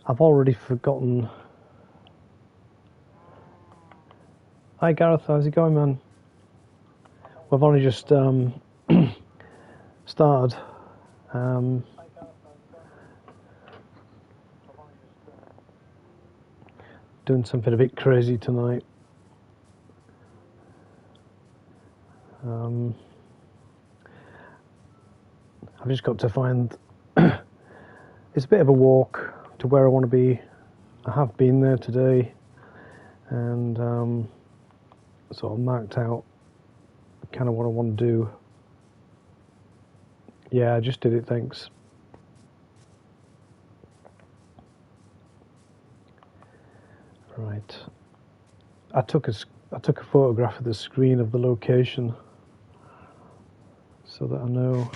I've already forgotten. Hi Gareth, how's it going, man? We've only just started. Doing something a bit crazy tonight. I've just got to find. It's a bit of a walk to where I want to be. I have been there today, and sort of marked out kind of what I want to do. Yeah, I just did it, thanks. Right. I took a photograph of the screen of the location so that I know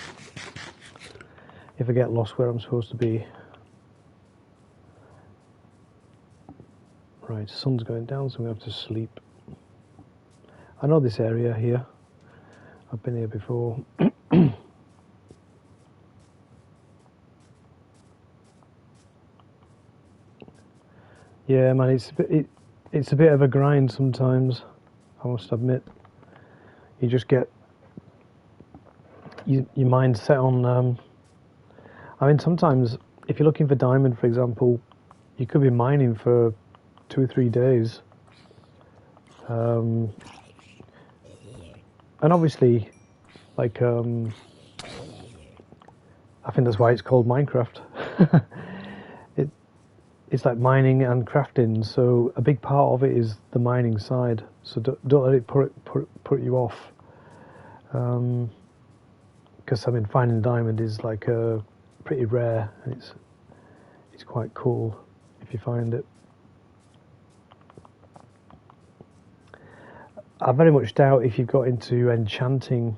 if I get lost where I'm supposed to be. Right, sun's going down, so I'm going to have to sleep. I know this area here. I've been here before. Yeah, man, it's a bit of a grind sometimes, I must admit. You just get your mind set on. I mean, sometimes if you're looking for diamond, for example, you could be mining for 2 or 3 days, and obviously, like, I think that's why it's called Minecraft. It's like mining and crafting, so a big part of it is the mining side. So don't let it put you off, because I mean, finding diamond is like pretty rare, and it's quite cool if you find it. I very much doubt if you've got into enchanting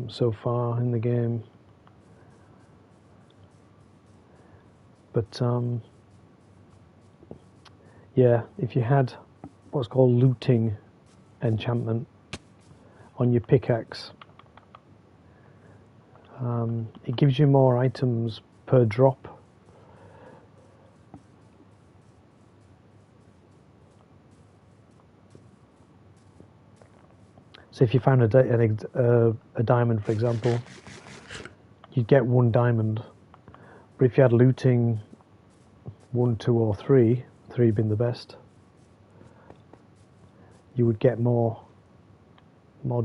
so far in the game. But yeah, if you had what's called looting enchantment on your pickaxe, it gives you more items per drop. So if you found a diamond, for example, you'd get 1 diamond. But if you had looting 1, 2, or 3, 3 being the best, you would get more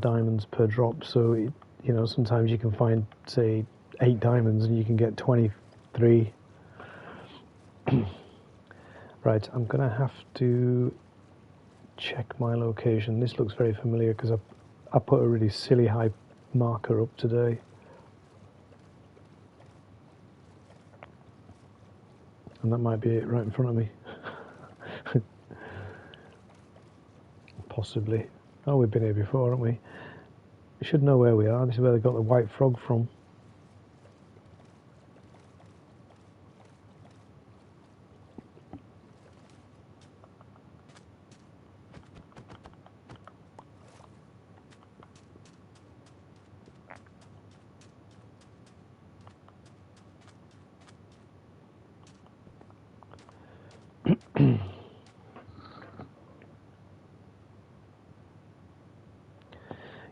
diamonds per drop. So you know, sometimes you can find, say, 8 diamonds and you can get 23. Right, I'm gonna have to check my location. This looks very familiar because I put a really silly high marker up today. And that might be it right in front of me. Possibly. Oh, we've been here before, haven't we? We should know where we are. This is where they got the white frog from.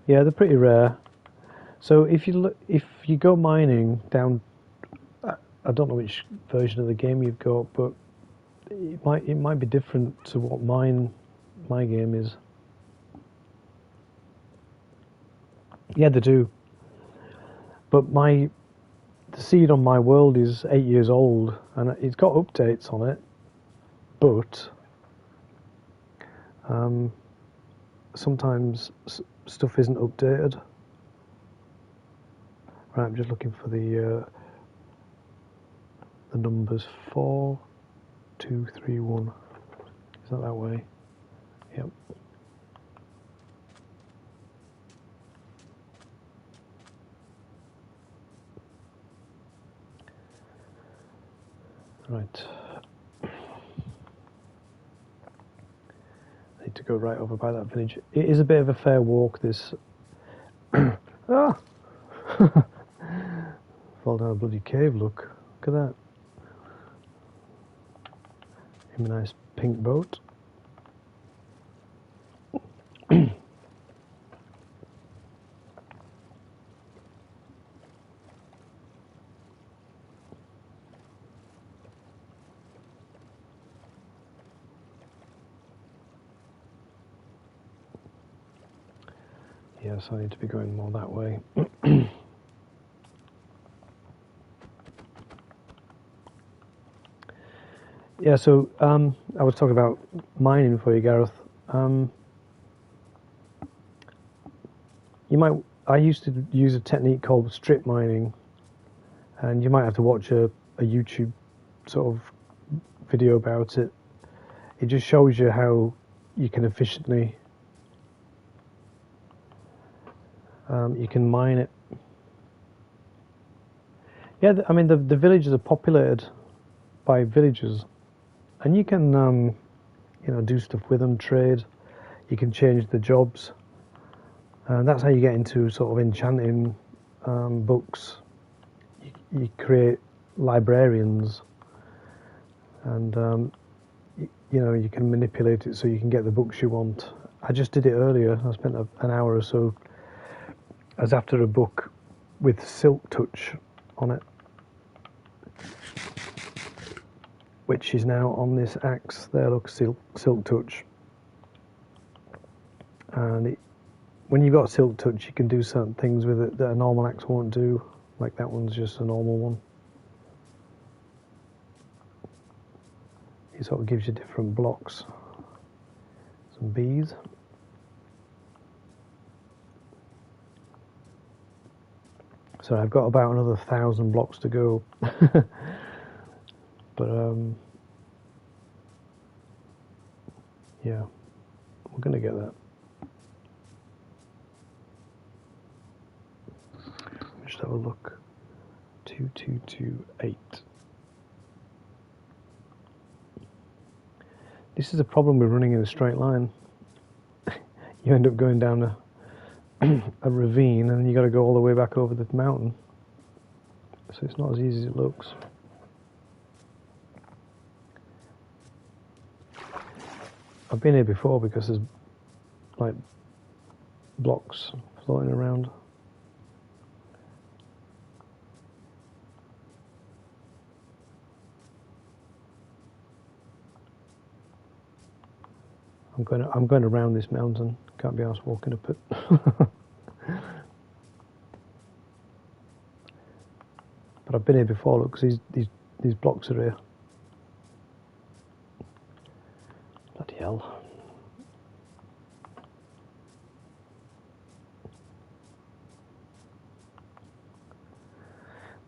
Yeah, they're pretty rare. So if you go mining down, I don't know which version of the game you've got, but it might be different to what my game is. Yeah, they do. But the seed on my world is 8 years old, and it's got updates on it, but sometimes stuff isn't updated. Right, I'm just looking for the numbers. 4, 2, 3, 1. Is that way? Yep. Right. I need to go right over by that village. It is a bit of a fair walk, this. Ah! Fall down a bloody cave, look. Look at that. him a nice pink boat. Yes, I need to be going more that way. Yeah, so I was talking about mining for you, Gareth. I used to use a technique called strip mining, and you might have to watch a YouTube sort of video about it. It just shows you how you can efficiently you can mine it. Yeah, I mean the villages are populated by villagers, and you can you know, do stuff with them, trade. You can change the jobs, and that's how you get into sort of enchanting books. You create librarians, and you know, you can manipulate it so you can get the books you want. I just did it earlier. I spent an hour or so. I was after a book with silk touch on it, which is now on this axe there. Look, silk touch. And when you've got silk touch, you can do certain things with it that a normal axe won't do. Like that one's just a normal one. It sort of gives you different blocks. Some bees. So I've got about another 1,000 blocks to go. But yeah, we're going to get that. Just have a look. 2228. This is a problem with running in a straight line. You end up going down a ravine, and you got to go all the way back over the mountain. So it's not as easy as it looks. I've been here before because there's like blocks floating around. I'm going around this mountain. Can't be arsed walking up it. But I've been here before. Look, because these blocks are here. Bloody hell!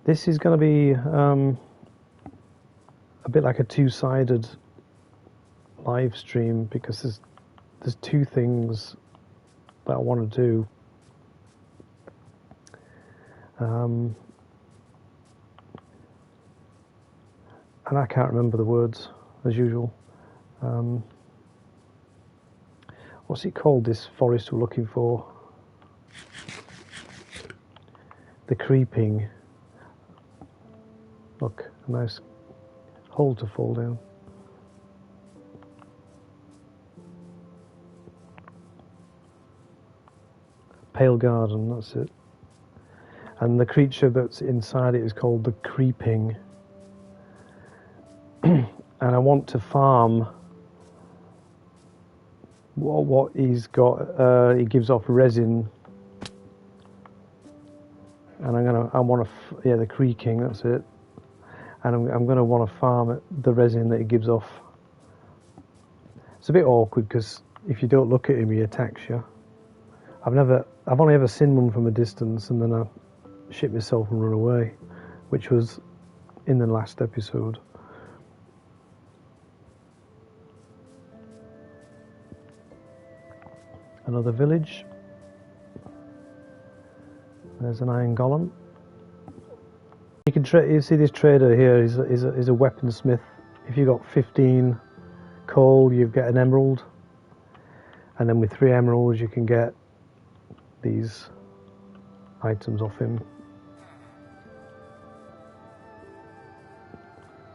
This is going to be a bit like a two-sided live stream, because there's two things that I want to do. And I can't remember the words as usual. What's it called, this forest we're looking for? The creeping. Look, a nice hole to fall down. Pale garden, that's it. And the creature that's inside it is called the creeping. And I want to farm what he's got. He gives off resin, and the creaking, that's it. And I'm gonna want to farm the resin that he gives off. It's a bit awkward because if you don't look at him, he attacks you. I've only ever seen one from a distance, and then I shit myself and run away, which was in the last episode. Another village. There's an iron golem. You can you see this trader here is a weaponsmith. If you've got 15 coal, you get an emerald, and then with 3 emeralds you can get these items off him.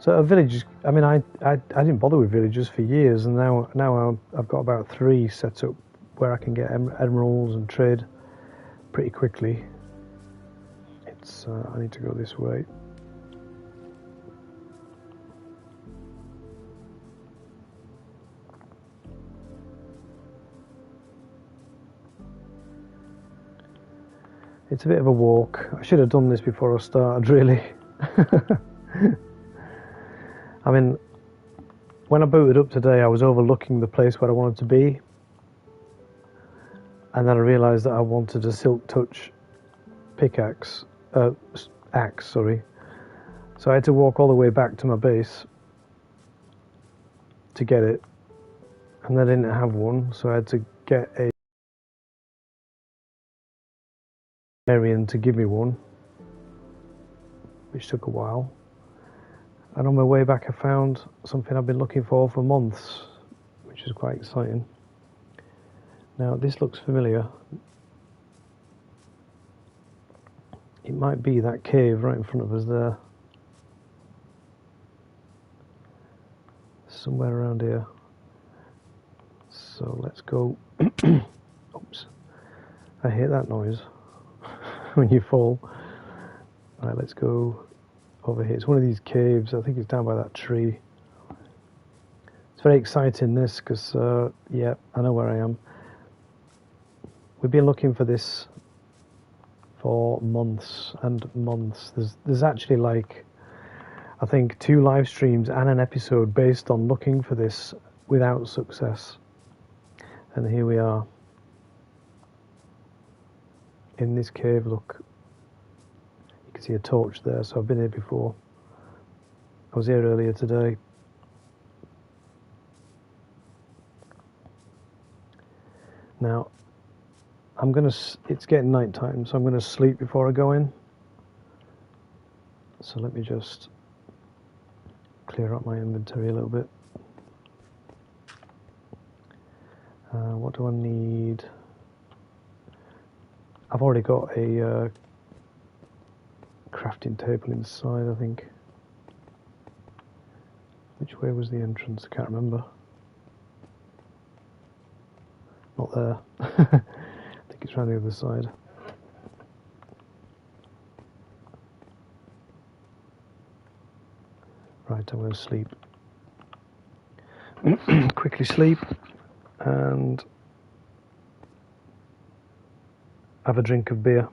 So a village, I mean, I didn't bother with villages for years, and now I've got about 3 set up where I can get emeralds and trade pretty quickly. It's I need to go this way. It's a bit of a walk. I should have done this before I started, really. I mean, when I booted up today, I was overlooking the place where I wanted to be, and then I realised that I wanted a silk touch pickaxe, axe, sorry. So I had to walk all the way back to my base to get it, and I didn't have one, so I had to get a Arian to give me one, which took a while. And on my way back I found something I've been looking for months, which is quite exciting. Now this looks familiar. It might be that cave right in front of us there. Somewhere around here. So let's go. Oops. I hate that noise when you fall. Right, let's go over here. It's one of these caves. I think it's down by that tree. It's very exciting, this, because yeah, I know where I am. We've been looking for this for months and months. There's actually, like, I think 2 live streams and an episode based on looking for this without success. And here we are in this cave. Look, you can see a torch there, so I've been here before. I was here earlier today. Now it's getting night time, so I'm gonna sleep before I go in. So let me just clear up my inventory a little bit. What do I need? I've already got a crafting table inside, I think. Which way was the entrance? I can't remember. Not there. I think it's around the other side. Right, I'm going to sleep. Quickly sleep and have a drink of beer.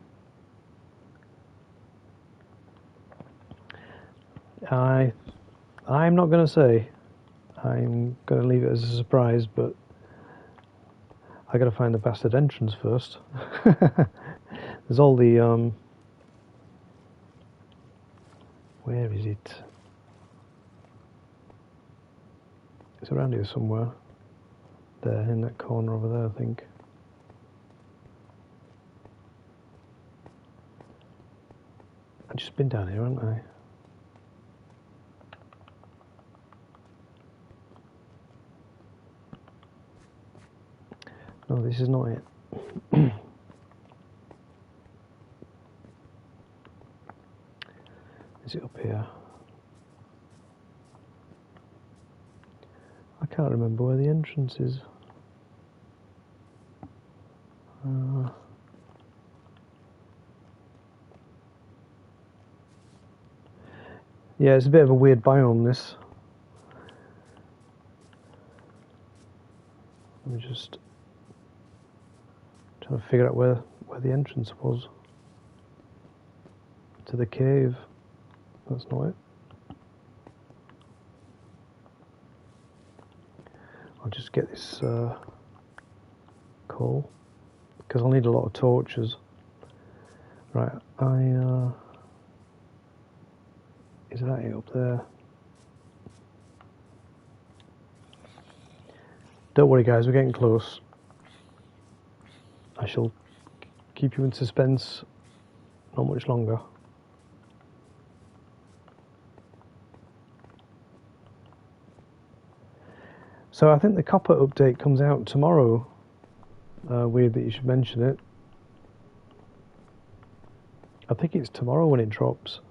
I'm not going to say. I'm going to leave it as a surprise, but I got to find the bastard entrance first. There's all the where is it? It's around here somewhere. There, in that corner over there, I think. I've just been down here, haven't I? No, this is not it. Is it up here? I can't remember where the entrance is. Yeah, it's a bit of a weird biome, this. Let me just trying to figure out where the entrance was to the cave. That's not it. I'll just get this coal because I'll need a lot of torches. Right, is that it up there? Don't worry guys, we're getting close. I shall keep you in suspense not much longer. So I think the copper update comes out tomorrow. Weird that you should mention it. I think it's tomorrow when it drops.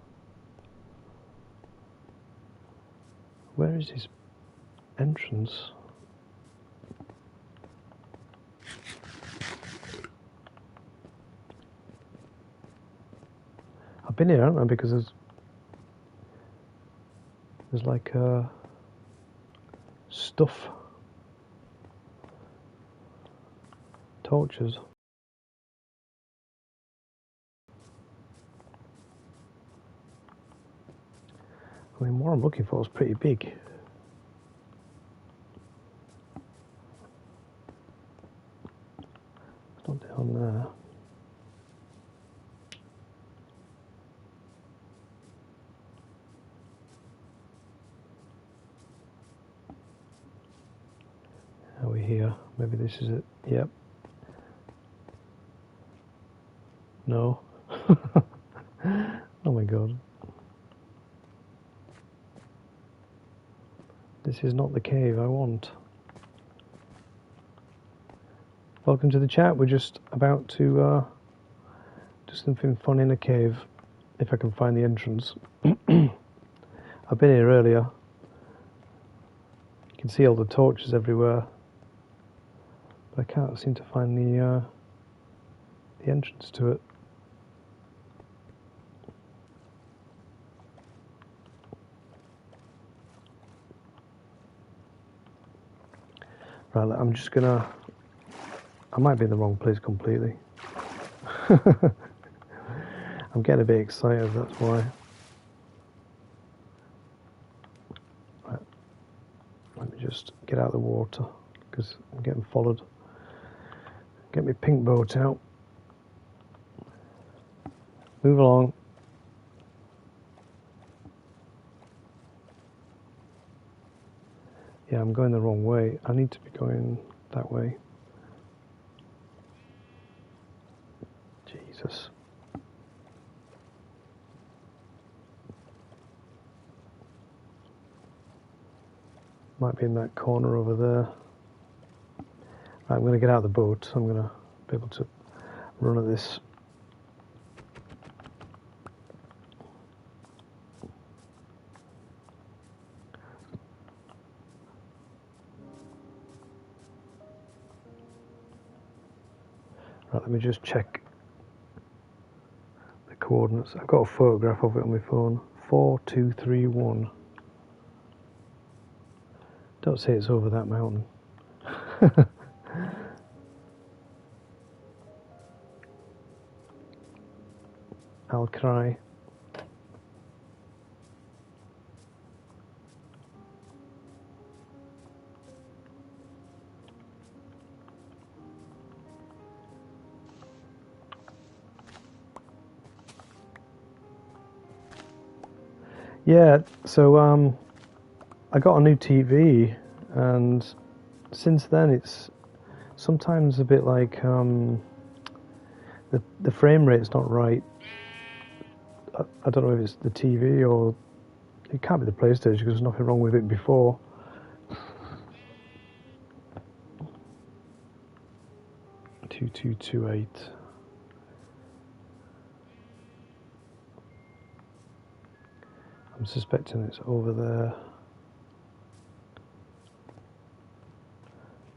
Where is his entrance? I've been here, haven't I? Because there's like stuff, torches. I mean, what I'm looking for is pretty big. It's not down there. Are we here? Maybe this is it. Yep. No. Oh my god. This is not the cave I want. Welcome to the chat. We're just about to do something fun in a cave, if I can find the entrance. I've been here earlier. You can see all the torches everywhere, but I can't seem to find the entrance to it. Right, I'm just gonna... I might be in the wrong place completely. I'm getting a bit excited, that's why. Right. Let me just get out of the water, because I'm getting followed. Get my pink boat out. Move along. Yeah, I'm going the wrong way. I need to be going that way. Jesus. Might be in that corner over there. Right, I'm going to get out of the boat. I'm going to be able to run at this. Right, let me just check the coordinates. I've got a photograph of it on my phone. 4231. Don't say it's over that mountain. I'll cry. Yeah, so I got a new TV, and since then it's sometimes a bit like the frame rate's not right. I don't know if it's the TV or it can't be the PlayStation because there's nothing wrong with it before. Two 228. I'm suspecting it's over there.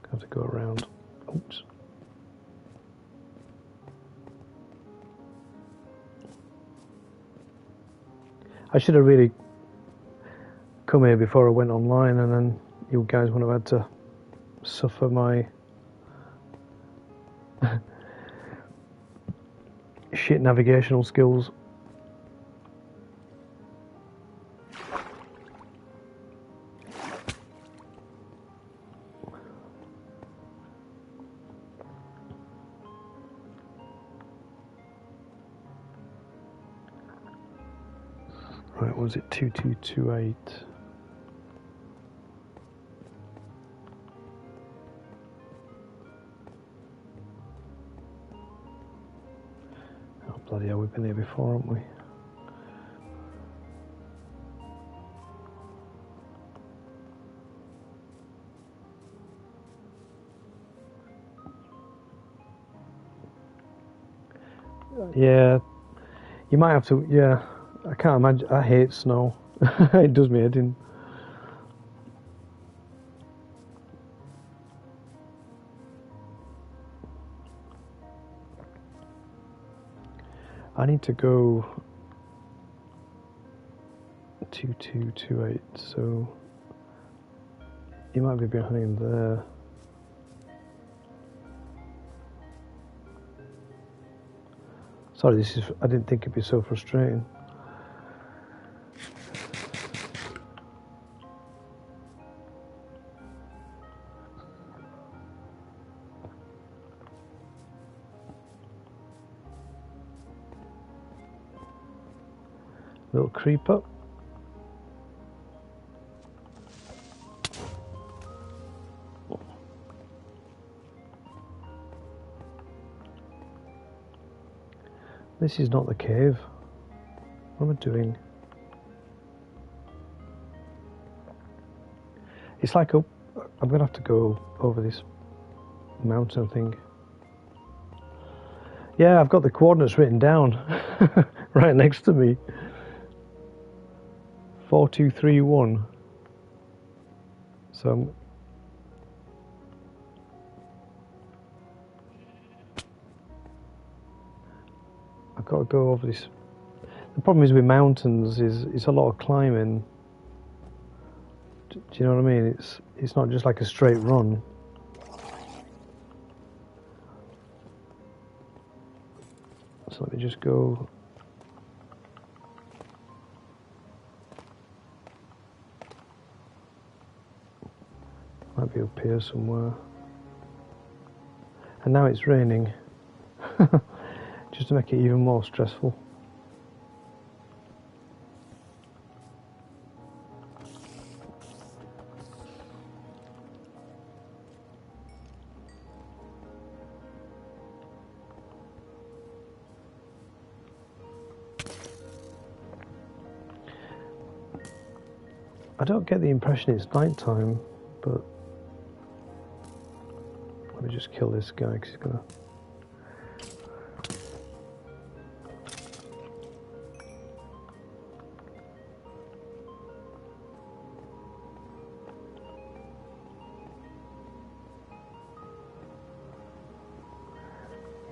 Have to go around. Oops. I should have really come here before I went online, and then you guys wouldn't have had to suffer my shit navigational skills. Right, was it 2228? Oh bloody hell, we've been here before, haven't we? Yeah, you might have to, yeah. I can't imagine, I hate snow. It does me head in. I need to go 2228, so he might be behind there. Sorry, I didn't think it'd be so frustrating. Little creeper. This is not the cave. What am I doing? It's like I'm gonna have to go over this mountain thing. Yeah, I've got the coordinates written down right next to me. 4231. So I've got to go over this. The problem is with mountains is it's a lot of climbing. Do you know what I mean? It's not just like a straight run. So let me just go. Might be up here somewhere. And now it's raining. Just to make it even more stressful. I don't get the impression it's nighttime, but let me just kill this guy because he's gonna.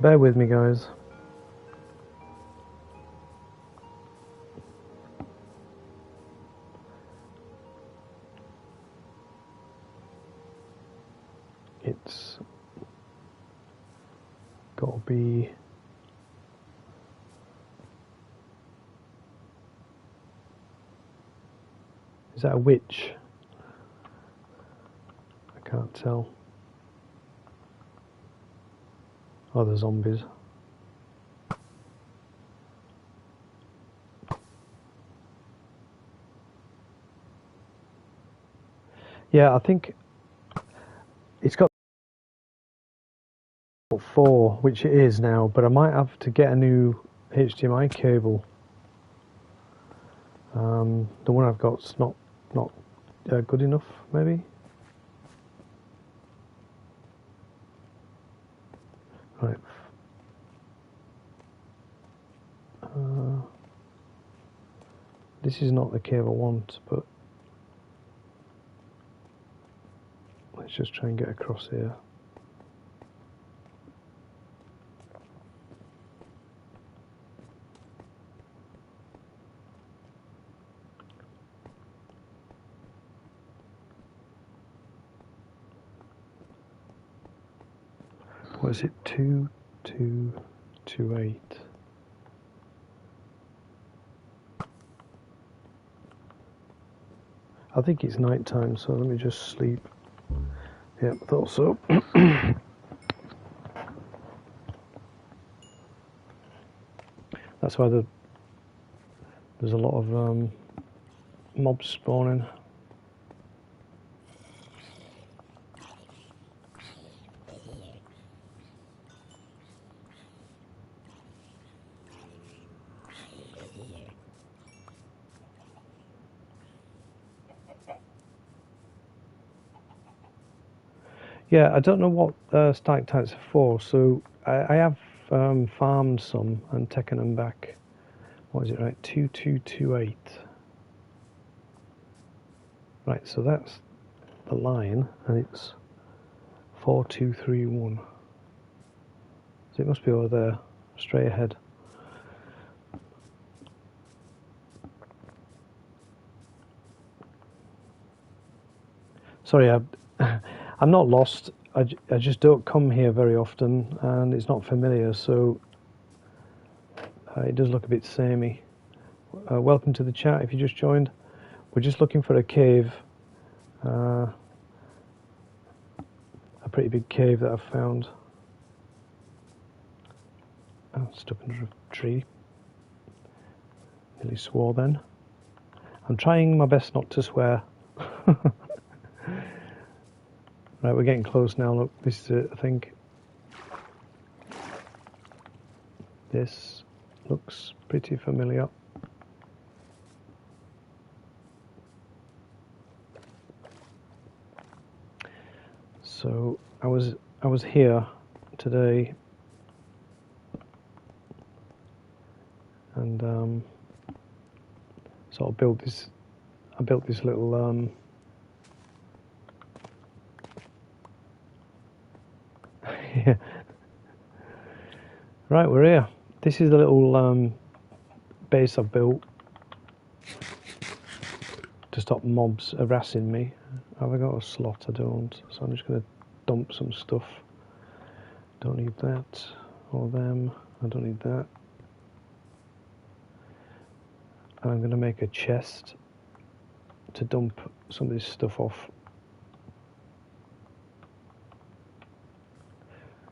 Bear with me, guys. It's got to be. Is that a witch? I can't tell. Oh, the zombies. Yeah, I think it's got 4, which it is now, but I might have to get a new HDMI cable. The one I've got's not good enough, maybe. Right. This is not the cable I want, but let's just try and get across here. What is it? 2228. I think it's night time, so let me just sleep. Yep, I thought so. That's why there's a lot of mobs spawning. Yeah, I don't know what stalactites are for, so I have farmed some and taken them back. What is it, right? 2228. Right, so that's the line, and it's 4231. So it must be over there, straight ahead. Sorry, I'm not lost. I just don't come here very often, and it's not familiar, so it does look a bit samey. Welcome to the chat if you just joined. We're just looking for a cave, a pretty big cave that I've found. Oh, stuck under a tree. Nearly swore then. I'm trying my best not to swear. Right, we're getting close now. Look, this is it, I think. This looks pretty familiar. So I was here today, and sort of built this. I built this little yeah. Right, we're here. This is the little base I've built to stop mobs harassing me. Have I got a slot? I don't. So I'm just going to dump some stuff. Don't need that or them. I don't need that. And I'm going to make a chest to dump some of this stuff off.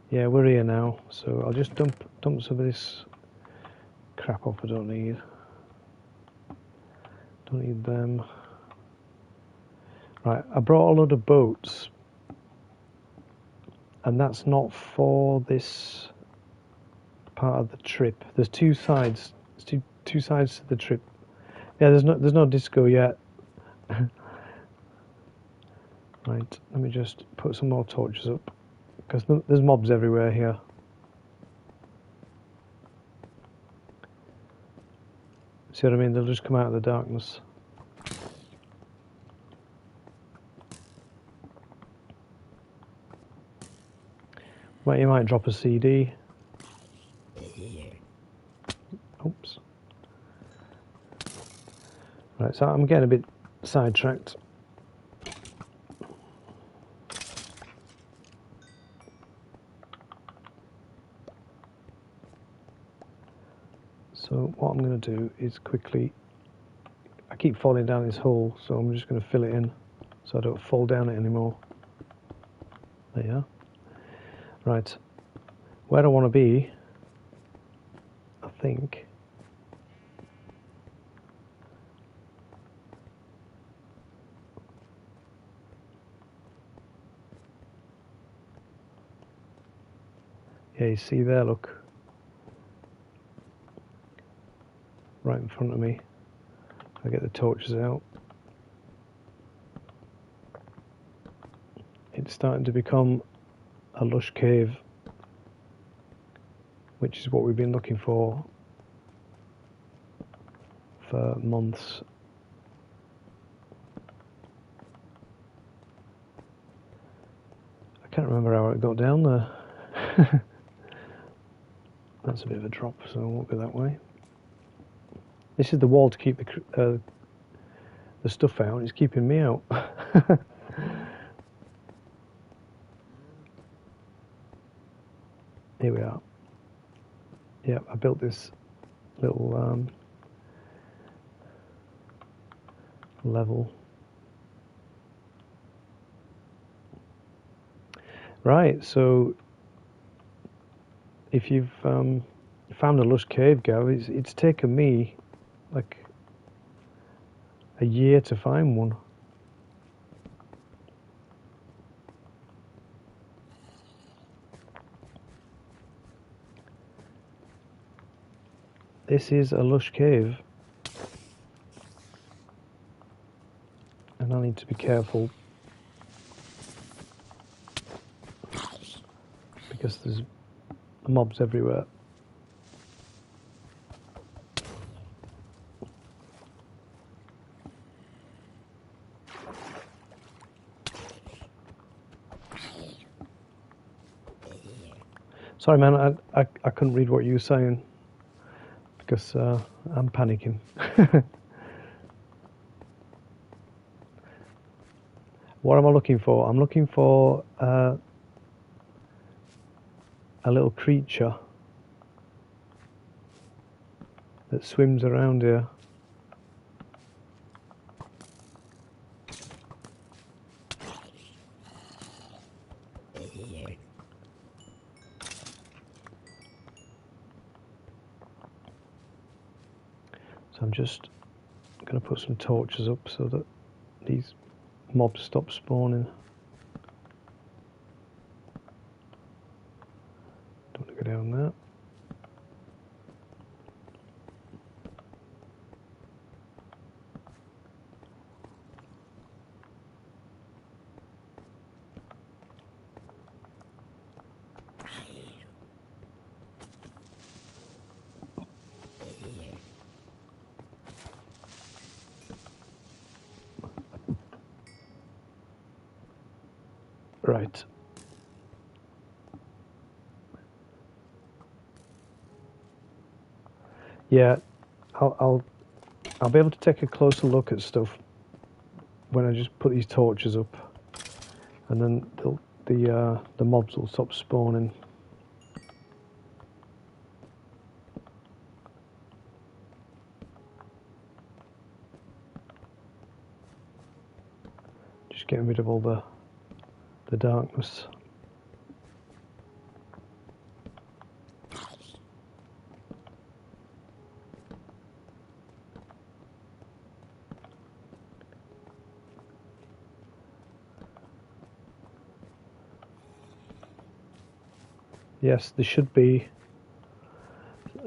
Yeah, we're here now, so I'll just dump some of this crap off I don't need. Don't need them. Right, I brought a load of boats, and that's not for this part of the trip. There's two sides. There's two sides to the trip. Yeah, there's no disco yet. Right, let me just put some more torches up, because there's mobs everywhere here. See what I mean? They'll just come out of the darkness. Well, you might drop a CD. Oops. Right, so I'm getting a bit sidetracked. So what I'm going to do is quickly, I keep falling down this hole, so I'm just going to fill it in so I don't fall down it anymore. There you are. Right, where I want to be, I think, yeah, you see there, look, right in front of me. I get the torches out. It's starting to become a lush cave, which is what we've been looking for months. I can't remember how it got down there. That's a bit of a drop, so I won't go that way. This is the wall to keep the stuff out. It's keeping me out. Here we are. Yeah, I built this little level. Right, so if you've found a lush cave, Gav, it's taken me like a year to find one. This is a lush cave, and I need to be careful because there's mobs everywhere. Sorry, man, I couldn't read what you were saying because I'm panicking. What am I looking for? I'm looking for a little creature that swims around here. So I'm just going to put some torches up so that these mobs stop spawning. Don't want to go down there. Right. Yeah, I'll be able to take a closer look at stuff when I just put these torches up, and then the mobs will stop spawning. Just getting rid of all the darkness. Yes, there should be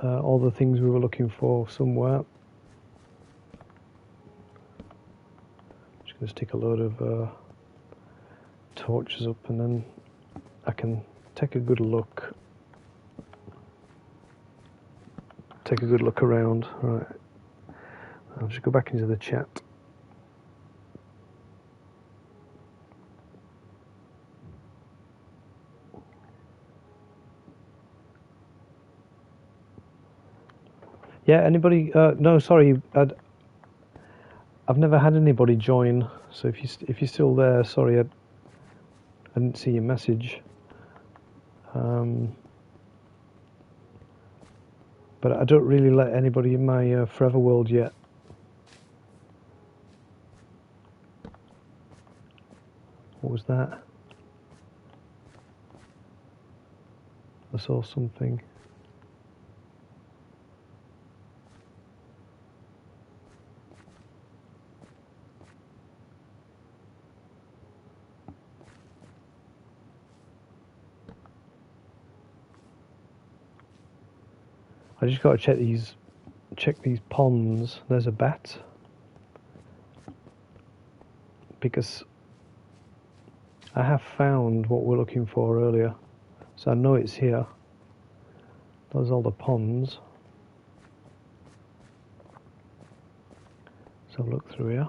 all the things we were looking for somewhere. Just going to stick a load of torches up, and then I can take a good look. Take a good look around. Right. I'll just go back into the chat. Yeah, anybody? No, sorry, I've never had anybody join. So if you're still there, sorry, I didn't see your message. But I don't really let anybody in my forever world yet. What was that? I saw something. I just got to check these ponds. There's a bat, because I have found what we're looking for earlier, so I know it's here. Those are all the ponds. So I'll look through here.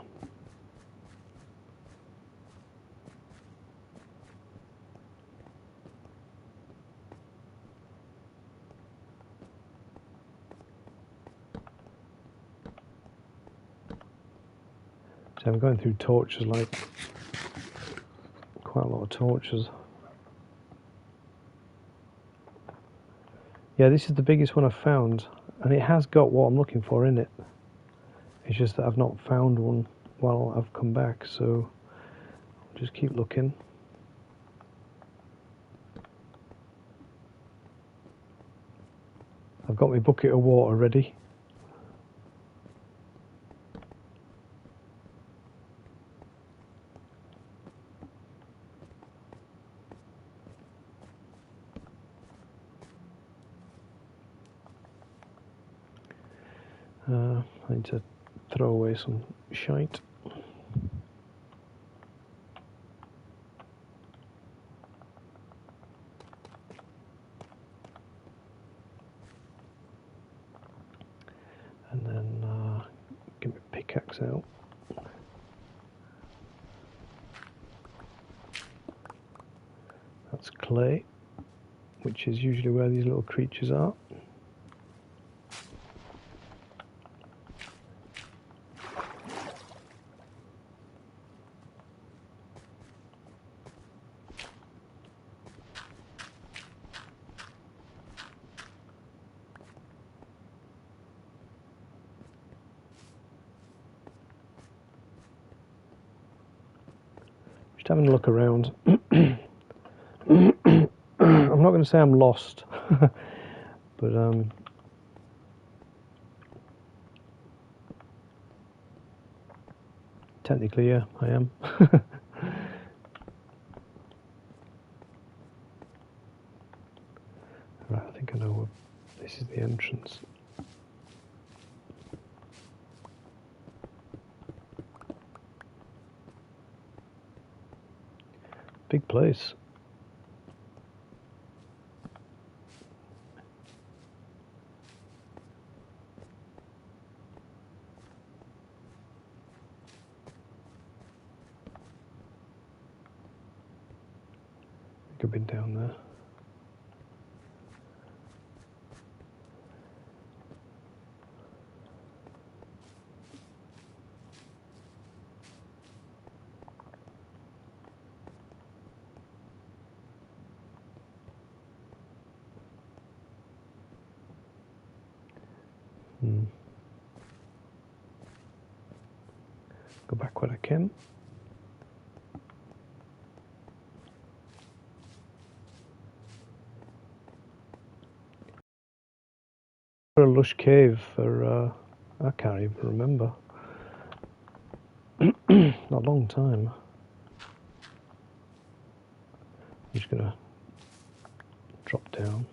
So I'm going through torches, like quite a lot of torches. Yeah, this is the biggest one I've found, and it has got what I'm looking for in it. It's just that I've not found one while I've come back, so I'll just keep looking. I've got my bucket of water ready. I need to throw away some shite. And then get my pickaxe out. That's clay, which is usually where these little creatures are. Just having a look around. I'm not going to say I'm lost, but technically, yeah, I am. Right, I think I know where this is the entrance. Big place. Could be down there. Go back where I came. For a Lush cave for I can't even remember. A long time. I'm just gonna drop down.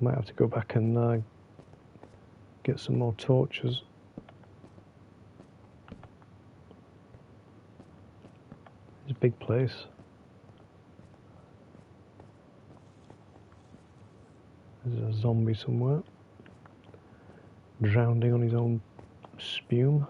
I might have to go back and get some more torches. It's a big place. There's a zombie somewhere, drowning on his own spume.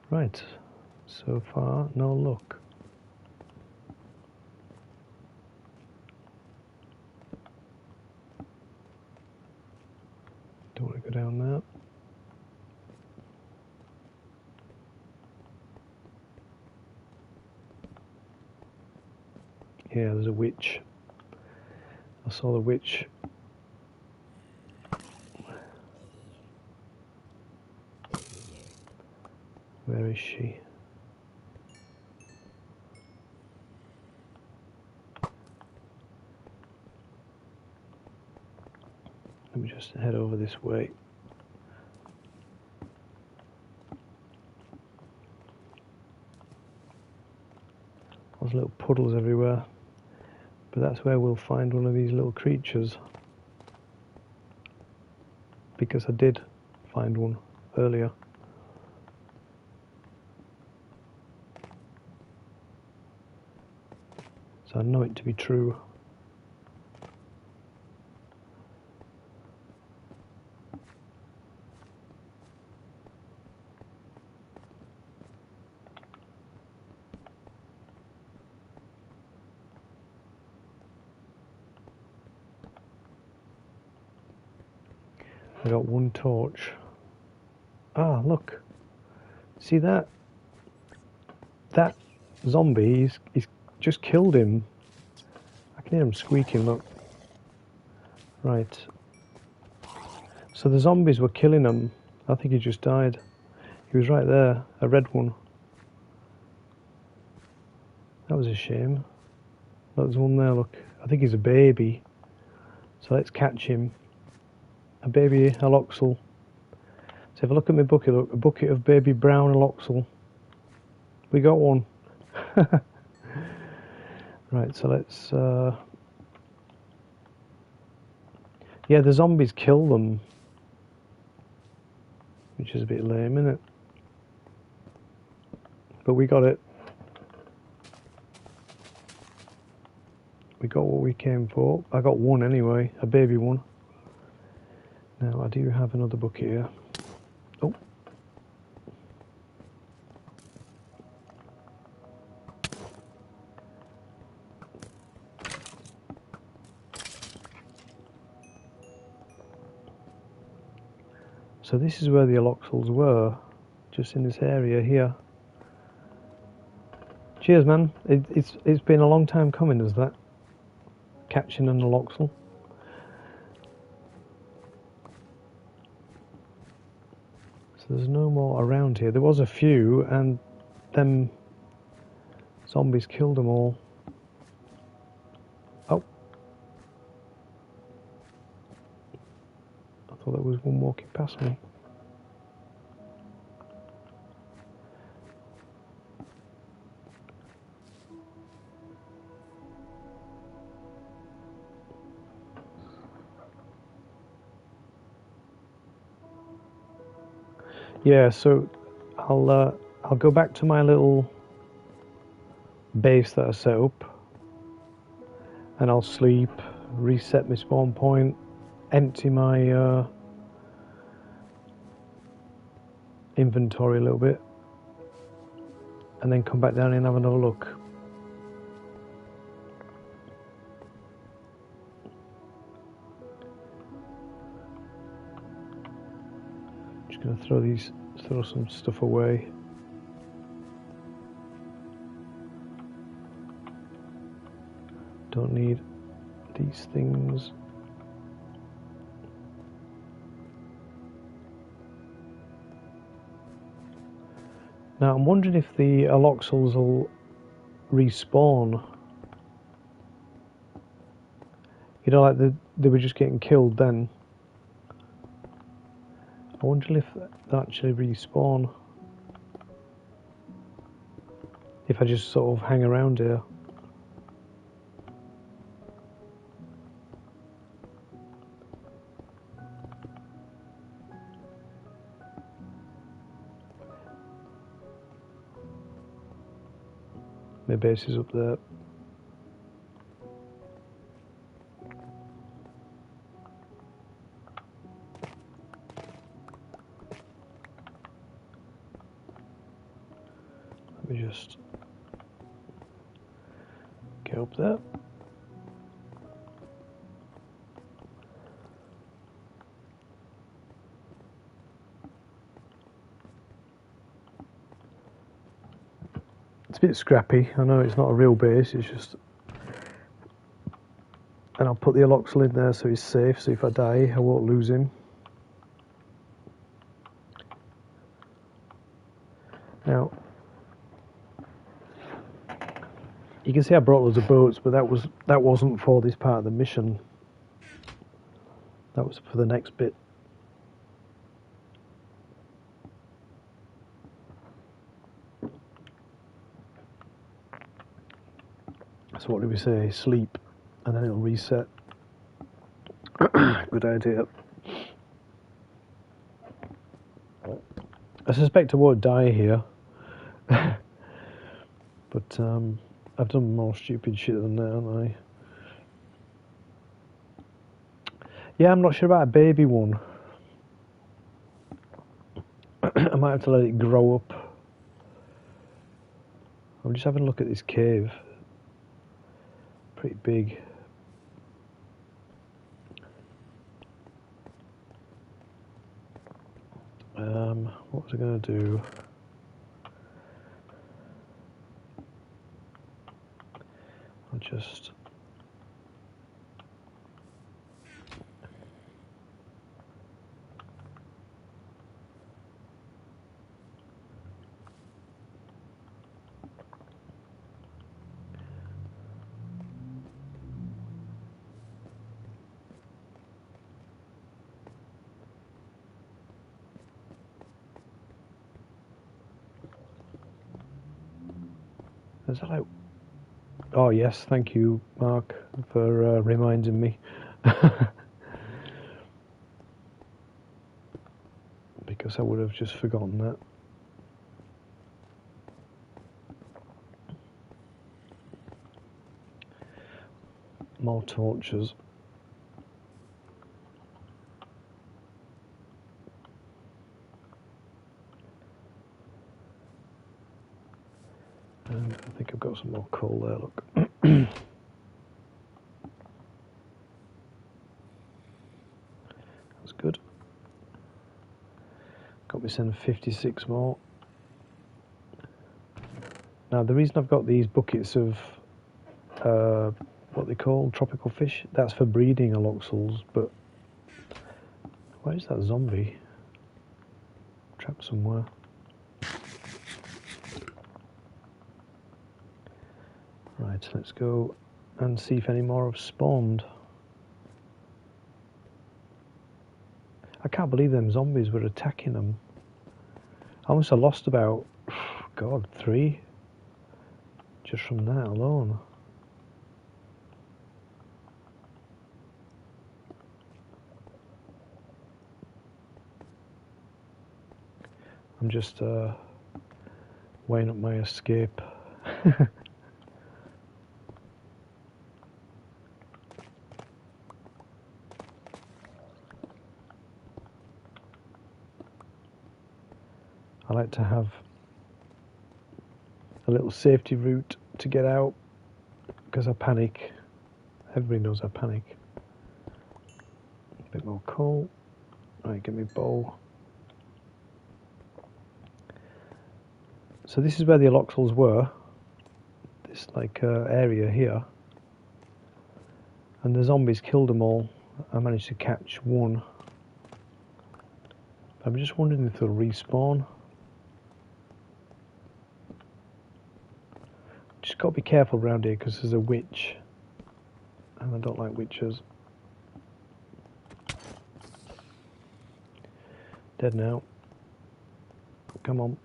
Right, so far no luck. Don't want to go down there. Yeah, there's a witch. I saw the witch. Where is she? Let me just head over this way. There's little puddles everywhere. But that's where we'll find one of these little creatures. Because I did find one earlier. So I know it to be true. I got one torch. Ah, look. See that? That zombie, he's just killed him. I can hear him squeaking, look. Right. So the zombies were killing him. I think he just died. He was right there, a red one. That was a shame. There's one there, look. I think he's a baby. So let's catch him. A baby aloxel. So if I look at my bucket, look, a bucket of baby brown aloxel. We got one. Right, so let's... Yeah, the zombies kill them. Which is a bit lame, isn't it? But we got it. We got what we came for. I got one anyway, a baby one. Now I do have another bucket here. Oh. So this is where the aloxels were, just in this area here. Cheers, man. It's been a long time coming, is that? Catching an aloxal. So there's no more around here. There was a few, and them zombies killed them all. Oh. I thought there was one walking past me. Yeah, so I'll go back to my little base that I set up, and I'll sleep, reset my spawn point, empty my inventory a little bit, and then come back down and have another look. Just gonna throw some stuff away. Don't need these things. Now I'm wondering if the aloxals will respawn. You know, like they were just getting killed then. I wonder if they actually respawn. If I just sort of hang around here. My base is up there. Let me just get up there. It's a bit scrappy. I know it's not a real base, it's just... And I'll put the aloxal in there so he's safe, so if I die I won't lose him. Now, you can see I brought loads of boats, but that wasn't for this part of the mission. That was for the next bit. So what did we say? Sleep, and then it'll reset. Good idea. I suspect I won't die here. But I've done more stupid shit than that, haven't I? Yeah, I'm not sure about a baby one. I might have to let it grow up. I'm just having a look at this cave. Pretty big. What was I going to do? I'll just... Is that like... Oh yes, thank you, Mark, for reminding me. Because I would have just forgotten that. More torches. And I think I've got some more coal there, look. That's good. Got me send 56 more. Now the reason I've got these buckets of what they call tropical fish, that's for breeding aloxals, but where is that zombie? Trapped somewhere. Right, let's go and see if any more have spawned. I can't believe them zombies were attacking them. I must have lost about, God, 3 just from that alone. I'm just weighing up my escape. I like to have a little safety route to get out because I panic. Everybody knows I panic. A bit more coal. Right, get me bow. So this is where the aloxals were. This like area here. And the zombies killed them all. I managed to catch one. I'm just wondering if they'll respawn. Just got to be careful around here because there's a witch. And I don't like witches. Dead now. Come on.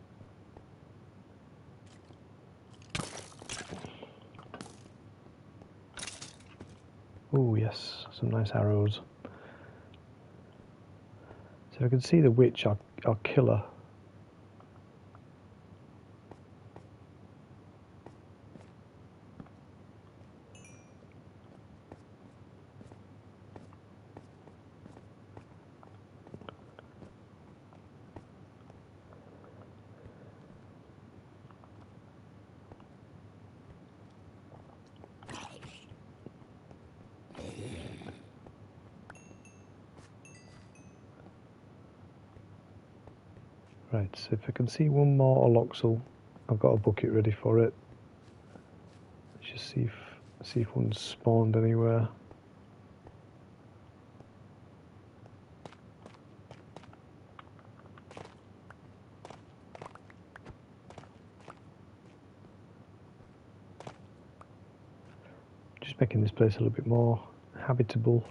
Oh yes, some nice arrows. So if I can see the witch, I'll kill her. Right, so if I can see one more aloxal, I've got a bucket ready for it. Let's just see if one's spawned anywhere. Just making this place a little bit more habitable.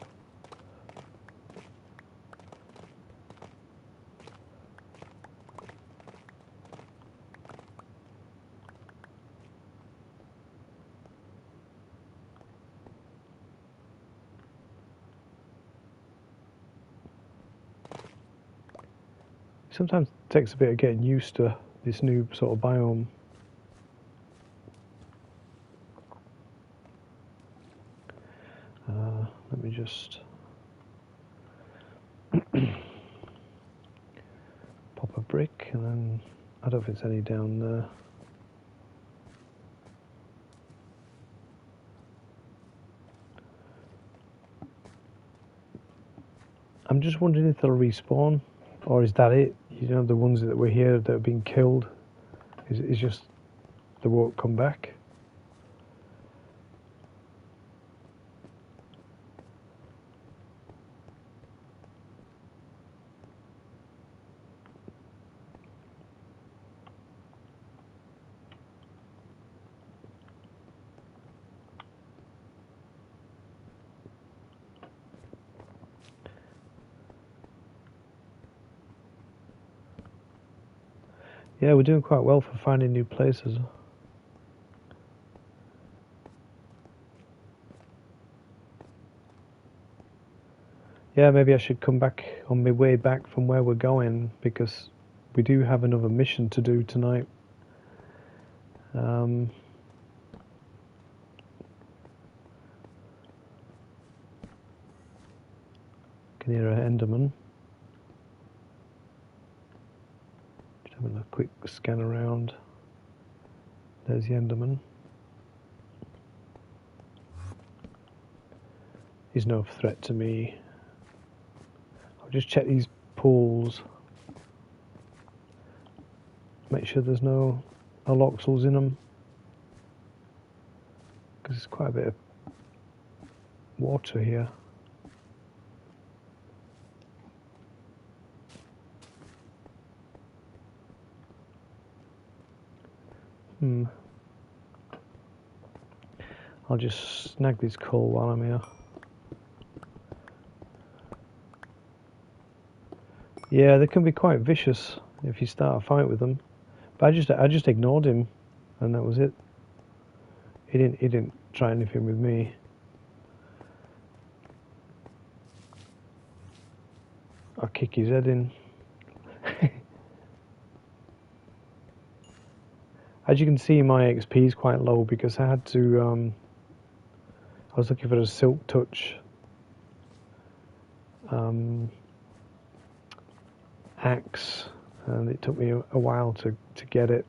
Sometimes it takes a bit of getting used to this new sort of biome. Let me just pop a brick and then I don't think there's any down there. I'm just wondering if they'll respawn, or is that it? You know, the ones that were here that have been killed, is just they won't come back. Yeah, we're doing quite well for finding new places. Yeah, maybe I should come back on my way back from where we're going, because we do have another mission to do tonight. Can hear an Enderman. Just having a quick scan around. There's the Enderman. He's no threat to me. I'll just check these pools. Make sure there's no aloxals in them. There's quite a bit of water here. I'll just snag this coal while I'm here. Yeah, they can be quite vicious if you start a fight with them. But I just ignored him, and that was it. He didn't try anything with me. I'll kick his head in. As you can see, my XP is quite low because I had to. I was looking for a silk touch axe, and it took me a while to get it.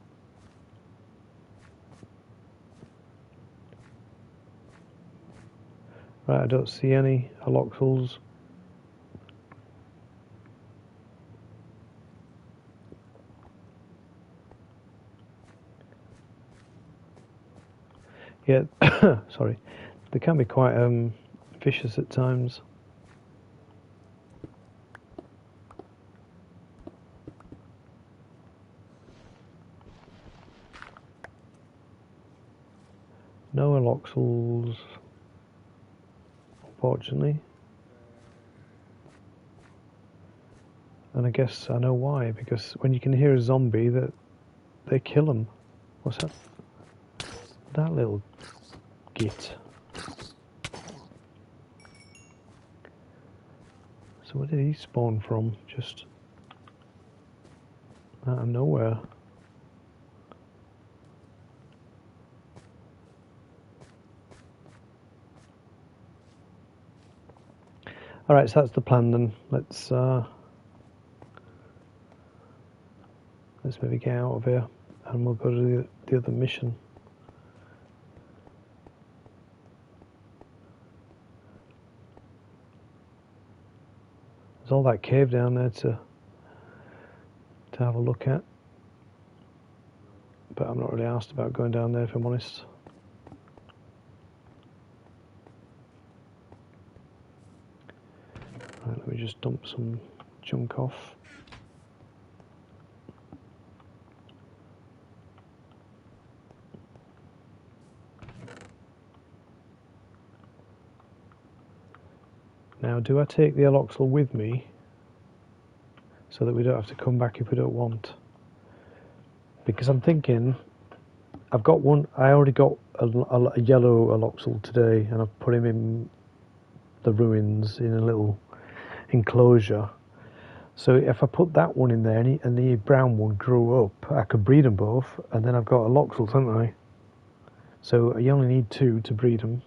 Right, I don't see any aloxals. Yeah, sorry. They can be quite vicious at times. No aloxals, unfortunately. And I guess I know why, because when you can hear a zombie, that they kill them. What's that? That little git. So where did he spawn from? Just out of nowhere. Alright, so that's the plan then. Let's maybe get out of here and we'll go to the other mission. There's all that cave down there to have a look at. But I'm not really asked about going down there, if I'm honest. Right, let me just dump some junk off. Now, do I take the aloxal with me so that we don't have to come back if we don't want? Because I'm thinking, I've got one, I already got a yellow aloxal today, and I've put him in the ruins in a little enclosure. So if I put that one in there and the brown one grew up, I could breed them both, and then I've got aloxals, haven't I? So you only need 2 to breed them.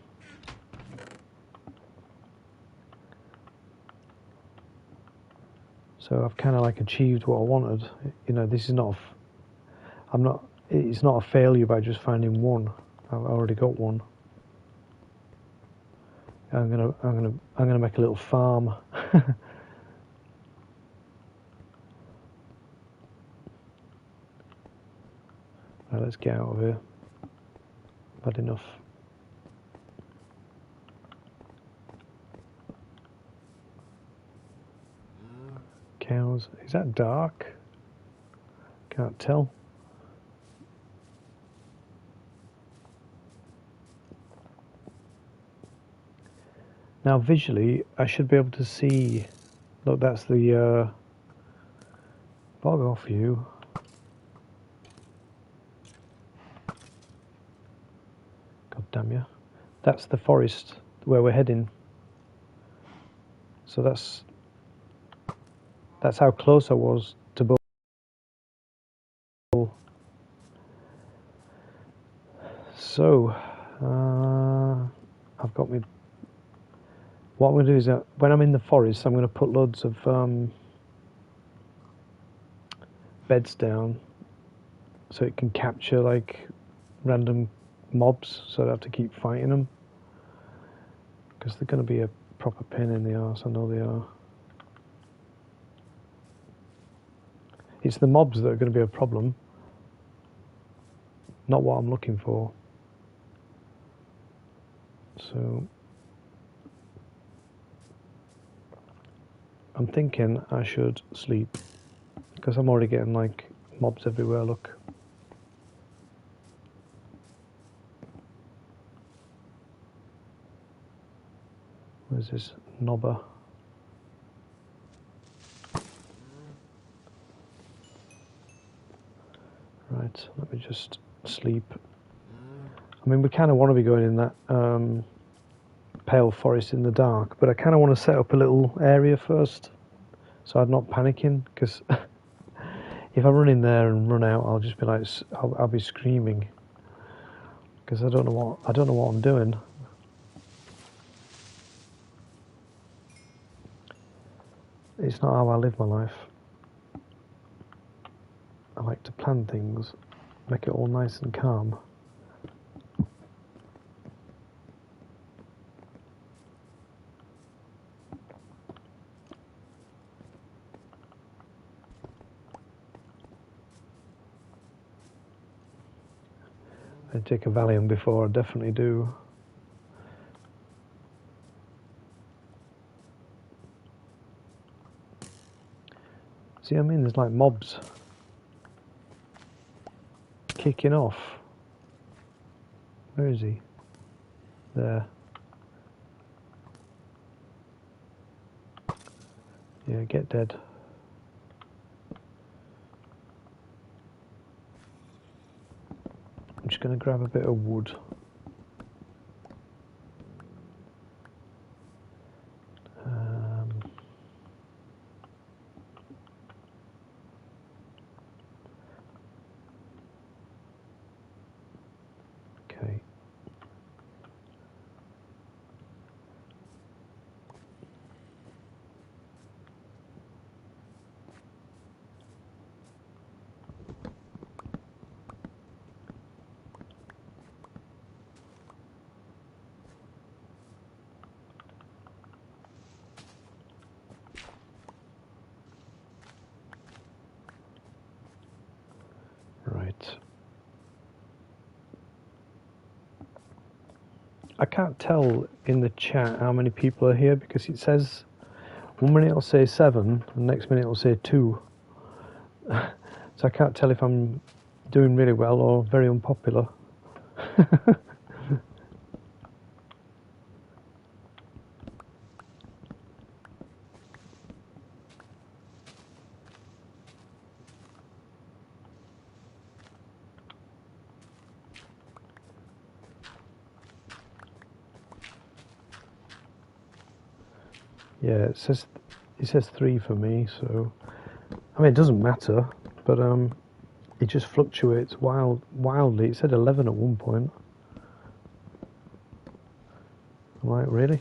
So I've kind of like achieved what I wanted. You know, this is not. It's not a failure by just finding one. I've already got one. I'm gonna make a little farm. Right, let's get out of here. Bad enough. Cows. Is that dark? Can't tell. Now visually, I should be able to see. Look, that's the bog off view. God damn you! That's the forest where we're heading. So that's how close I was to both. So I've got me. What I'm going to do is when I'm in the forest, I'm going to put loads of beds down so it can capture like random mobs, so I don't have to keep fighting them, because they're going to be a proper pain in the arse. I know they are. It's the mobs that are going to be a problem, not what I'm looking for. So I'm thinking I should sleep because I'm already getting like mobs everywhere. Look. Where's this knobber? Right, let me just sleep. I mean, we kind of want to be going in that pale forest in the dark, but I kind of want to set up a little area first, so I'm not panicking. Because if I run in there and run out, I'll just be like, I'll be screaming because I don't know what I'm doing. It's not how I live my life. I like to plan things, make it all nice and calm. I take a Valium before, I definitely do. See what I mean? There's like mobs kicking off. Where is he? There. Yeah, get dead. I'm just going to grab a bit of wood. Okay. Right. I can't tell in the chat how many people are here because it says 1 minute it'll say 7 and the next minute it'll say 2. So I can't tell if I'm doing really well or very unpopular. Yeah, it says 3 for me, so I mean it doesn't matter, but it just fluctuates wildly. It said 11 at one point. I'm like, really?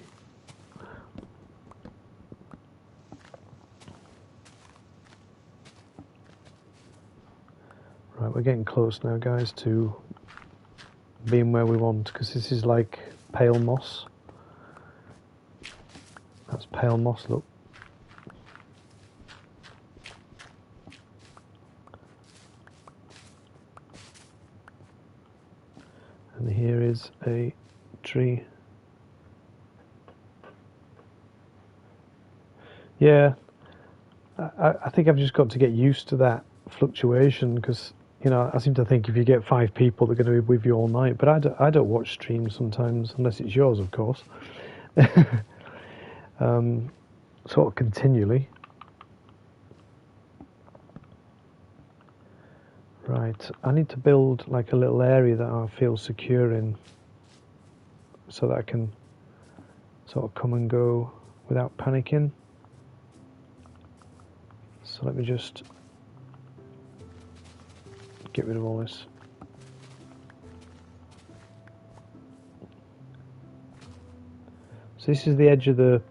Right, we're getting close now, guys, to being where we want, because this is like pale moss. That's pale moss, look. And here is a tree. Yeah, I think I've just got to get used to that fluctuation, because you know I seem to think if you get 5 people, they're going to be with you all night. But I don't watch streams sometimes, unless it's yours, of course. Sort of continually. Right, I need to build like a little area that I feel secure in, so that I can sort of come and go without panicking. So let me just get rid of all this. So this is the edge of the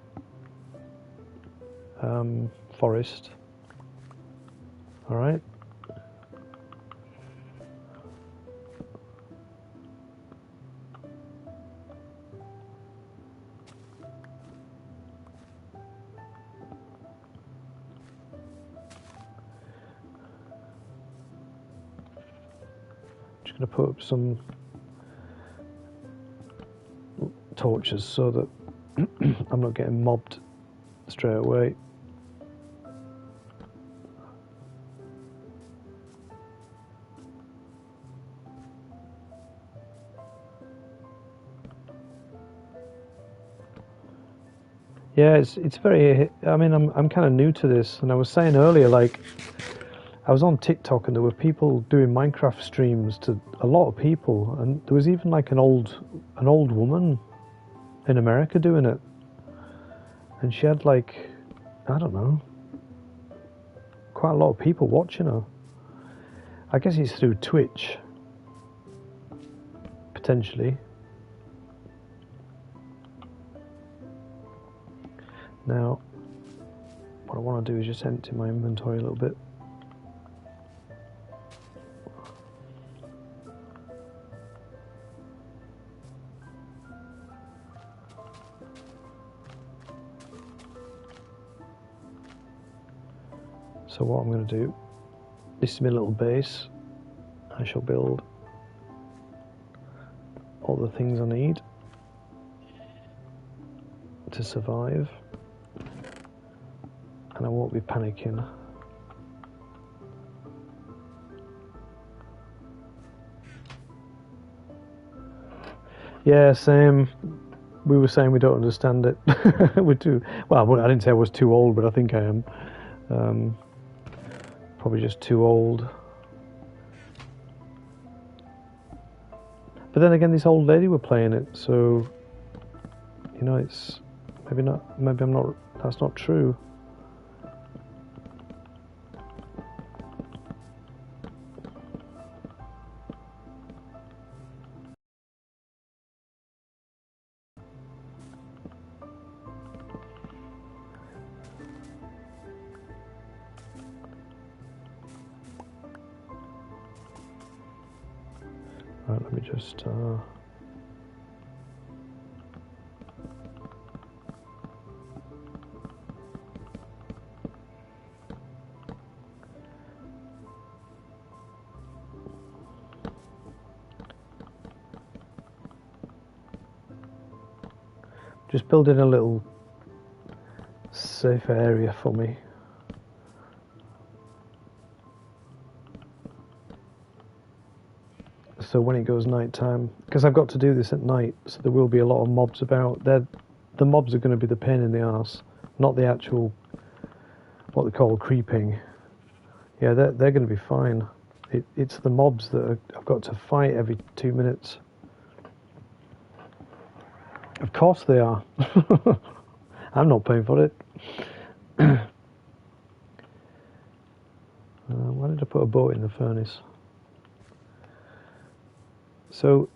forest. All right. Just going to put up some torches so that I'm not getting mobbed straight away. Yeah, it's very. I mean, I'm kind of new to this, and I was saying earlier, like, I was on TikTok and there were people doing Minecraft streams to a lot of people, and there was even like an old woman in America doing it, and she had like, I don't know, quite a lot of people watching her. I guess it's through Twitch, potentially. Now, what I want to do is just empty my inventory a little bit. So what I'm going to do, this is my little base. I shall build all the things I need to survive, and I won't be panicking. Yeah, same. We were saying we don't understand it. We're too, well, I didn't say I was too old, but I think I am. Probably just too old. But then again, this old lady were playing it, so, you know, it's maybe not, maybe I'm not, that's not true. Right, let me just building a little safe area for me. So when it goes night time, because I've got to do this at night, so there will be a lot of mobs about. The mobs are going to be the pain in the arse, not the actual, what they call creeping. Yeah, they're going to be fine. It's the mobs that I've got to fight every 2 minutes. Of course they are. I'm not paying for it. Why did I put a boat in the furnace? So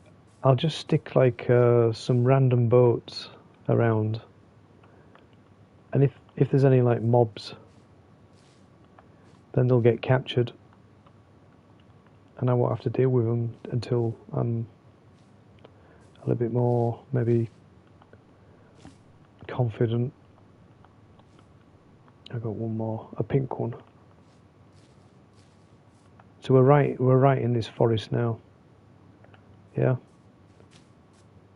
I'll just stick like some random boats around, and if there's any like mobs, then they'll get captured, and I won't have to deal with them until I'm a little bit more maybe confident. I've got one more, a pink one. So we're right in this forest now. Yeah.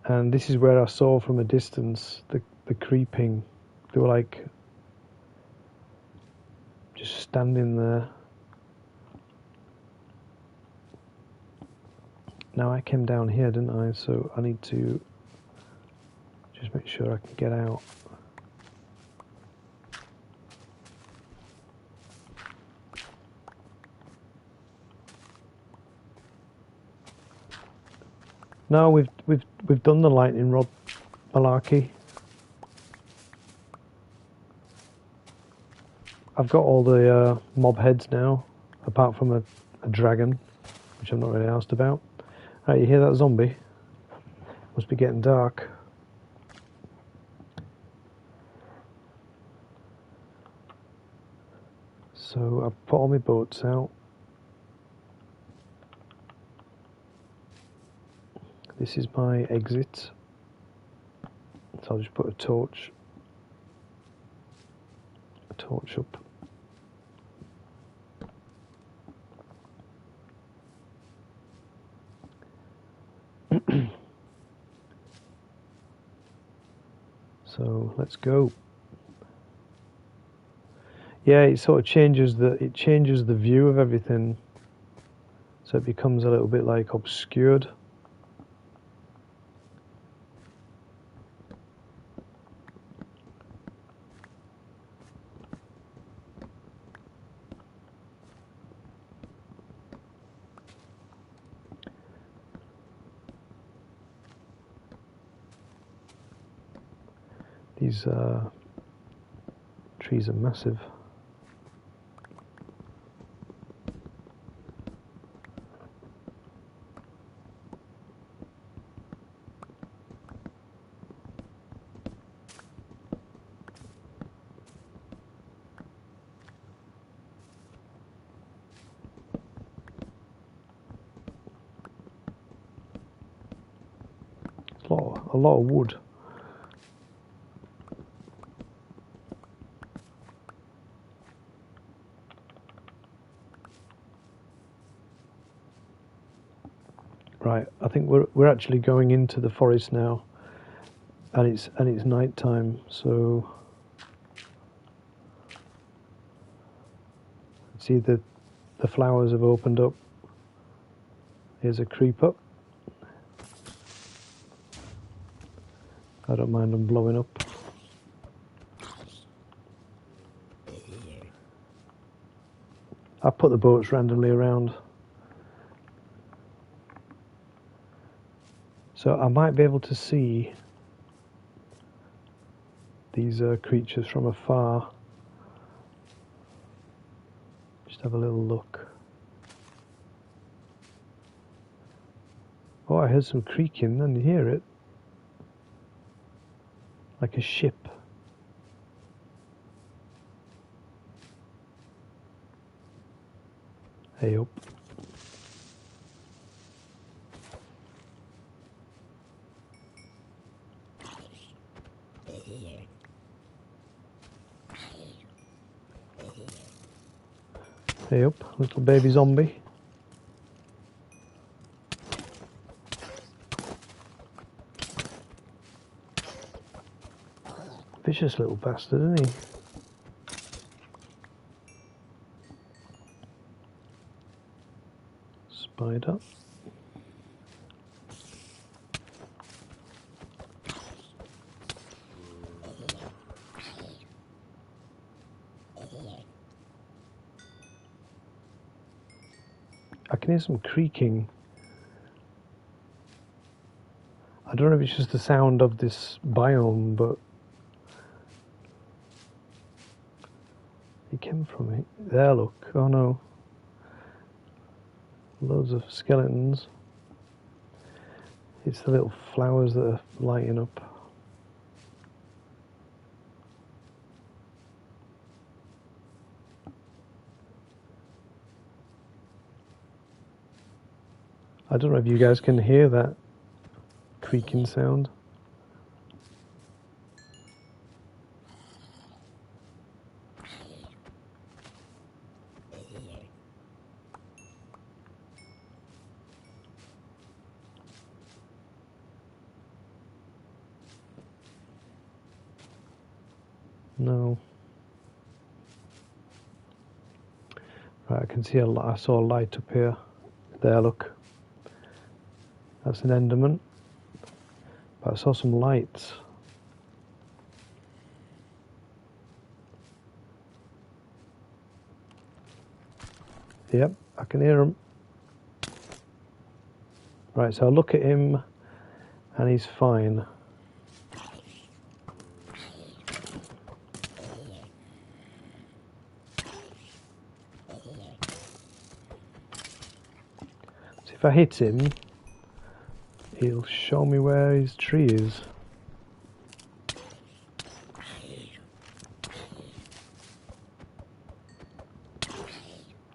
And this is where I saw from a distance the creeping. They were like just standing there. Now I came down here, didn't I? So I need to just make sure I can get out. No, we've done the lightning rod malarkey. I've got all the mob heads now, apart from a dragon, which I'm not really asked about. Right, you hear that zombie? Must be getting dark. So I've put all my boats out. This is my exit. So I'll just put a torch up. Let's go. Yeah, it sort of changes the view of everything, so it becomes a little bit like obscured. These trees are massive. A lot of wood. Right, I think we're actually going into the forest now, and it's night time, so see the flowers have opened up. Here's a creeper. I don't mind them blowing up. I put the boats randomly around, so I might be able to see these creatures from afar. Just have a little look. Oh, I heard some creaking, and you hear it like a ship. Hey up. Hey up, little baby zombie. Vicious little bastard, isn't he? Spider. I can hear some creaking. I don't know if it's just the sound of this biome, but it came from it. There, look. Oh no. Loads of skeletons. It's the little flowers that are lighting up. I don't know if you guys can hear that creaking sound. No. Right, I can see I saw a light up here. There, look. That's an Enderman. But I saw some lights. Yep, I can hear them. Right, so I look at him and he's fine. So if I hit him, he'll show me where his tree is.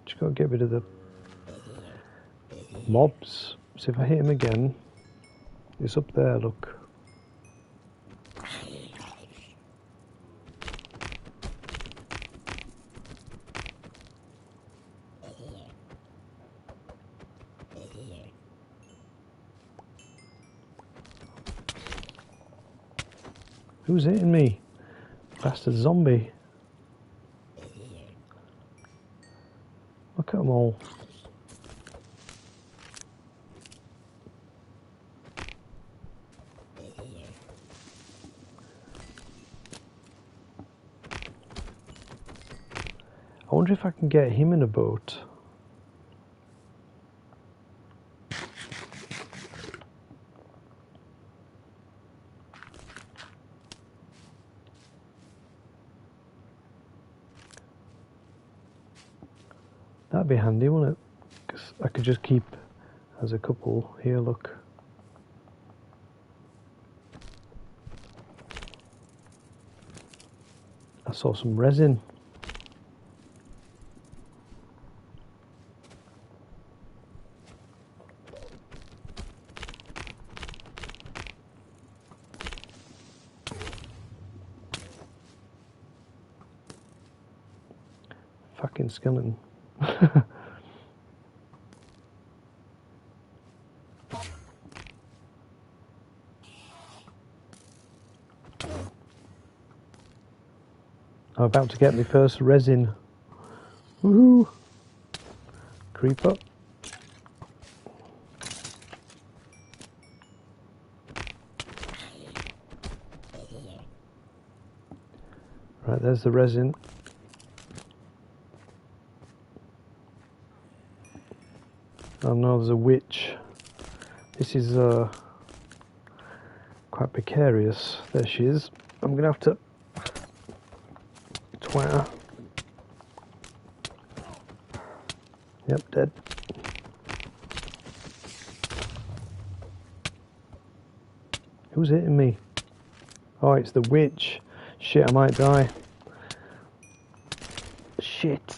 Just gotta get rid of the mobs. So if I hit him again, it's up there, look. Who's hitting me? Bastard zombie. Look at them all. I wonder if I can get him in a boat. That'd be handy, wouldn't it? Because I could just keep as a couple here, look. I saw some resin. Fucking skeleton. I'm about to get my first resin. Woohoo! Creeper. Right, there's the resin. Oh no, there's a witch. This is quite precarious. There she is. I'm gonna have to twat her. Yep, dead. Who's hitting me? Oh, it's the witch. Shit, I might die. Shit.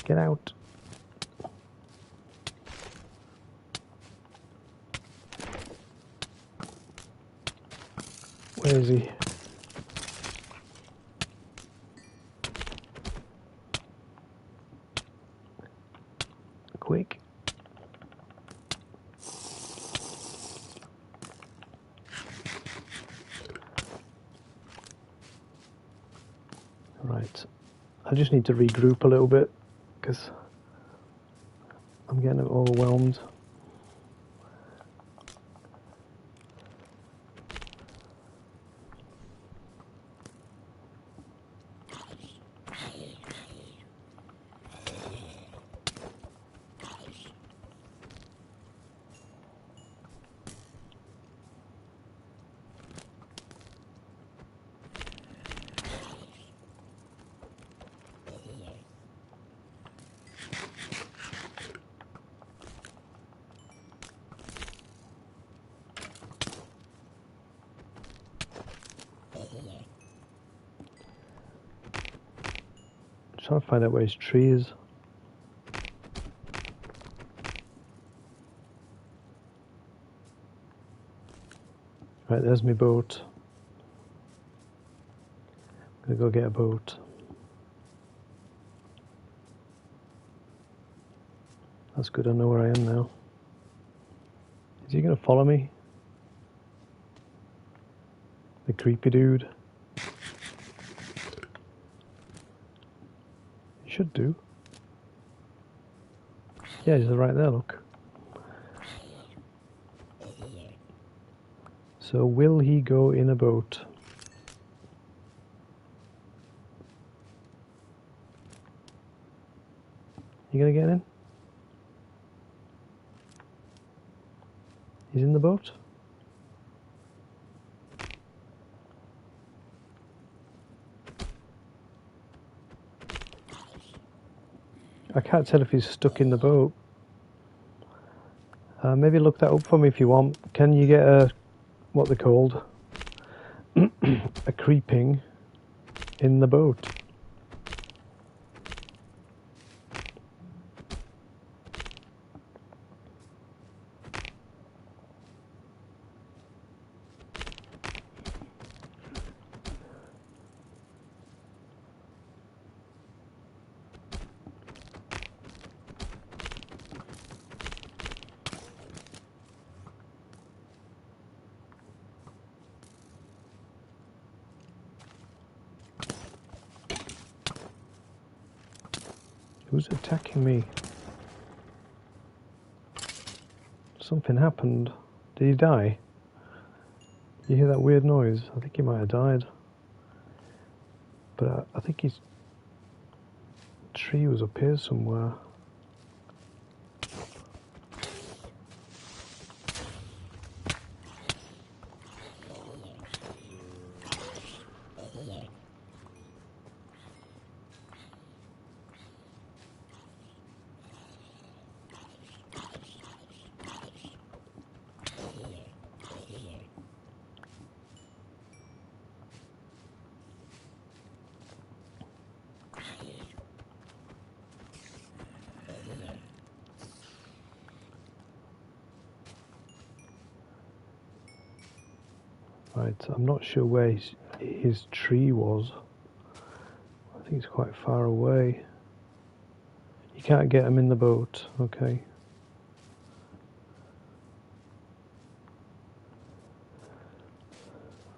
Get out. Where is he? Quick. Right. I just need to regroup a little bit because I'm getting overwhelmed. Trying to find out where his tree is. Right, there's my boat. I'm gonna go get a boat. That's good, I know where I am now. Is he gonna follow me? The creepy dude. He should do. Yeah, he's right there, look. So will he go in a boat? You gonna get in? He's in the boat? I can't tell if he's stuck in the boat. Maybe look that up for me if you want. Can you get a, what they're called? A creeping in the boat. Who's attacking me? Something happened. Did he die? You hear that weird noise? I think he might have died. But I think his tree was up here somewhere. Right, I'm not sure where his tree was. I think it's quite far away. You can't get him in the boat, okay.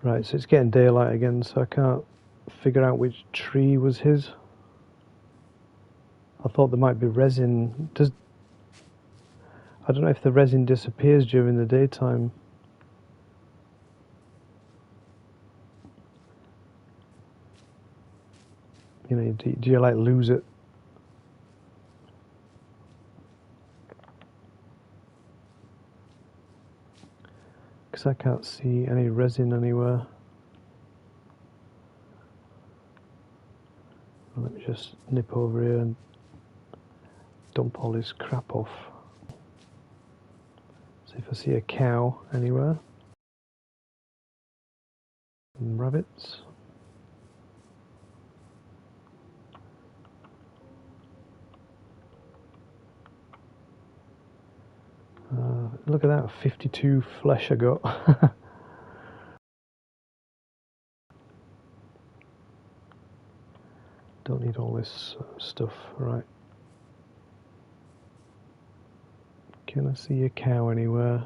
Right, so it's getting daylight again, so I can't figure out which tree was his. I thought there might be resin. I don't know if the resin disappears during the daytime. You know, do you like lose it? Because I can't see any resin anywhere. Let me just nip over here and dump all this crap off. See if I see a cow anywhere. And rabbits. Look at that, 52 flesh I got. Don't need all this stuff, right. Can I see a cow anywhere?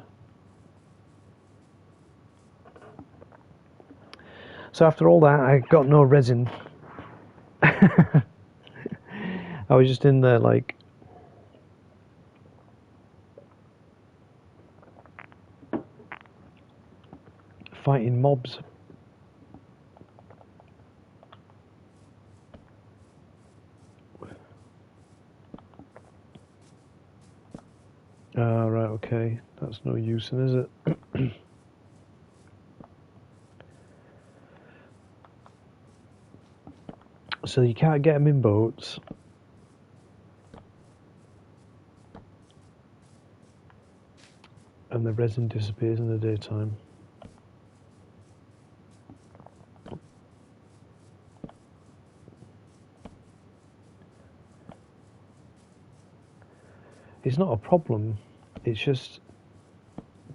So after all that, I got no resin. I was just in there like fighting mobs. Ah, right, okay. That's no use, then, is it? So you can't get them in boats. And the resin disappears in the daytime. It's not a problem. It's just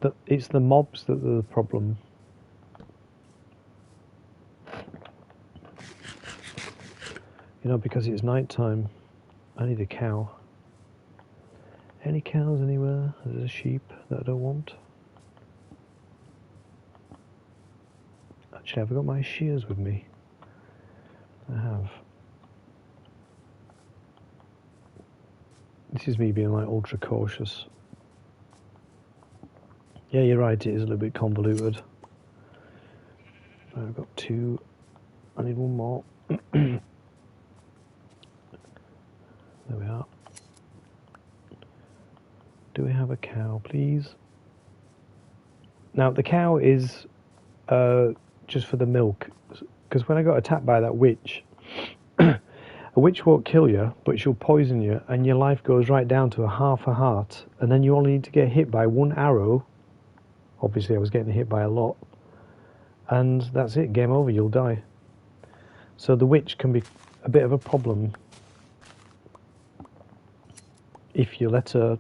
that it's the mobs that are the problem. You know, because it's night time. I need a cow. Any cows anywhere? There's a sheep that I don't want. Actually, have I got my shears with me? I have. This is me being like ultra cautious. Yeah, you're right, it is a little bit convoluted. I've got two. I need one more. There we are. Do we have a cow, please? Now, the cow is just for the milk. Because when I got attacked by that witch, a witch won't kill you, but she'll poison you, and your life goes right down to half a heart, and then you only need to get hit by one arrow. Obviously, I was getting hit by a lot. And that's it, game over, you'll die. So the witch can be a bit of a problem if you let her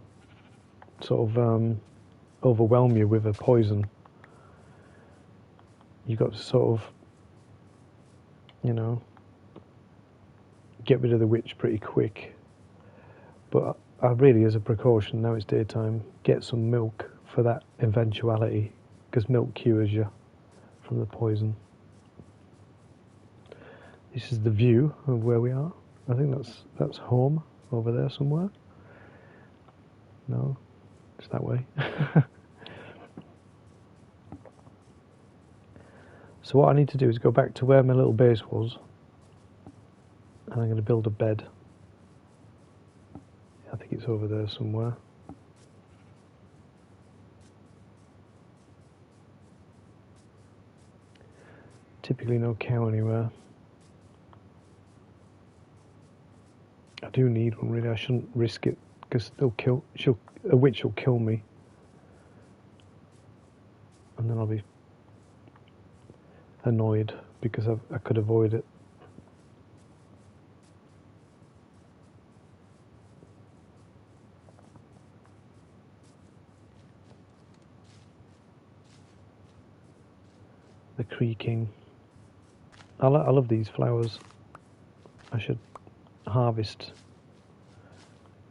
sort of overwhelm you with a poison. You've got to sort of, you know, get rid of the witch pretty quick. But I really, as a precaution, now it's daytime, get some milk for that eventuality, because milk cures you from the poison. This is the view of where we are. I think that's home. over there somewhere. No, it's that way. So what I need to do is go back to where my little base was, and I'm going to build a bed. I think it's over there somewhere. Typically no cow anywhere. I do need one really. I shouldn't risk it because a witch will kill me, and then I'll be annoyed because I could avoid it. The creaking. I love these flowers. I should harvest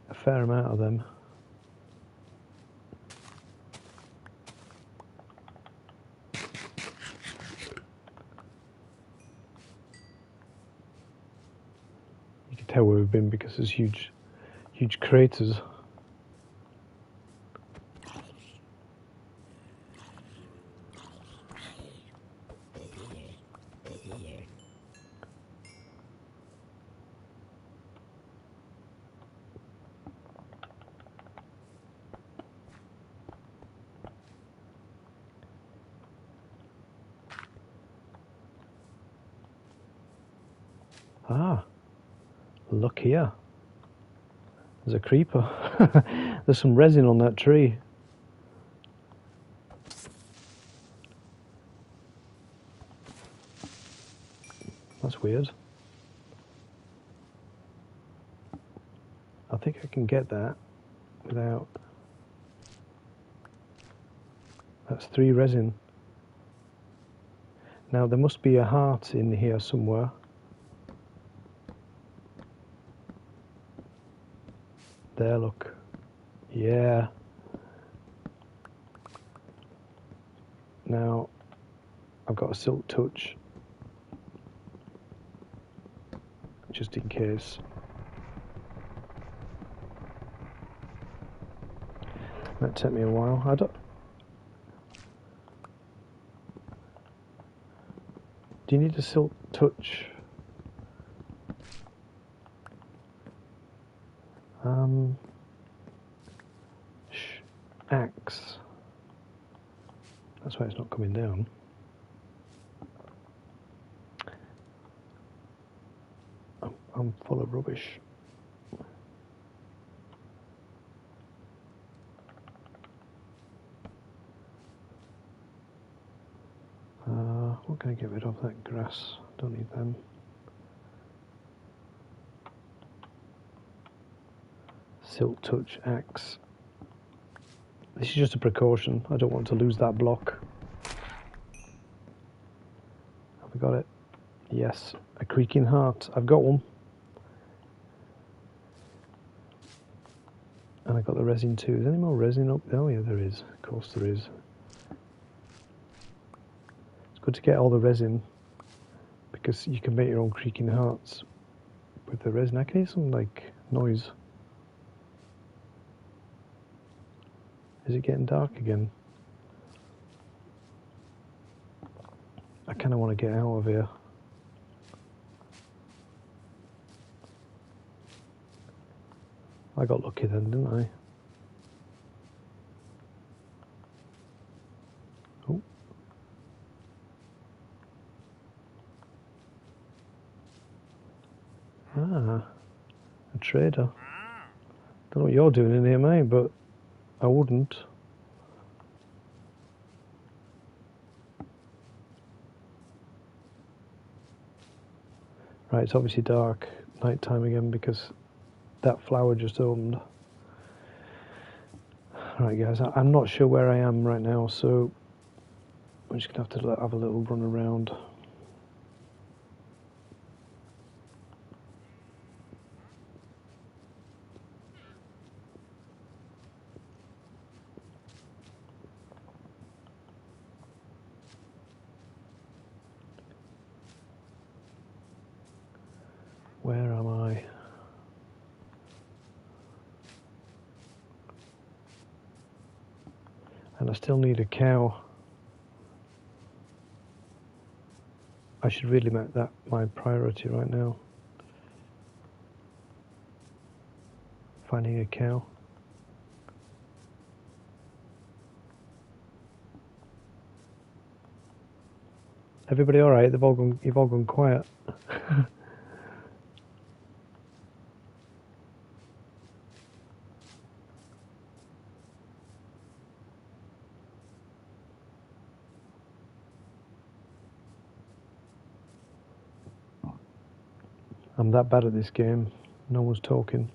a fair amount of them. You can tell where we've been because there's huge craters. Ah, look here. There's a creeper. There's some resin on that tree. That's weird. I think I can get that without... That's 3 resin. Now there must be a heart in here somewhere. There, look. Yeah. Now, I've got a silk touch. Just in case. Might take me a while. I don't... Do you need a silk touch? Axe. That's why it's not coming down. I'm full of rubbish. What can I get rid of? That grass. Don't need them. Silk touch axe. This is just a precaution. I don't want to lose that block. Have we got it? Yes. A creaking heart. I've got one. And I got the resin too. Is there any more resin up? Oh yeah, there is. Of course there is. It's good to get all the resin because you can make your own creaking hearts with the resin. I can hear some like noise. Is it getting dark again? I kind of want to get out of here. I got lucky then, didn't I? Oh. Ah, a trader. Don't know what you're doing in here, mate, but I wouldn't. Right, it's obviously dark, night time again because that flower just opened. Right guys, I'm not sure where I am right now, so I'm just going to have a little run around. Where am I? still need a cow. I should really make that my priority right now. Finding a cow. Everybody all right? You've all gone quiet. I'm that bad at this game. No one's talking.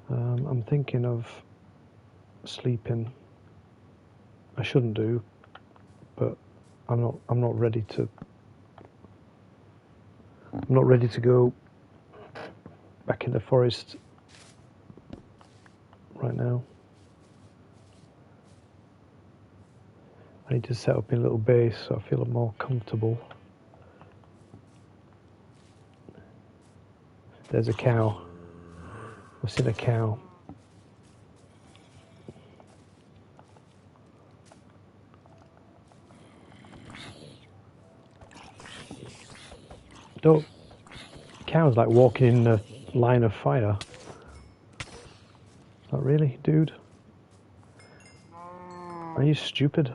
I'm thinking of sleeping. I shouldn't do, but I'm not ready to. I'm not ready to go back in the forest right now. I need to set up my little base so I feel more comfortable. There's a cow. I've seen a cow. Don't. Cow's like walking in a line of fire. Not really, dude. Are you stupid?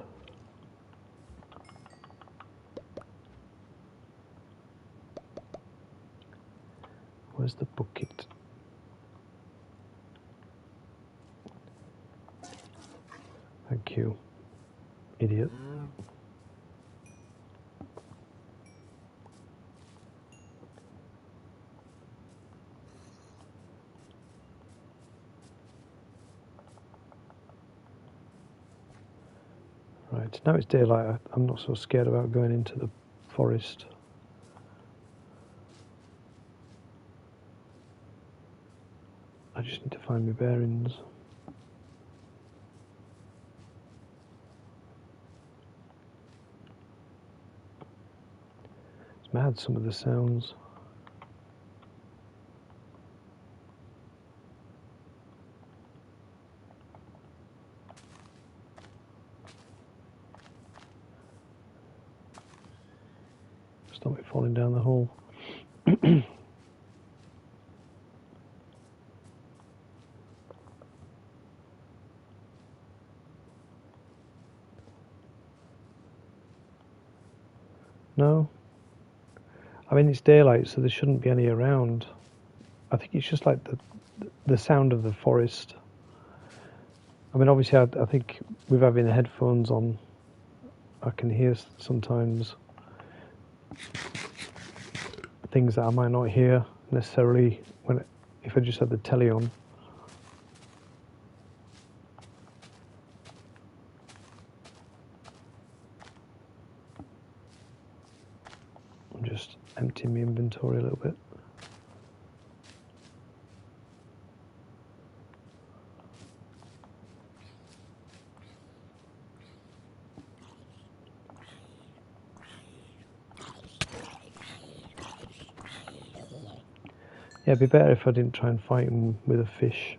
Where's the bucket? Thank you, idiot. Right, now it's daylight. I'm not so scared about going into the forest. I just need to find my bearings. It's mad, some of the sounds. Stop it falling down the hole. No? I mean, it's daylight, so there shouldn't be any around. I think it's just like the sound of the forest. I mean, obviously, I think with having the headphones on, I can hear sometimes things that I might not hear necessarily if I just had the telly on. I'm just emptying my inventory a little bit. Yeah, it'd be better if I didn't try and fight him with a fish.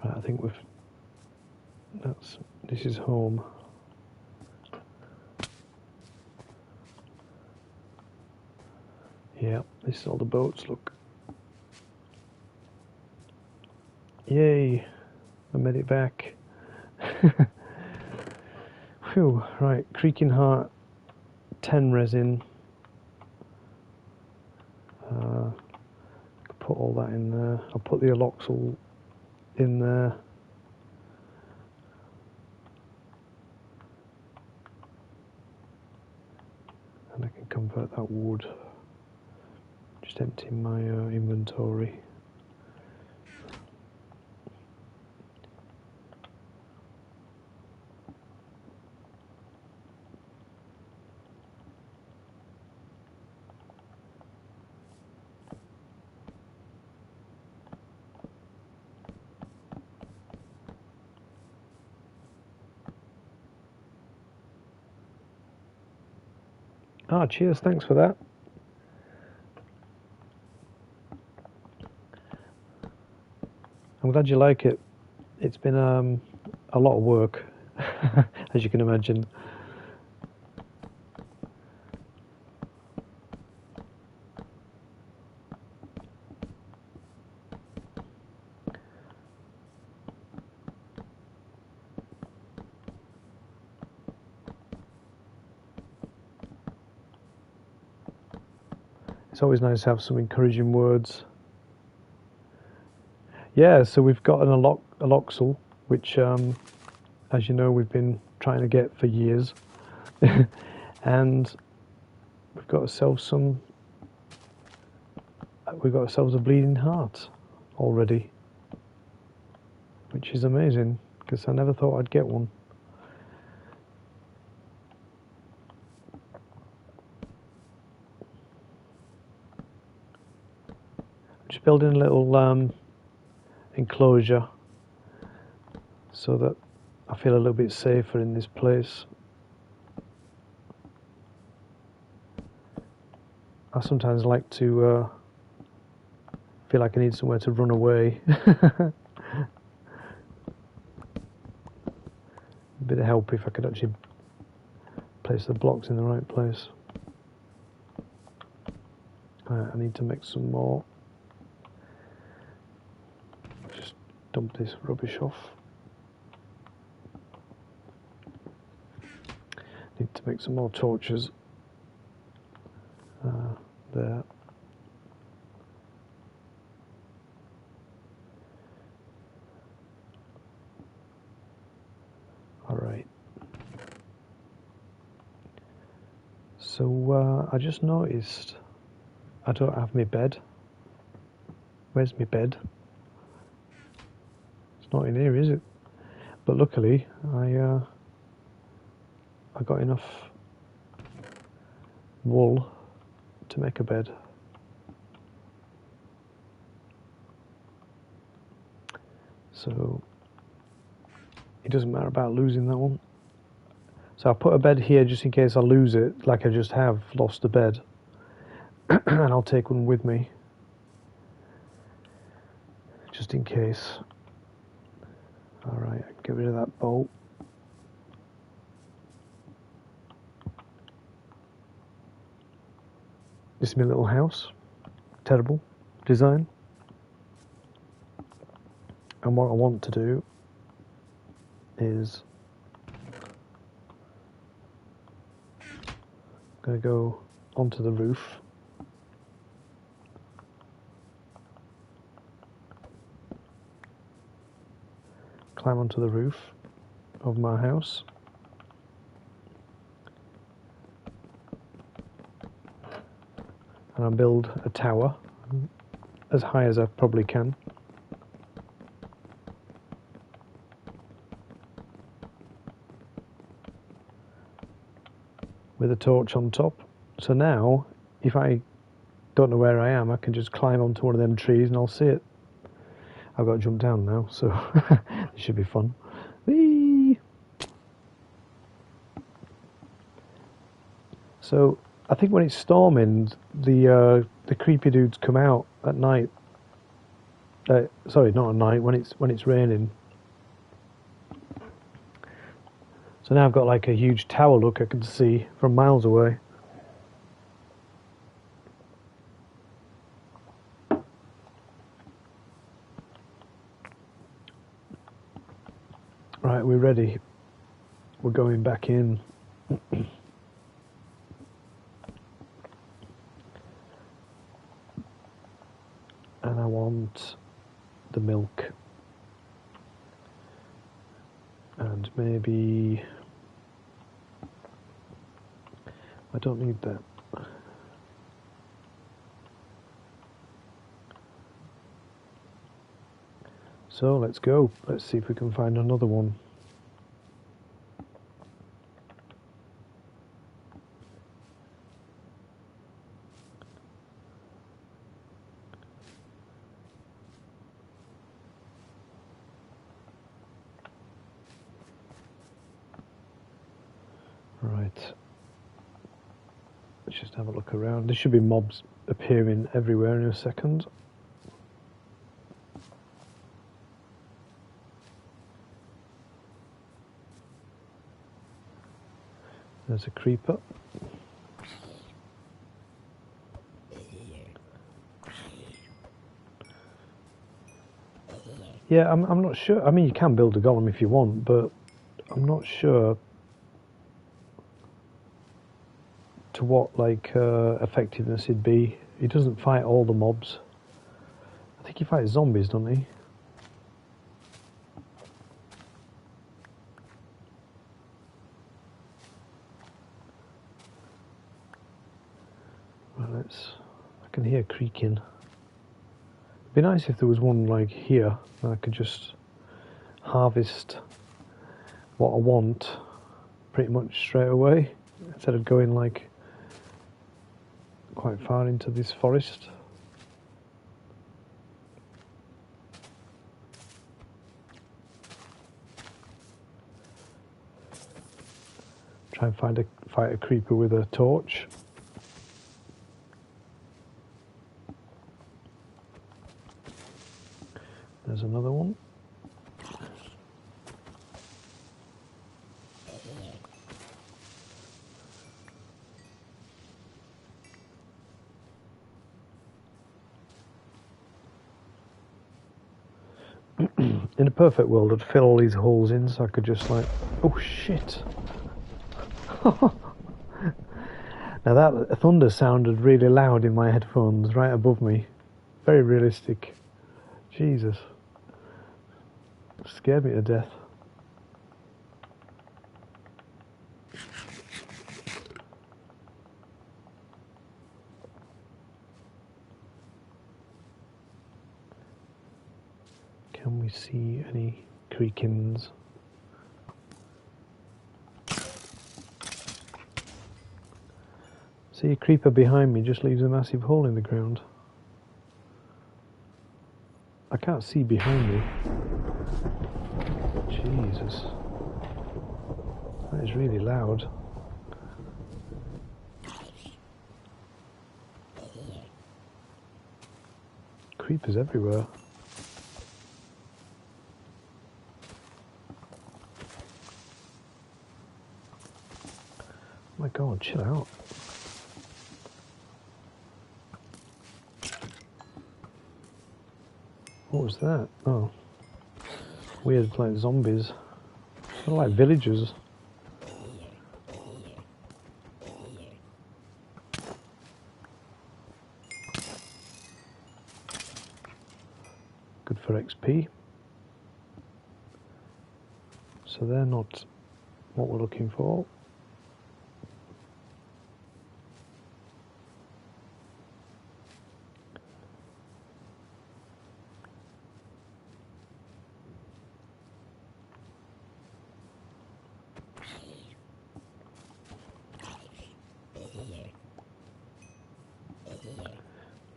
Right, I think this is home. Yeah, this is all the boats, look. Yay, I made it back. Phew, right, Creaking Heart, 10 resin. Put all that in there. I'll put the aloxal in there. And I can convert that wood. Just emptying my inventory. Ah, cheers, thanks for that. I'm glad you like it. It's been a lot of work, as you can imagine. It's always nice to have some encouraging words. Yeah, so we've got an aloxal, which, as you know, we've been trying to get for years. And we've got ourselves a bleeding heart already, which is amazing, because I never thought I'd get one. Just building a little enclosure so that I feel a little bit safer in this place. I sometimes like to feel like I need somewhere to run away. A bit of help if I could actually place the blocks in the right place. I need to make some more. Just dump this rubbish off. Need to make some more torches. There. Alright. So I just noticed I don't have my bed. Where's my bed? It's not in here, is it? But luckily I got enough wool to make a bed. So it doesn't matter about losing that one. So I'll put a bed here just in case I lose it, like I just have lost a bed. And I'll take one with me, just in case. Alright, get rid of that bolt. This is my little house. Terrible design. And what I want to do is I'm going to go onto the roof. Climb onto the roof of my house. And I'll build a tower as high as I probably can. With a torch on top. So now, if I don't know where I am, I can just climb onto one of them trees and I'll see it. I've got to jump down now, so it should be fun. Whee! So I think when it's storming, the creepy dudes come out at night. Sorry, not at night. When it's raining. So now I've got like a huge tower look I can see from miles away. Right, we're ready. We're going back in. And I want the milk. And maybe... I don't need that. So let's go. Let's see if we can find another one. Right. let's just have a look around. There should be mobs appearing everywhere in a second. There's a creeper. Yeah, I'm not sure. I mean, you can build a golem if you want, but I'm not sure to what like effectiveness it'd be. He doesn't fight all the mobs. I think he fights zombies, doesn't he? Right, I can hear creaking. It'd be nice if there was one like here that I could just harvest what I want pretty much straight away instead of going like quite far into this forest. Try and fight a creeper with a torch. There's another one. In a perfect world, I'd fill all these holes in so I could just like... Oh shit! Now that thunder sounded really loud in my headphones right above me. Very realistic. Jesus. Scared me to death. Can we see any creakings? See a creeper behind me just leaves a massive hole in the ground. I can't see behind me. Jesus. That is really loud. Creepers everywhere. Oh my god, chill out. What was that? Oh. Weird, like zombies. They're like villagers. Good for XP. So they're not what we're looking for.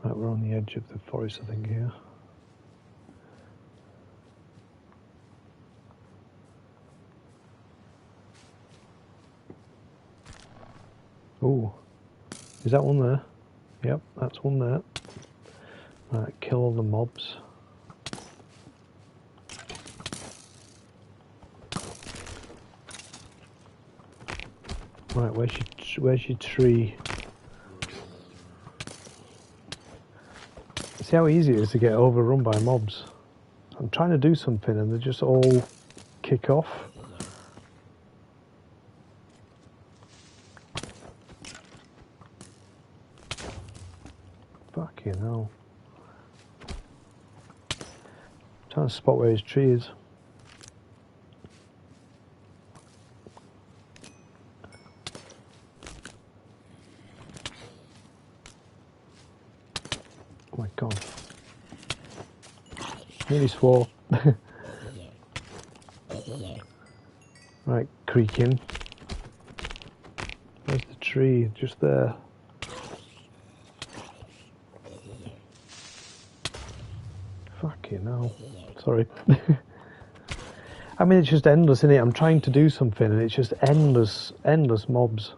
Right, we're on the edge of the forest, I think, here. Oh, is that one there? Yep, that's one there. Right, kill all the mobs. Right, where's your tree? See how easy it is to get overrun by mobs. I'm trying to do something and they just all kick off. Fucking hell. I'm trying to spot where his tree is. Oh my god. Nearly swore. Right, creaking. Where's the tree? Just there. Fucking hell. Sorry. I mean, it's just endless, isn't it? I'm trying to do something and it's just endless mobs.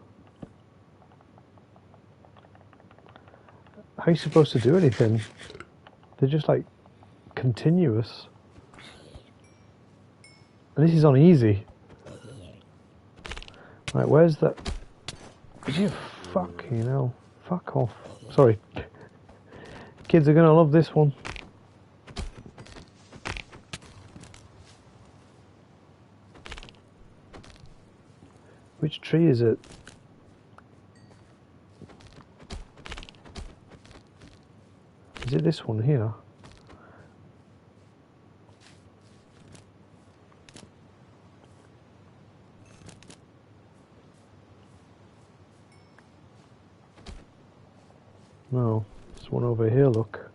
How are you supposed to do anything? They're just like continuous. And this is on easy. Right, where's that? Is you fucking hell? Fuck off. Sorry. Kids are gonna love this one. Which tree is it? Is it this one here? No, there's one over here, look.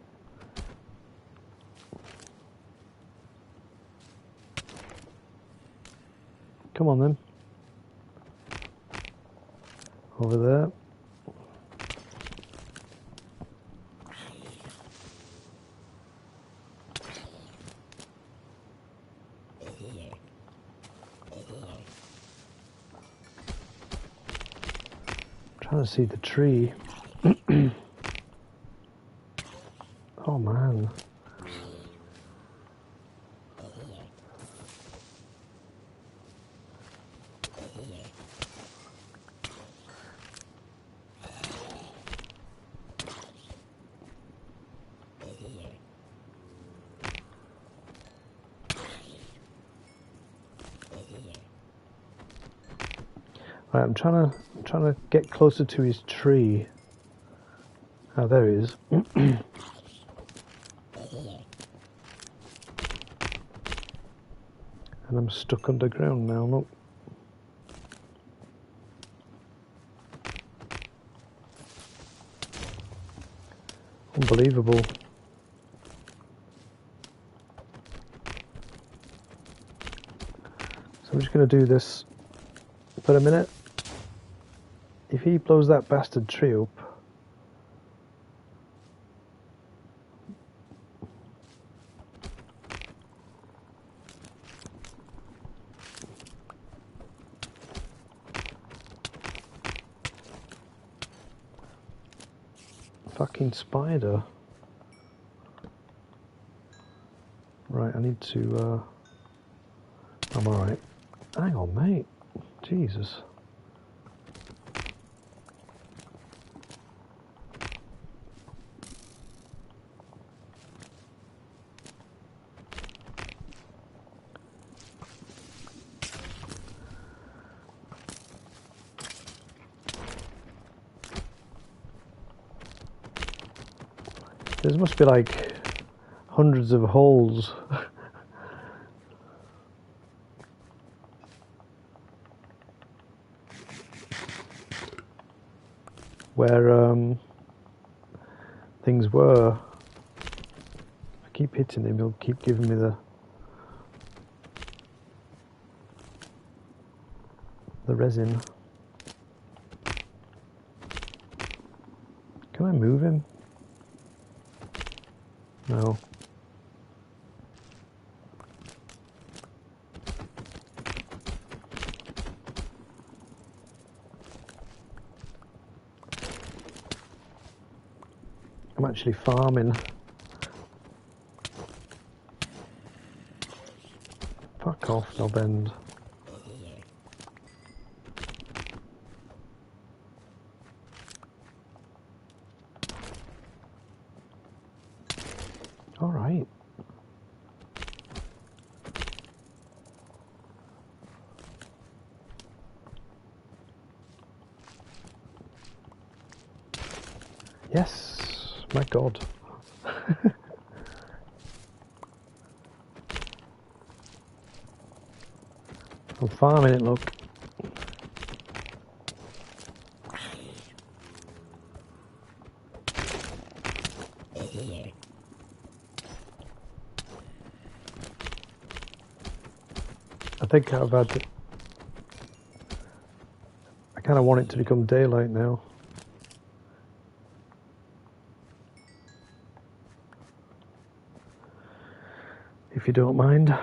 Come on then. Over there. Trying to see the tree. Oh man. Right, I'm trying to get closer to his tree. Oh, there he is. And I'm stuck underground now, look. Unbelievable. So I'm just going to do this for a minute. If he blows that bastard tree up, fucking spider. Right, I need to, I'm alright. Hang on, mate. Jesus. There must be like hundreds of holes. Where things were. If I keep hitting him, he'll keep giving me the resin. Can I move him? No. I'm actually farming. Fuck off, no bend. All right. Yes, my God. I'm farming it, look. I think I've had to, I kind of want it to become daylight now. If you don't mind.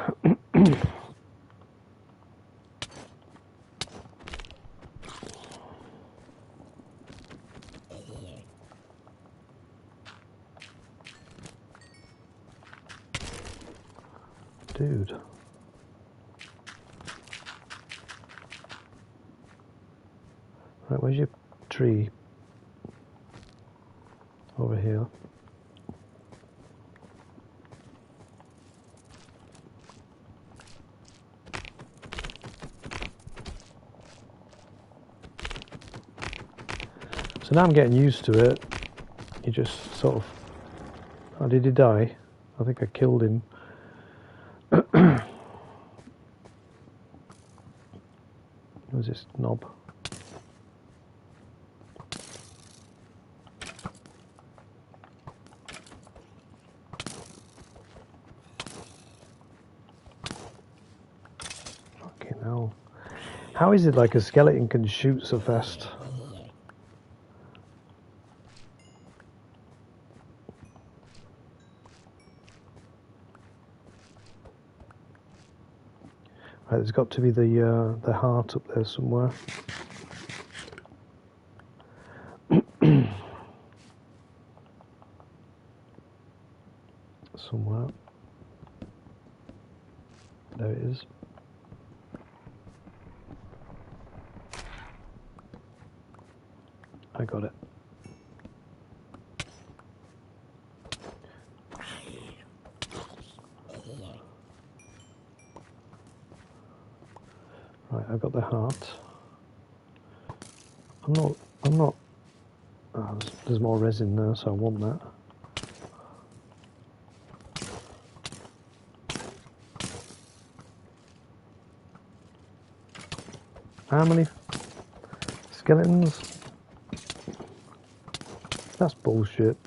Dude. Right, where's your tree? Over here. So now I'm getting used to it. You just sort of... Oh, did he die? I think I killed him. Who's this knob? Fucking hell. How is it like a skeleton can shoot so fast? Right, there's got to be the heart up there somewhere. Somewhere. There it is. I got it. Right, I've got the heart. I'm not, oh, there's more resin there, so I want that. How many skeletons? That's bullshit.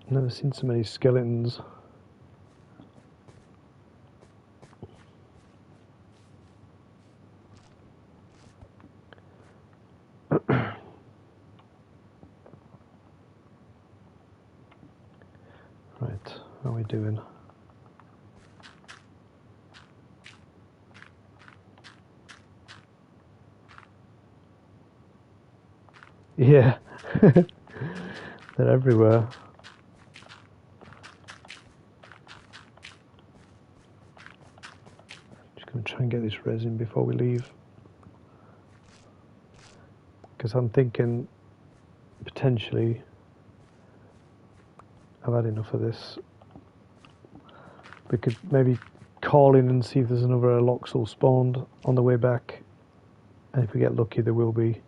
Never seen so many skeletons. Right, how are we doing? Yeah, they're everywhere. Just going to try and get this resin before we leave. Because I'm thinking potentially I've had enough of this. We could maybe call in and see if there's another Loxel spawned on the way back. And if we get lucky, there will be.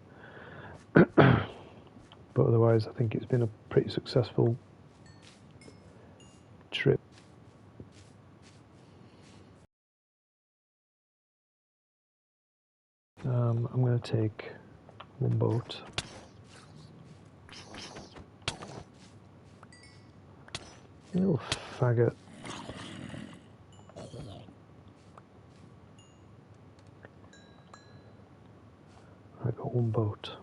But otherwise, I think it's been a pretty successful trip. I'm going to take one boat. You little faggot. I got one boat.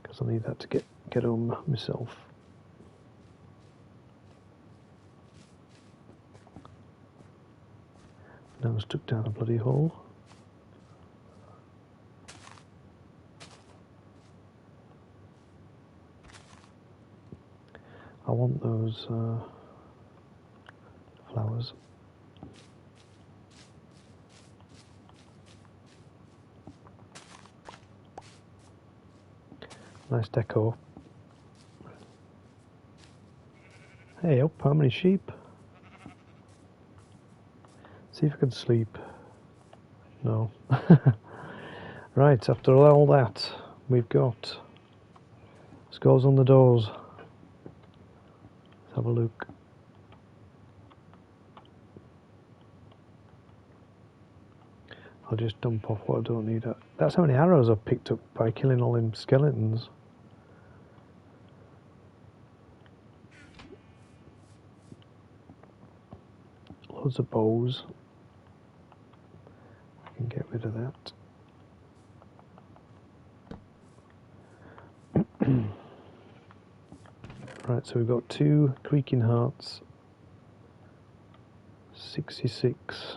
Because I need that to get home myself. Now I'm stuck down a bloody hole. I want those flowers. Nice deco. Hey up, how many sheep? See if I can sleep. No. Right, after all that, we've got scores on the doors. Let's have a look. I'll just dump off what I don't need. That's how many arrows I've picked up by killing all them skeletons. Loads of bows. I can get rid of that. Right, so we've got 2 creaking hearts, 66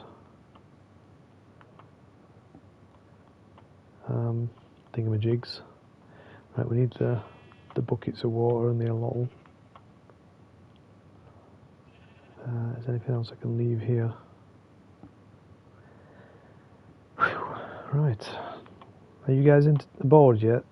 thingamajigs. Right, we need the buckets of water and the allottal. Is there anything else I can leave here? Whew. Right, are you guys into the board yet?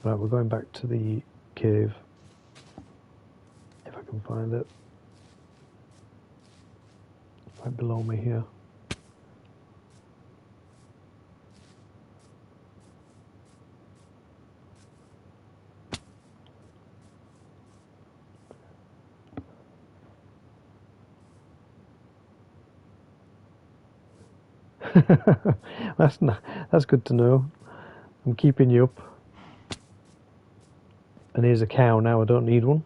Right, we're going back to the cave, if I can find it. Right below me here. That's good to know. I'm keeping you up. And here's a cow now, I don't need one.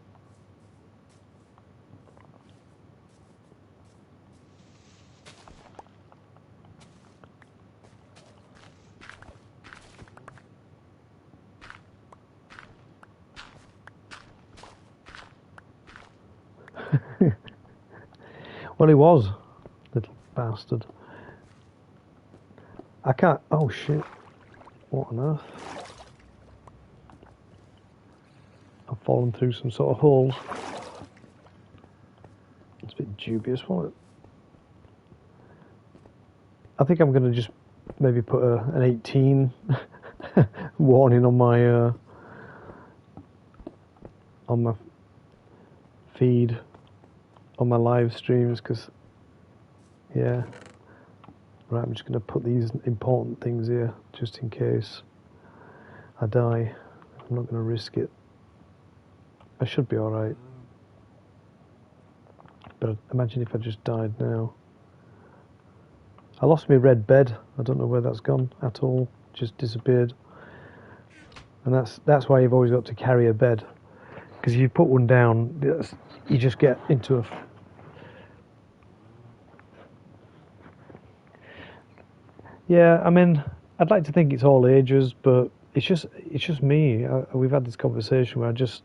Well, he was, little bastard. I can't. Oh shit! What on earth? I've fallen through some sort of holes. It's a bit dubious, wasn't it? I think I'm going to just maybe put an 18 warning on my feed, on my live streams, because yeah. Right, I'm just going to put these important things here just in case I die. I'm not going to risk it. I should be alright. But imagine if I just died now. I lost my red bed. I don't know where that's gone at all. Just disappeared. And that's why you've always got to carry a bed. Because if you put one down, you just get into a... Yeah, I mean, I'd like to think it's all ages, but it's just me. We've had this conversation where I just...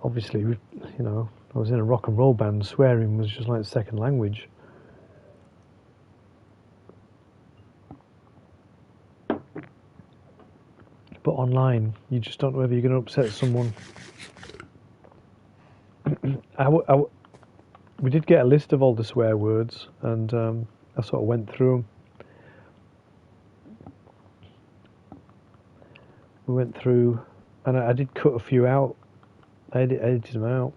Obviously, you know, I was in a rock and roll band. Swearing was just like a second language. But online, you just don't know whether you're going to upset someone. We did get a list of all the swear words, and I sort of went through them. We went through, and I did cut a few out. I edited them out.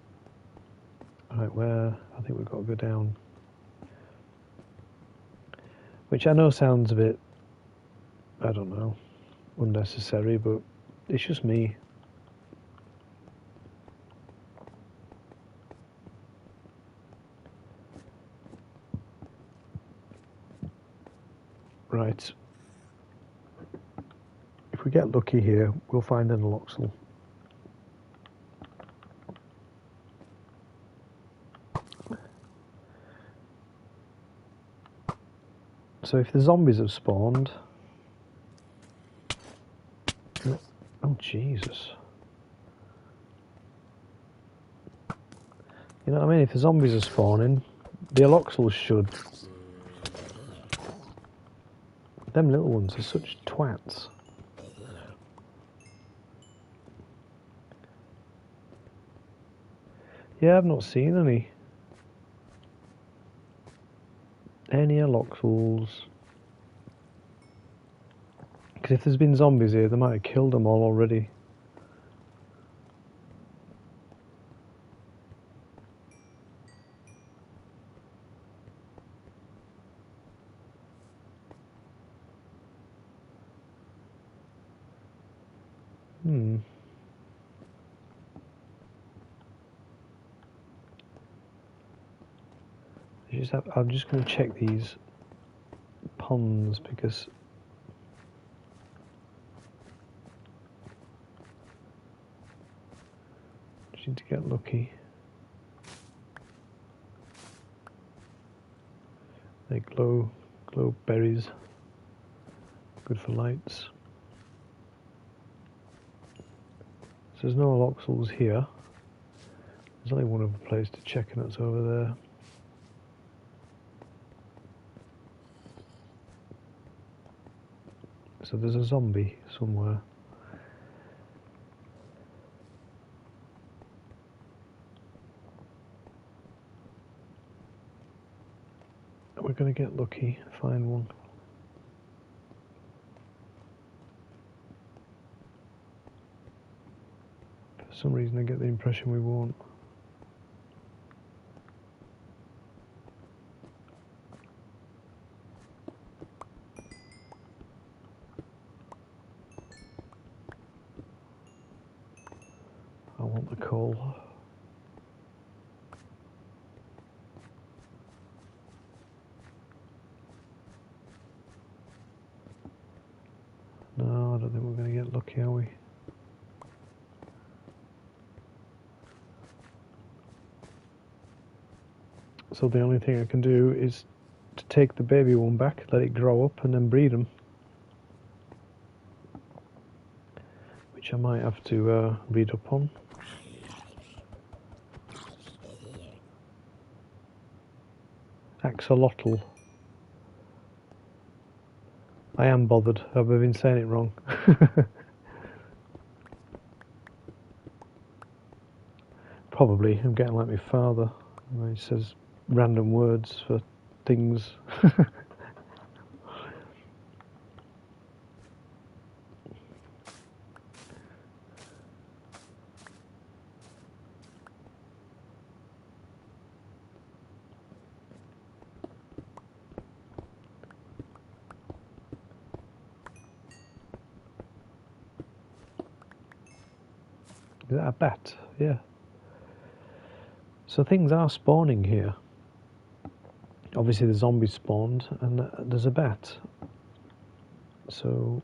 Right, where I think we've got to go down. Which I know sounds a bit, I don't know, unnecessary, but it's just me. Right. If we get lucky here, we'll find an Aloxel. So if the zombies have spawned... Oh, Jesus. You know what I mean? If the zombies are spawning, the Aloxels should. Them little ones are such twats. Yeah, I've not seen any Aloxels. Because if there's been zombies here, they might have killed them all already. I'm just going to check these ponds because just need to get lucky. They glow berries. Good for lights. So there's no loxels here. There's only one other place to check, and that's over there. So there's a zombie somewhere. We're going to get lucky, find one. For some reason I get the impression we won't. I want the coal. No, I don't think we're going to get lucky, are we? So the only thing I can do is to take the baby one back, let it grow up, and then breed them. Which I might have to read up on. Axolotl. I am bothered. I've been saying it wrong. Probably. I'm getting like my father. He says random words for things. Is that a bat? Yeah. So things are spawning here. Obviously the zombies spawned, and there's a bat. So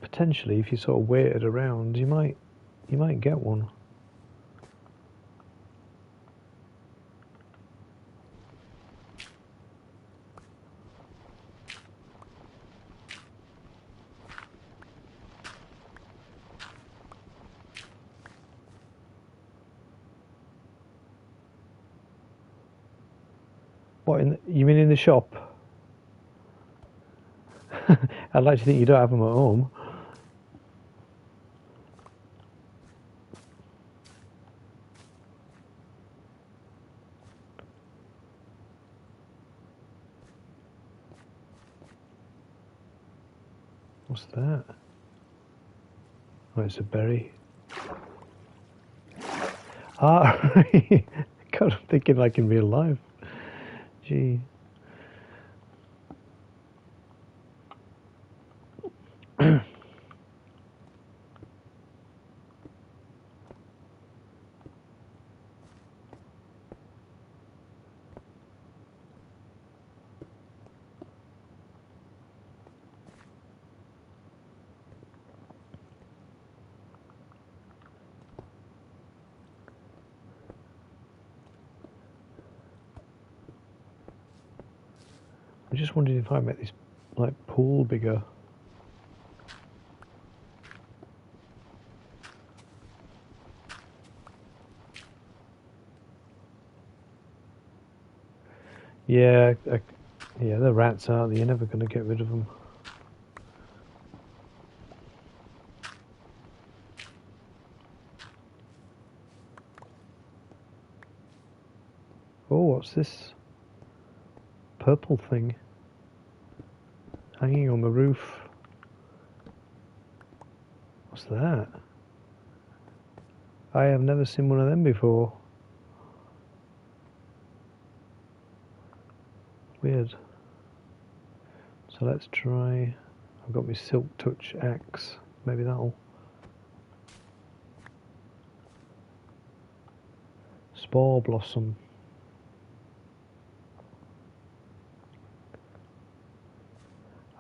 potentially, if you sort of waited around, you might get one. What, you mean in the shop? I'd like to think you don't have them at home. What's that? Oh, it's a berry. Ah, God, I'm thinking like in real life. Gee. I just wondered if I make this like pool bigger. Yeah, yeah, they're rats, aren't they? You're never going to get rid of them. Oh, what's this purple thing hanging on the roof? What's that? I have never seen one of them before. Weird. So let's try. I've got my silk touch axe. Maybe that'll. Spore blossom.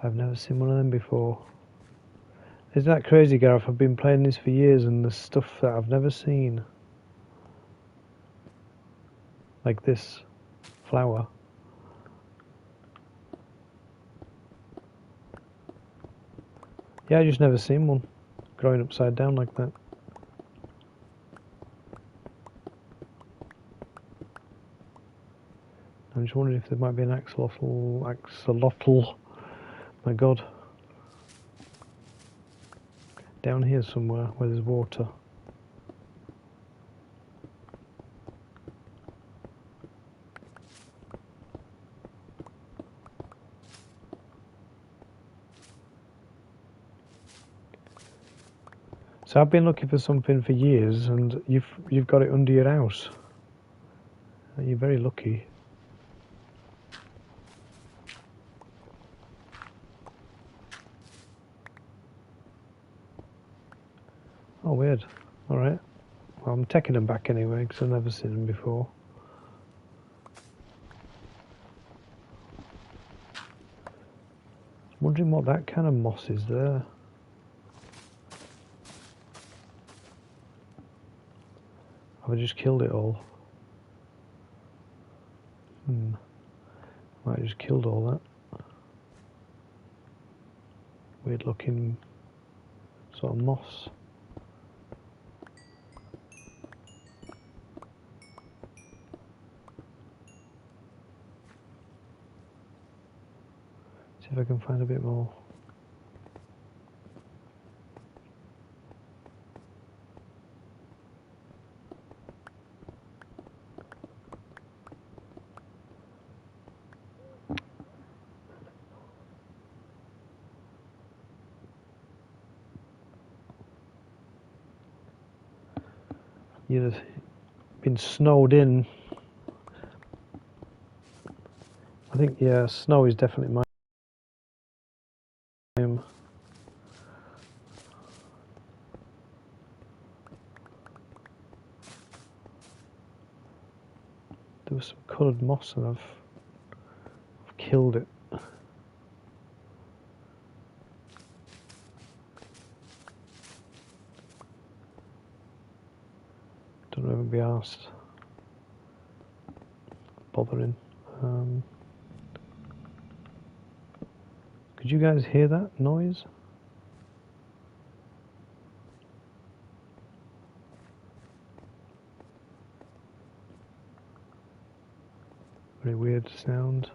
I've never seen one of them before. Isn't that crazy, Gareth? I've been playing this for years and there's stuff that I've never seen. Like this flower. Yeah, I just never seen one growing upside down like that. I'm just wondering if there might be an axolotl. My God. Down here somewhere where there's water. So I've been looking for something for years, and you've got it under your house. You're very lucky. Oh, weird. All right. Well, I'm taking them back anyway because I've never seen them before. I'm wondering what that kind of moss is there. Have I just killed it all? Might have just killed all that. Weird looking sort of moss. See if I can find a bit more. You've been snowed in. I think, yeah, snow is definitely my name. There was some coloured moss and I've killed it. Don't ever be asked. Bothering. Could you guys hear that noise? Very weird sound.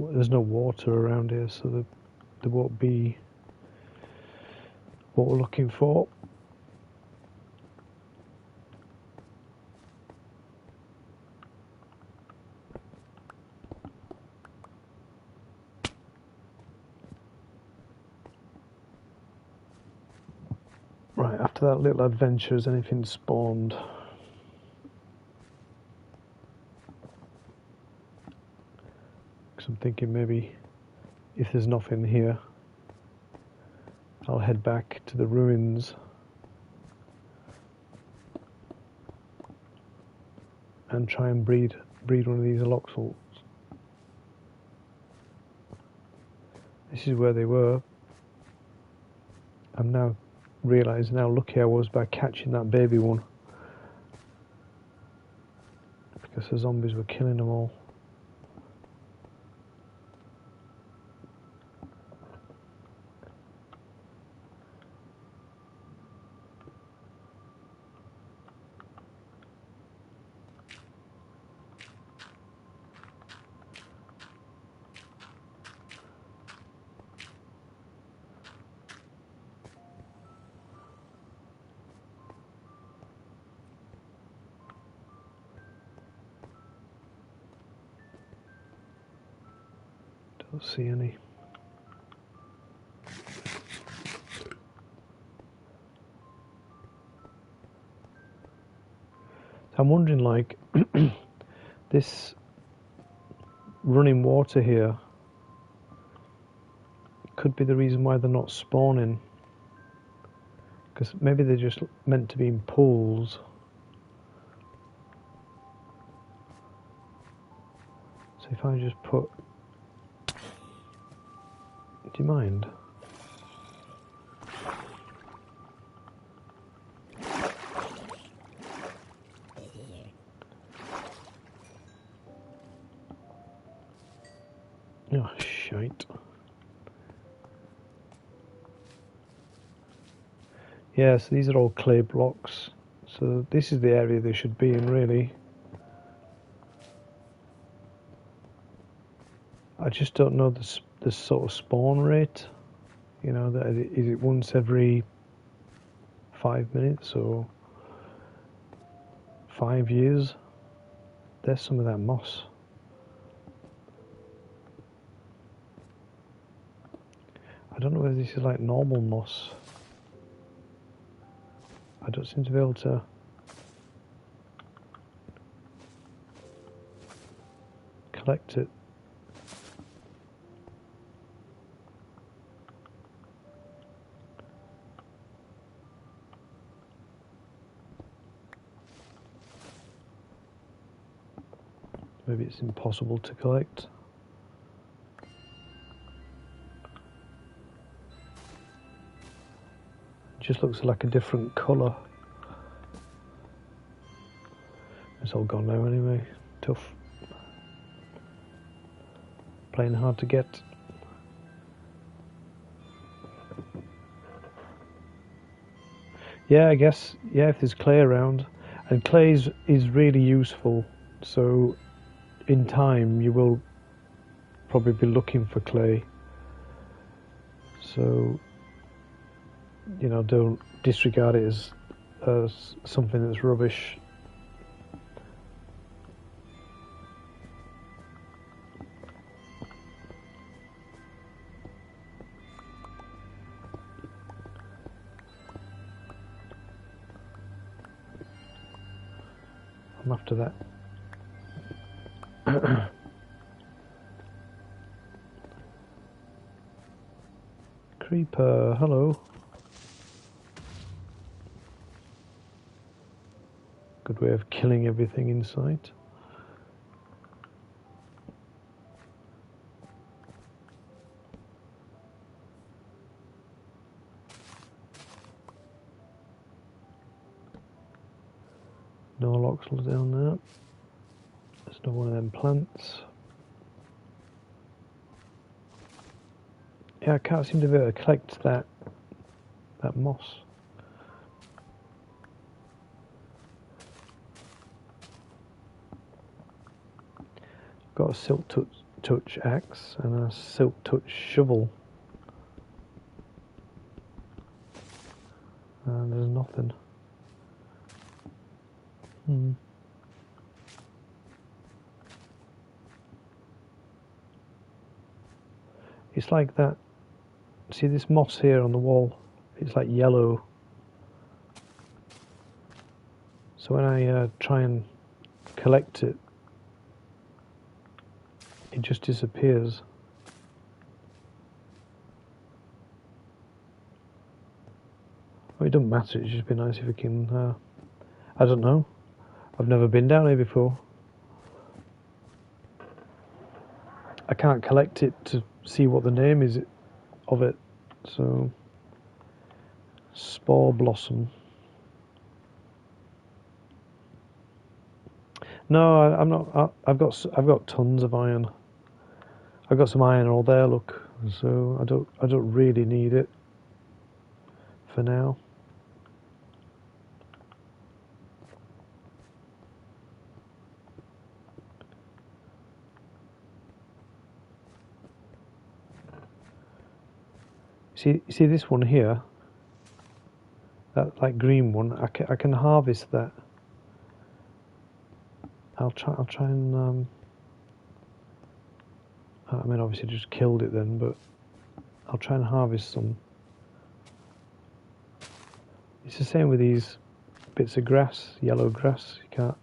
There's no water around here, so there won't be what we're looking for. Right, after that little adventure, has anything spawned? Because I'm thinking maybe if there's nothing here, I'll head back to the ruins and try and breed one of these loxals. This is where they were. I'm now realising how lucky I was by catching that baby one, because the zombies were killing them all. Don't see any. I'm wondering, like, this running water here could be the reason why they're not spawning. Because maybe they're just meant to be in pools. So if I just put... Do you mind? Oh, shite. Yeah, so these are all clay blocks. So this is the area they should be in, really. I just don't know the sort of spawn rate. You know, is it once every 5 minutes or 5 years? There's some of that moss. I don't know whether this is like normal moss. I don't seem to be able to... collect it. Maybe it's impossible to collect. It just looks like a different colour. It's all gone now anyway. Tough. Playing hard to get. Yeah, I guess, yeah, if there's clay around. And clay is really useful, so in time you will probably be looking for clay. So, you know, don't disregard it as something that's rubbish. I'm after that. Creeper, hello. Good way of killing everything in sight. No loxel down there. There's no one of them plants. Yeah, I can't seem to be able to collect that moss. Got a silk touch axe and a silk touch shovel. And there's nothing. It's like that. See this moss here on the wall? It's like yellow. So when I try and collect it, it just disappears. Well, it doesn't matter, it'd just be nice if we can, I don't know. I've never been down here before. I can't collect it to see what the name is of it. So, spore blossom. No, I'm not. I've got tons of iron. I've got some iron all there. Look, so I don't really need it for now. See this one here? That like green one. I can harvest that. I'll try and I mean, obviously just killed it then, but I'll try and harvest some. It's the same with these bits of grass, yellow grass. You can't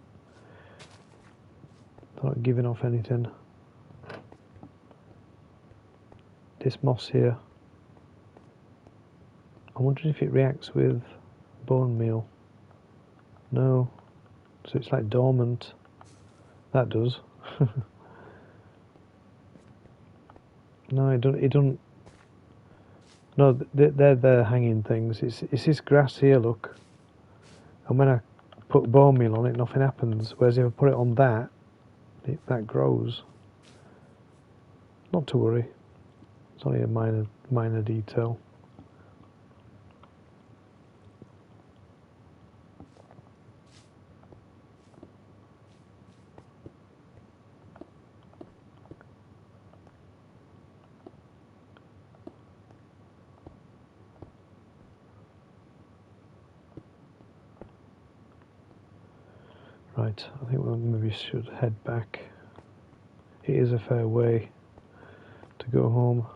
not giving off anything. This moss here, I'm wondering if it reacts with bone meal. No, so it's like dormant. That does. No, it don't. No, they're hanging things. It's this grass here, look. And when I put bone meal on it, nothing happens. Whereas if I put it on that, that grows. Not to worry. It's only a minor detail. Right, I think we maybe should head back. It is a fair way to go home.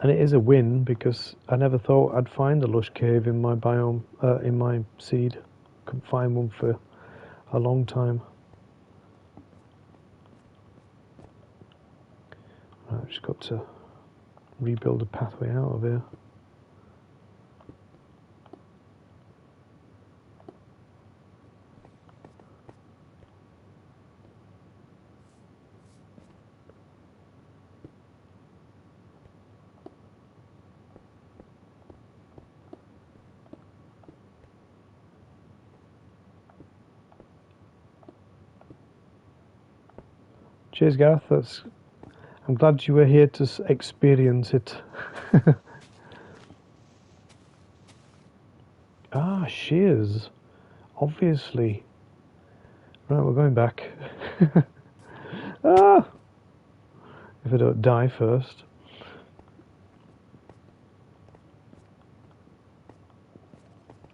And it is a win because I never thought I'd find a lush cave in my biome, in my seed. Couldn't find one for a long time. Right, I've just got to rebuild a pathway out of here. Cheers, Gareth. I'm glad you were here to experience it. Ah, shears. Obviously. Right, we're going back. Ah! If I don't die first.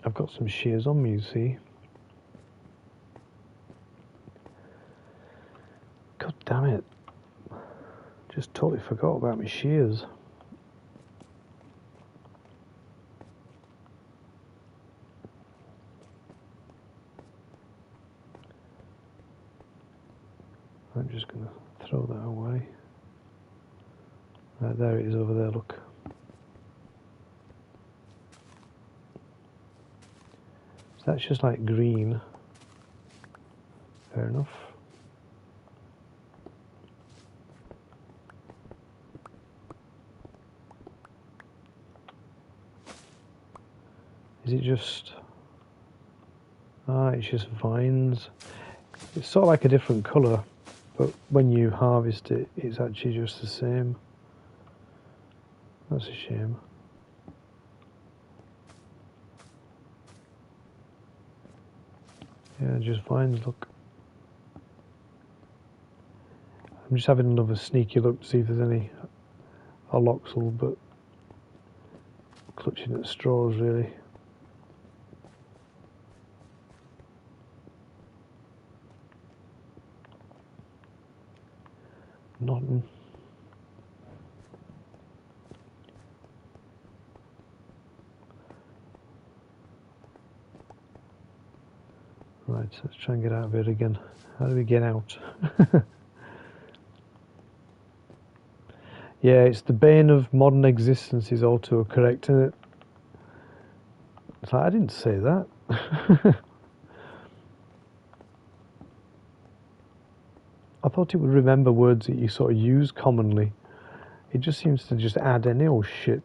I've got some shears on me, you see. God damn it. Just totally forgot about my shears. I'm just going to throw that away. Right, there it is over there, look. So that's just like green. Fair enough. Is it just... Ah, it's just vines. It's sort of like a different colour, but when you harvest it, it's actually just the same. That's a shame. Yeah, just vines, look. I'm just having another sneaky look to see if there's any aloxal, but clutching at straws really. Nothing. Right, so let's try and get out of it again. How do we get out? Yeah, it's the bane of modern existence is autocorrect, isn't it? It's like, I didn't say that. I thought it would remember words that you sort of use commonly. It just seems to just add any old shit.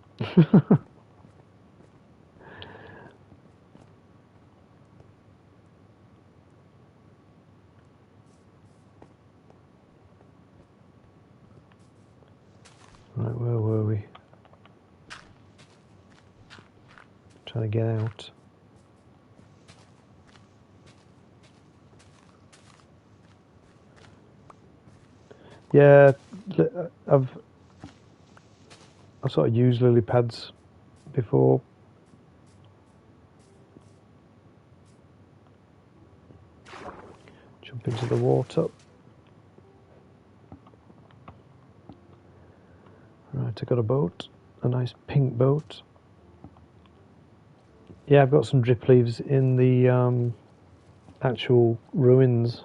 Right, where were we? Trying to get out. Yeah, I've sort of used lily pads before. Jump into the water. Right, I got a boat, a nice pink boat. Yeah, I've got some drip leaves in the actual ruins.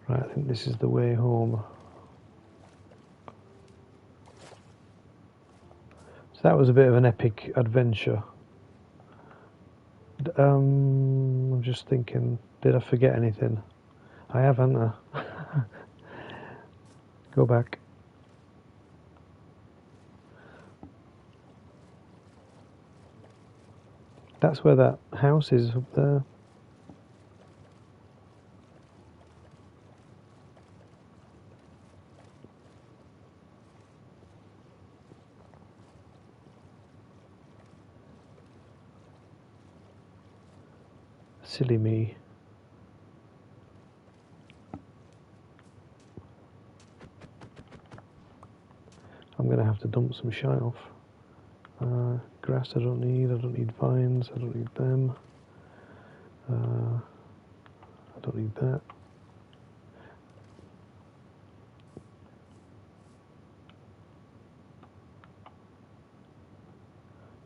Right, I think this is the way home. So that was a bit of an epic adventure. I'm just thinking, did I forget anything? I haven't. Go back. That's where that house is up there. Silly me. I'm going to have to dump some shite off. Grass I don't need vines, I don't need them. I don't need that.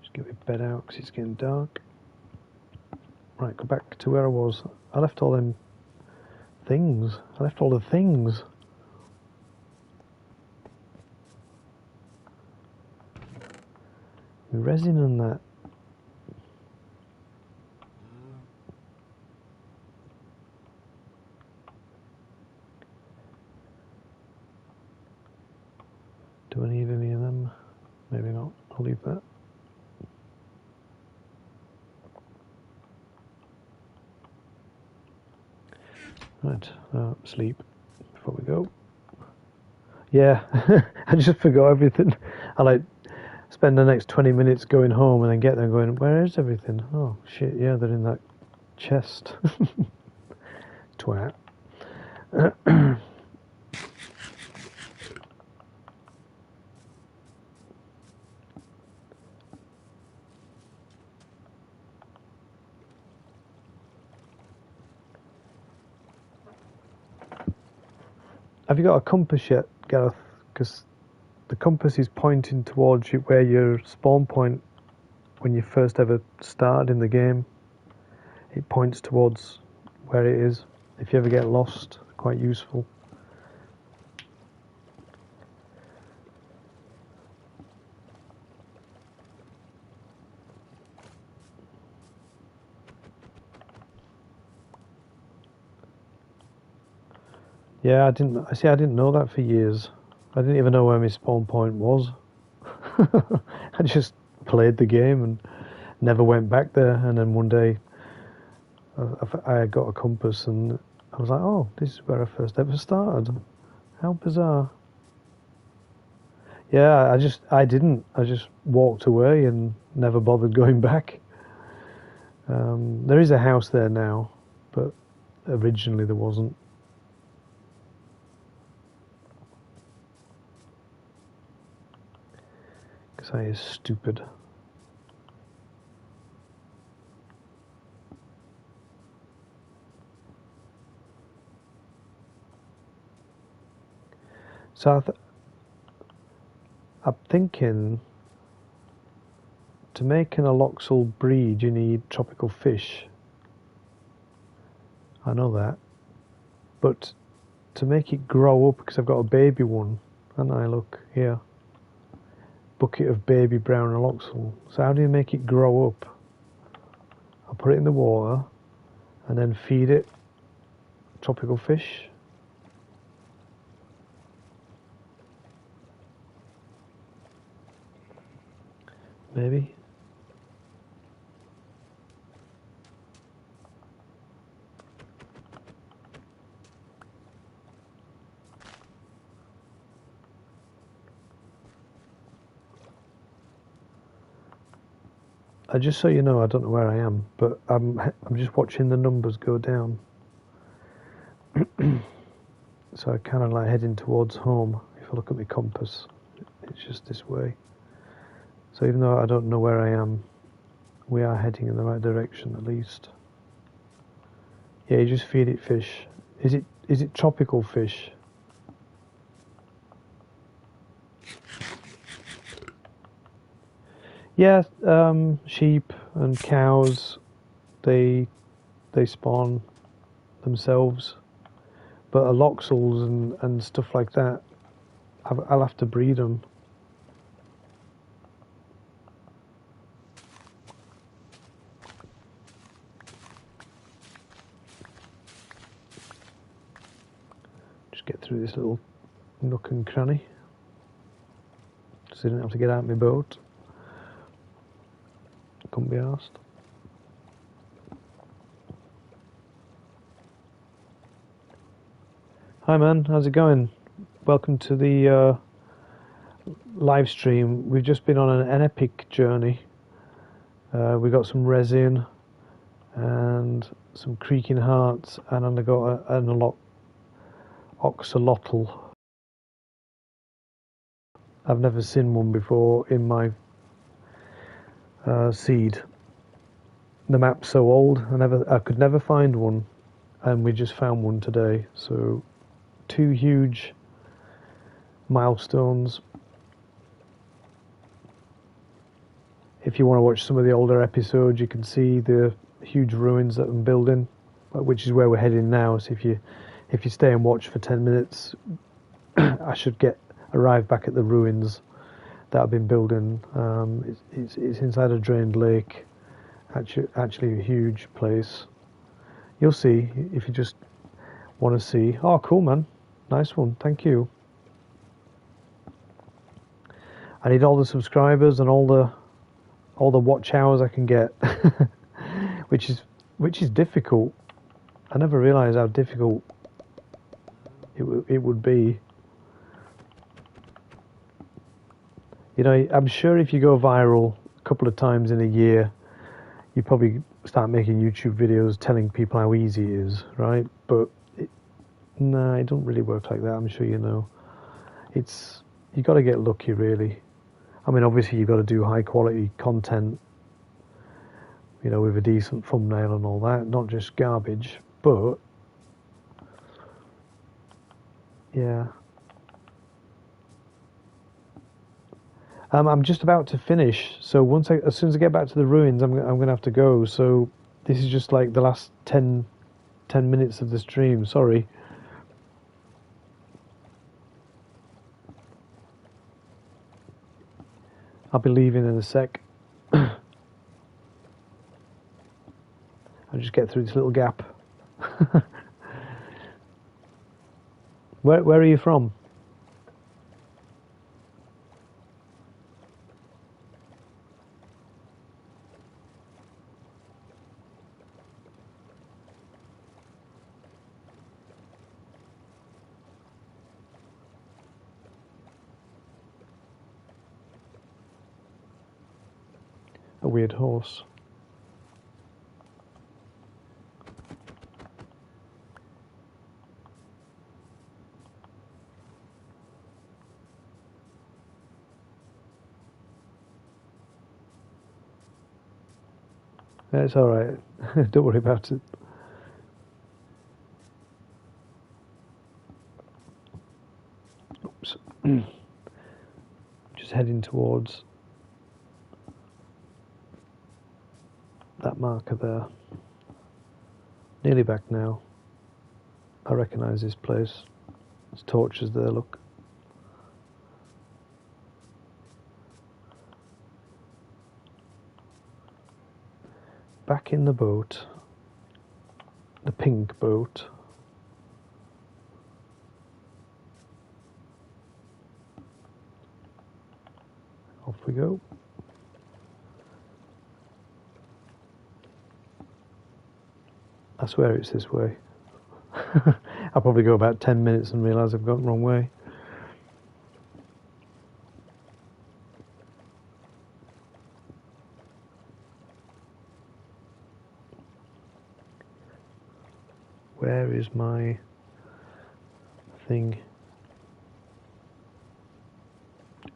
Just get my bed out because it's getting dark. Right, go back to where I was. I left all them things. I left all the things. My resin and that. Do I need any of them? Maybe not. I'll leave that. Right, sleep before we go. Yeah, I just forgot everything. I like spend the next 20 minutes going home and then get there going, where is everything? Oh shit, yeah, they're in that chest. Twat. Have you got a compass yet, Gareth? Because the compass is pointing towards you where your spawn point when you first ever started in the game. It points towards where it is. If you ever get lost, quite useful. Yeah, I didn't know that for years. I didn't even know where my spawn point was. I just played the game and never went back there. And then one day, I got a compass and I was like, "Oh, this is where I first ever started." How bizarre! Yeah, I didn't. I just walked away and never bothered going back. There is a house there now, but originally there wasn't. Because I is stupid. So I'm thinking to make an aloxal breed you need tropical fish. I know that. But to make it grow up, because I've got a baby one, and I look here, bucket of baby brown aloxal. So how do you make it grow up? I'll put it in the water and then feed it tropical fish. Maybe. Just so you know, I don't know where I am, but I'm just watching the numbers go down. So I kind of like heading towards home. If I look at my compass, it's just this way. So even though I don't know where I am, we are heading in the right direction at least. Yeah, you just feed it fish. Is it tropical fish? Yeah, sheep and cows, they spawn themselves, but aloxals and stuff like that, I'll have to breed them. Just get through this little nook and cranny, so I didn't have to get out my boat. Couldn't be arsed. Hi man, how's it going? Welcome to the live stream. We've just been on an epic journey. We got some resin and some creaking hearts, and I got an oxalotl. I've never seen one before in my seed. The map's so old, I could never find one, and we just found one today. So 2 huge milestones. If you want to watch some of the older episodes, you can see the huge ruins that I'm building, which is where we're heading now. So if you stay and watch for 10 minutes, I should arrive back at the ruins that I've been building. It's inside a drained lake, actually a huge place. You'll see if you just want to see. Oh, cool, man. Nice one. Thank you. I need all the subscribers and all the watch hours I can get, which is difficult. I never realised how difficult it would be. You know, I'm sure if you go viral a couple of times in a year, you probably start making YouTube videos telling people how easy it is, right? But no, it don't really work like that. I'm sure you know. You got to get lucky, really. I mean, obviously you've got to do high quality content, you know, with a decent thumbnail and all that, not just garbage. But yeah, I'm just about to finish. So as soon as I get back to the ruins, I'm gonna have to go. So this is just like the last 10 minutes of the stream. Sorry. I'll be leaving in a sec. I'll just get through this little gap. Where are you from? A weird horse. It's alright. Don't worry about it. Oops. Just heading towards that marker there. Nearly back now. I recognise this place. There's torches there, look. Back in the boat. The pink boat. Off we go. I swear it's this way. I'll probably go about 10 minutes and realise I've gone the wrong way. Where is my thing?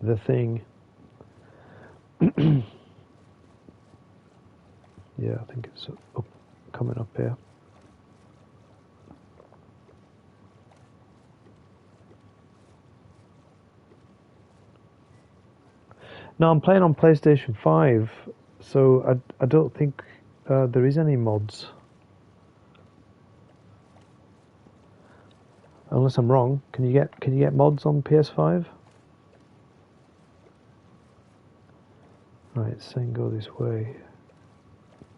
The thing. Yeah, I think it's coming up here. No, I'm playing on PlayStation 5, so I don't think there is any mods. Unless I'm wrong. Can you get mods on PS5? Right, it's saying go this way.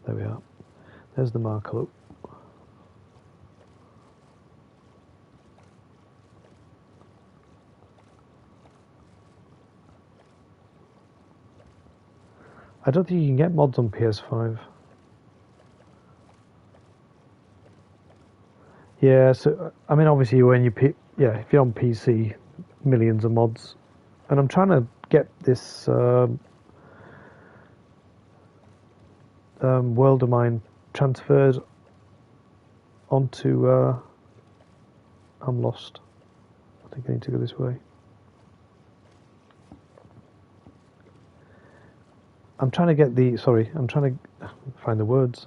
There we are. There's the marker look. I don't think you can get mods on PS5. Yeah, so I mean, obviously, when if you're on PC, millions of mods, and I'm trying to get this world of mine transferred onto. I'm lost. I think I need to go this way. I'm trying to get the. Sorry, I'm trying to find the words.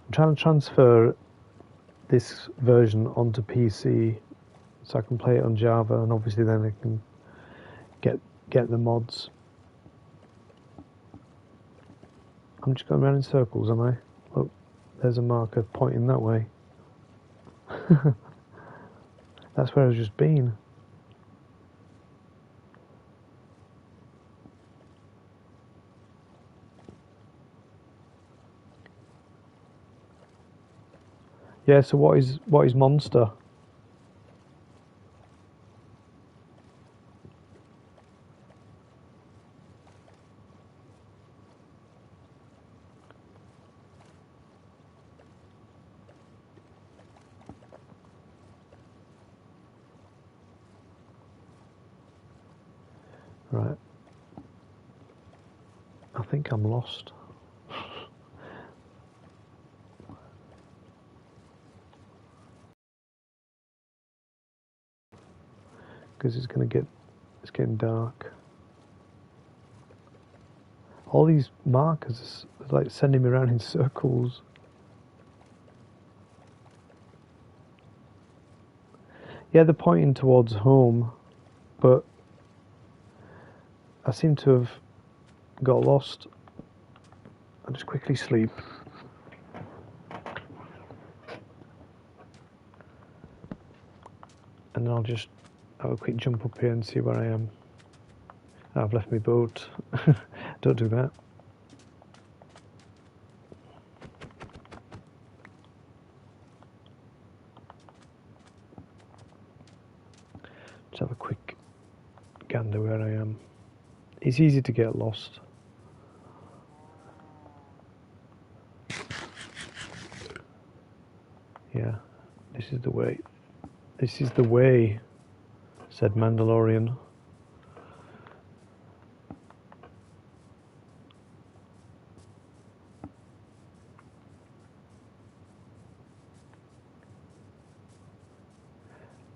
I'm trying to transfer this version onto PC so I can play it on Java, and obviously then I can get the mods. I'm just going around in circles, am I? Look, there's a marker pointing that way. That's where I've just been. Yeah, so what is Monster? Right. I think I'm lost. Because it's getting dark. All these markers are like sending me around in circles. Yeah, they're pointing towards home, but I seem to have got lost. I'll just quickly sleep. And then I'll just have a quick jump up here and see where I am. I've left my boat. Don't do that. Just have a quick gander where I am. It's easy to get lost. Yeah, this is the way. This is the way, said Mandalorian.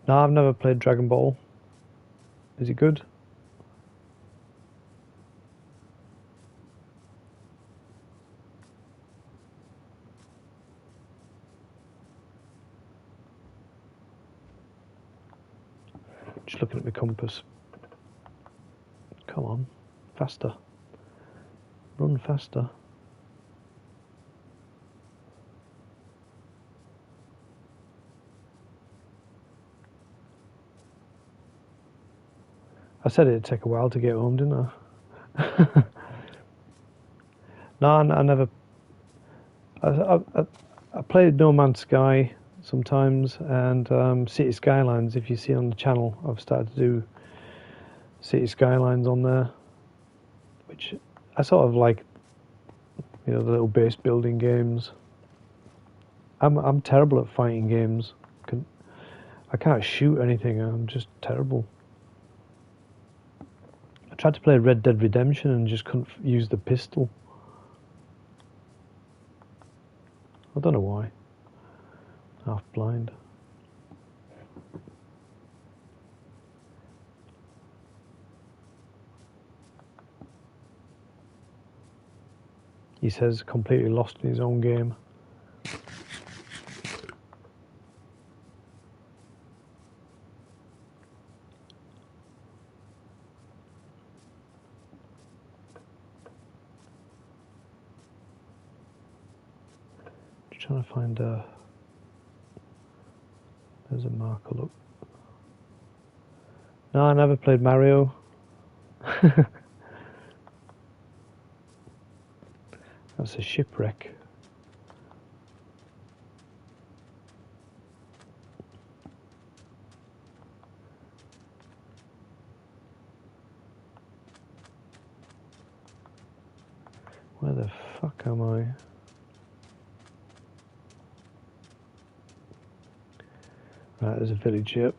No, I've never played Dragon Ball. Is it good? Just looking at my compass. Come on, faster. Run faster. I said it'd take a while to get home, didn't I? No, I never. I played No Man's Sky sometimes, and City Skylines. If you see on the channel, I've started to do City Skylines on there, which I sort of like. You know, the little base building games. I'm terrible at fighting games. I can't shoot anything. I'm just terrible. I tried to play Red Dead Redemption and just couldn't use the pistol. I don't know why. Half blind. He says completely lost in his own game. trying to find a... There's a marker, look. No, I never played Mario. That's a shipwreck. Where the fuck am I? Right, there's a village here.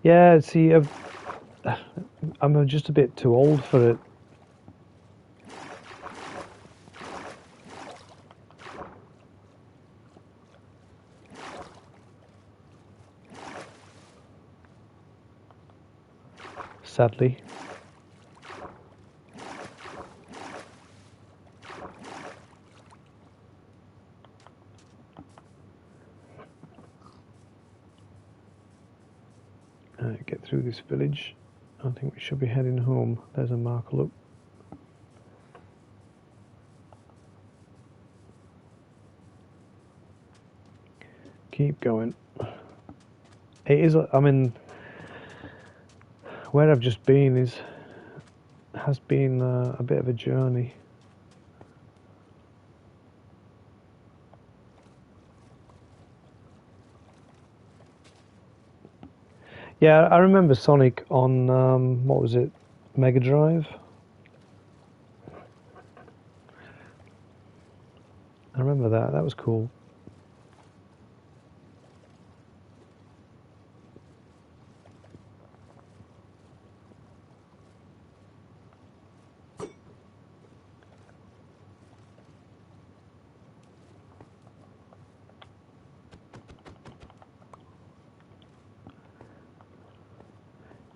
Yeah, see, I'm just a bit too old for it. Sadly. Get through this village. I think we should be heading home. There's a marker, look. Keep going. It is, I mean, where I've just been has been a bit of a journey. Yeah, I remember Sonic on, what was it, Mega Drive? I remember that, that was cool.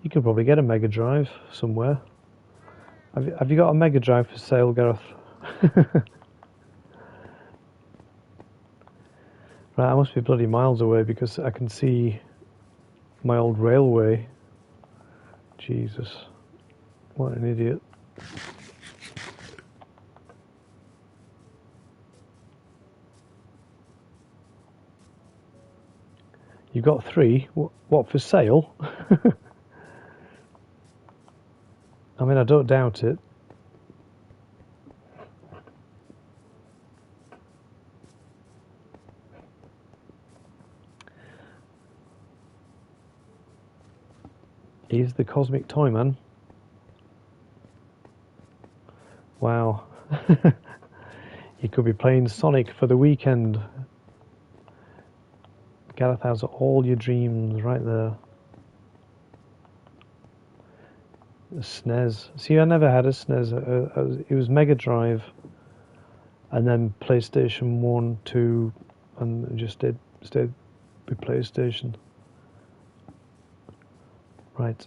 You could probably get a Mega Drive somewhere. Have you got a Mega Drive for sale, Gareth? Right, I must be bloody miles away because I can see my old railway. Jesus, what an idiot. You got 3? What, for sale? I mean, I don't doubt it. He's the Cosmic Toyman. Wow. You could be playing Sonic for the weekend. Gareth has all your dreams right there. The SNES. See, I never had a SNES. It was Mega Drive, and then PlayStation 1, 2, and just stayed with PlayStation. Right.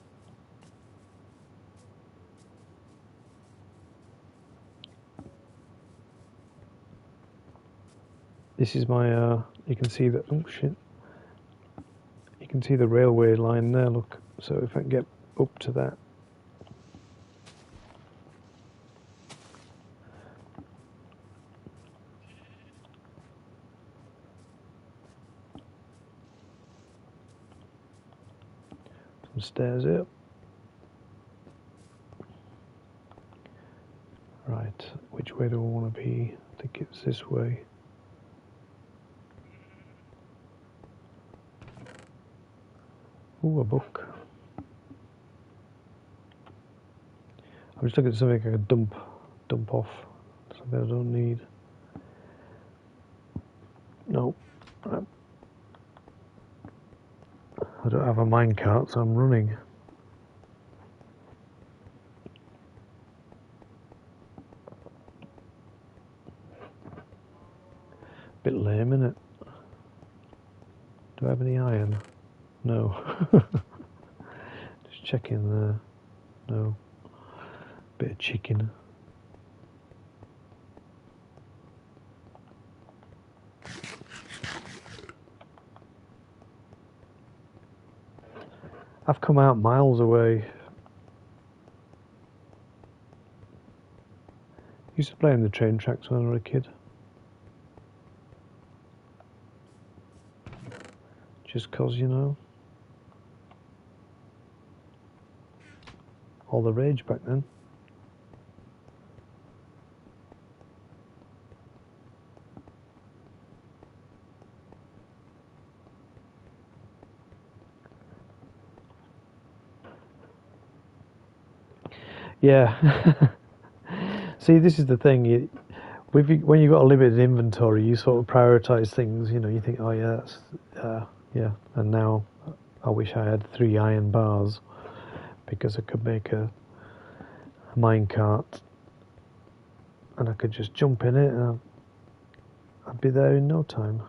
This is my, you can see that, oh shit. You can see the railway line there, look. So if I can get up to that. Some stairs here. Right, which way do I want to be? I think it's this way. Ooh, a book. I'm just looking at something I could dump off. Something I don't need. No. I don't have a minecart, so I'm running. Bit lame, innit? Do I have any iron? No. Just checking there. No. Bit of chicken. I've come out miles away. Used to play on the train tracks when I was a kid. Just 'cause, you know, all the rage back then. Yeah. See, this is the thing. When you've got a limited inventory, you sort of prioritize things. You know, you think, oh yeah, that's, yeah. And now, I wish I had 3 iron bars because I could make a minecart, and I could just jump in it, and I'd be there in no time.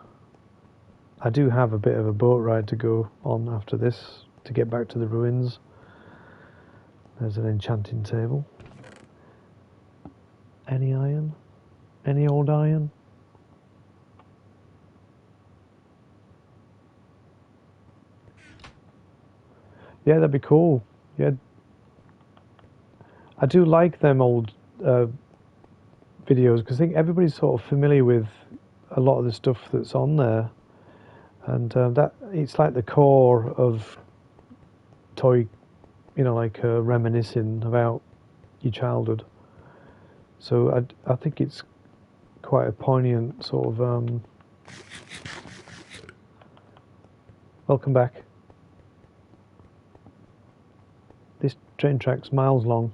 I do have a bit of a boat ride to go on after this to get back to the ruins. There's an enchanting table. Any iron? Any old iron? Yeah, that'd be cool. Yeah, I do like them old videos because I think everybody's sort of familiar with a lot of the stuff that's on there, and that it's like the core of toy, you know, like reminiscing about your childhood. So I think it's quite a poignant sort of. Welcome back. This train track's miles long,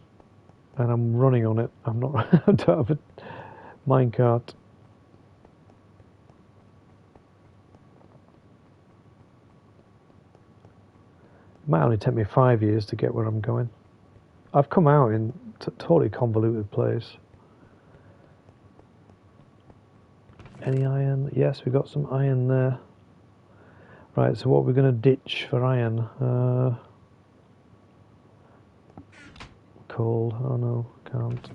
and I'm running on it. I'm not. I don't have a minecart. It might only take me 5 years to get where I'm going. I've come out in a totally convoluted place. Any iron? Yes, we've got some iron there. Right, so what we're going to ditch for iron? Coal. Oh no, can't.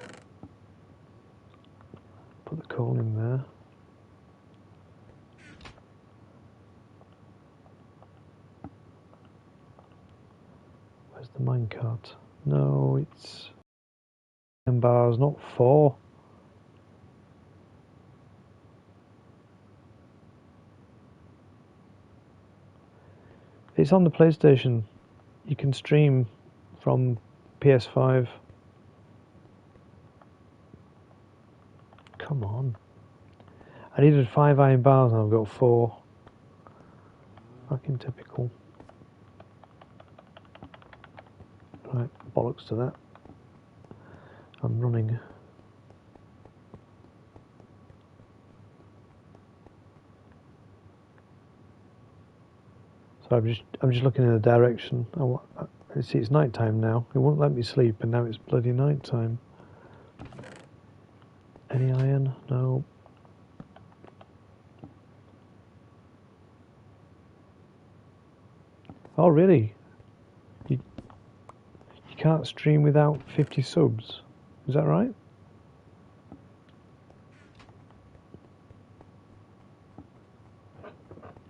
Put the coal in there. Where's the minecart? No, it's 10 bars, not 4. It's on the PlayStation. You can stream from PS5. Come on. I needed 5 iron bars and I've got 4. Fucking typical. Right, bollocks to that. I'm running. So I'm just looking in the direction. See, it's night time now. It won't let me sleep, and now it's bloody night time. Any iron? No. Oh, really? You can't stream without 50 subs. Is that right?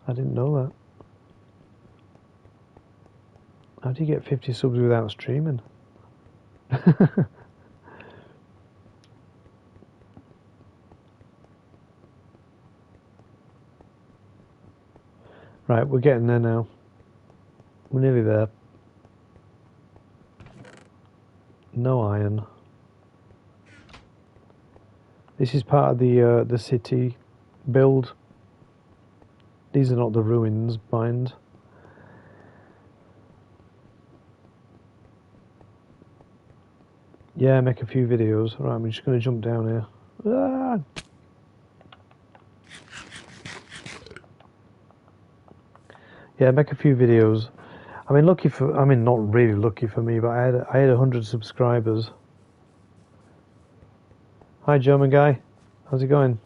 I didn't know that. How do you get 50 subs without streaming? Right, we're getting there now. We're nearly there. No iron. This is part of the city build. These are not the ruins, mind. Yeah, make a few videos. Right, I'm just going to jump down here. Ah! Yeah, make a few videos. I mean, not really lucky for me, but I had 100 subscribers. Hi, German guy. How's it going?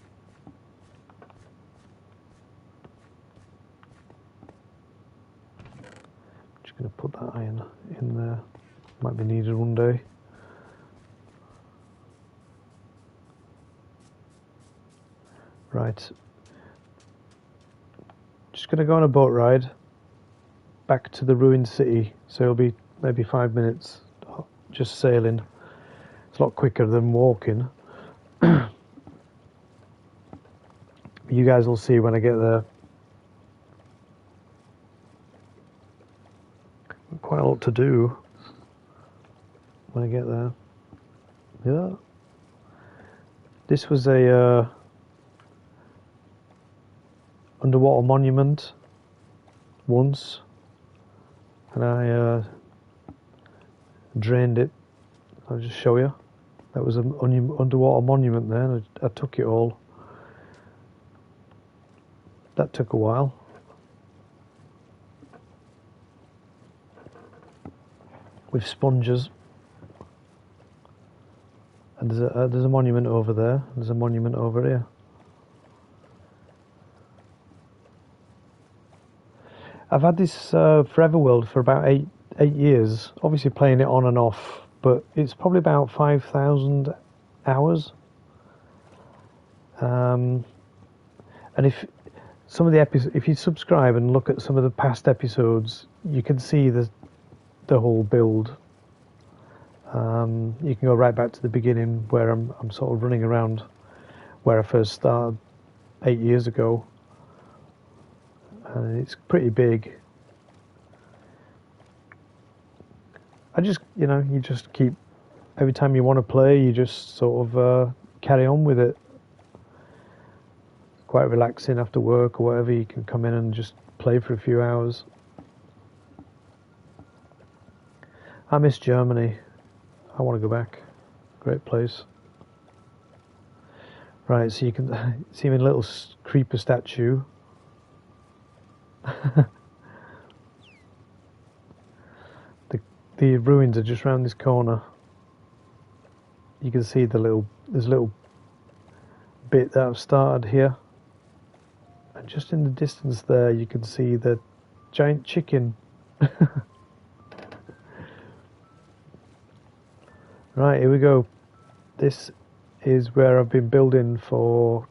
Just going to put that iron in there. Might be needed one day. Right. Just going to go on a boat ride back to the ruined city. So it'll be maybe 5 minutes just sailing. It's a lot quicker than walking. You guys will see when I get there. Quite a lot to do when I get there. Yeah. This was a underwater monument once, and I drained it. I'll just show you. That was an underwater monument there, and I took it all. That took a while. With sponges. And there's a monument over there. There's a monument over here. I've had this Forever World for about eight years. Obviously playing it on and off, but it's probably about 5,000 hours. And if some of the if you subscribe and look at some of the past episodes, you can see the whole build. You can go right back to the beginning where I'm sort of running around where I first started 8 years ago, and it's pretty big. I just, you just keep, every time you want to play, you just sort of carry on with it. It's quite relaxing after work or whatever. You can come in and just play for a few hours. I miss Germany. I want to go back. Great place. Right, so you can see my little creeper statue. The ruins are just around this corner. You can see there's a little bit that I've started here. And just in the distance there, you can see the giant chicken. Right, here we go. This is where I've been building for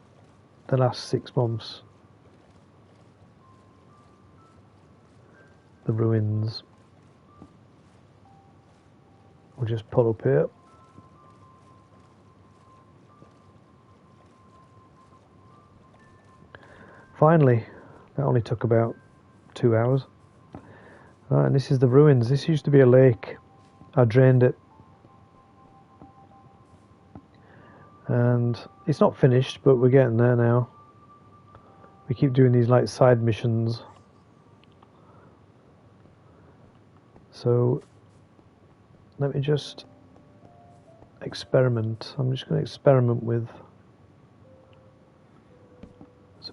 the last 6 months. The ruins. We'll just pull up here. Finally, that only took about 2 hours. Right, and this is the ruins. This used to be a lake. I drained it. And it's not finished, but we're getting there now. We keep doing these like side missions. So let me just experiment. I'm just going to experiment with a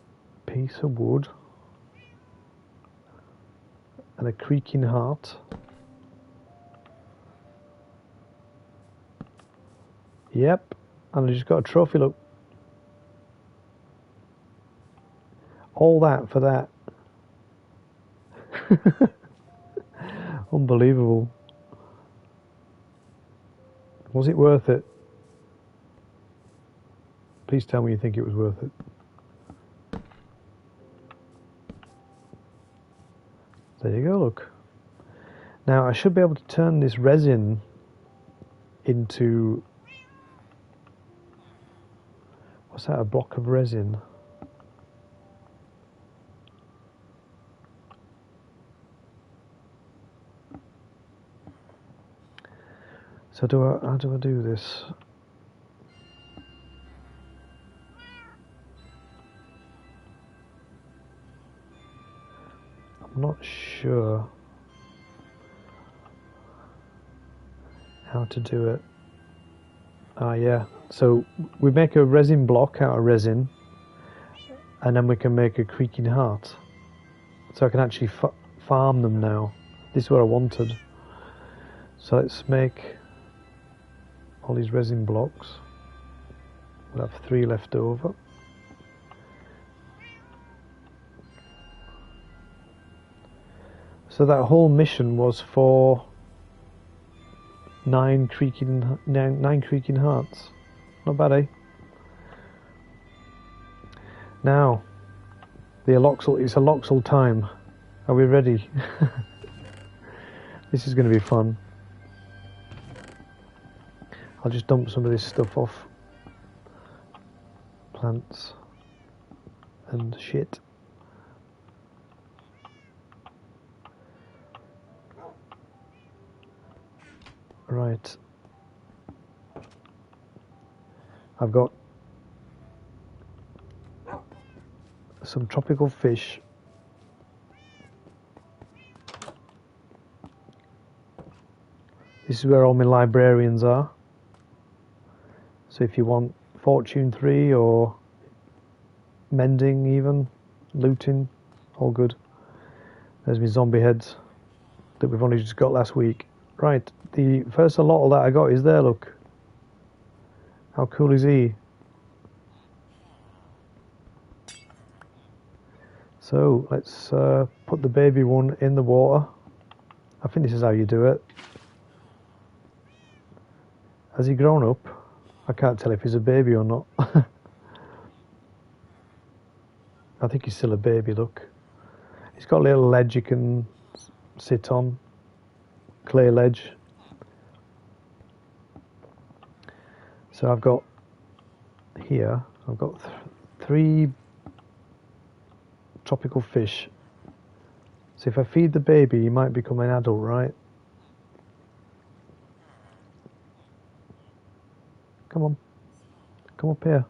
piece of wood and a creaking heart. Yep. And I just got a trophy, look. All that for that. Unbelievable. Was it worth it? Please tell me you think it was worth it. There you go, look. Now I should be able to turn this resin into... What's that, a block of resin? So how do I do this? I'm not sure how to do it. Yeah, so we make a resin block out of resin, and then we can make a creaking heart. So I can actually farm them now. This is what I wanted. So let's make all these resin blocks. We'll have 3 left over. So that whole mission was for 9 creaking hearts. Not bad, eh? Now, it's Aloxal time. Are we ready? This is going to be fun. I'll just dump some of this stuff off. plants and shit. Right. I've got some tropical fish. This is where all my librarians are. So if you want Fortune 3 or mending even, looting, all good. There's my zombie heads that we've only just got last week. Right, the first allotl that I got is there, look. How cool is he? So let's put the baby one in the water. I think this is how you do it. Has he grown up? I can't tell if he's a baby or not. I think he's still a baby, look. He's got a little ledge you can sit on. Clay ledge. So I've got here, I've got 3 tropical fish. So if I feed the baby, he might become an adult, right? Come on. Come up here.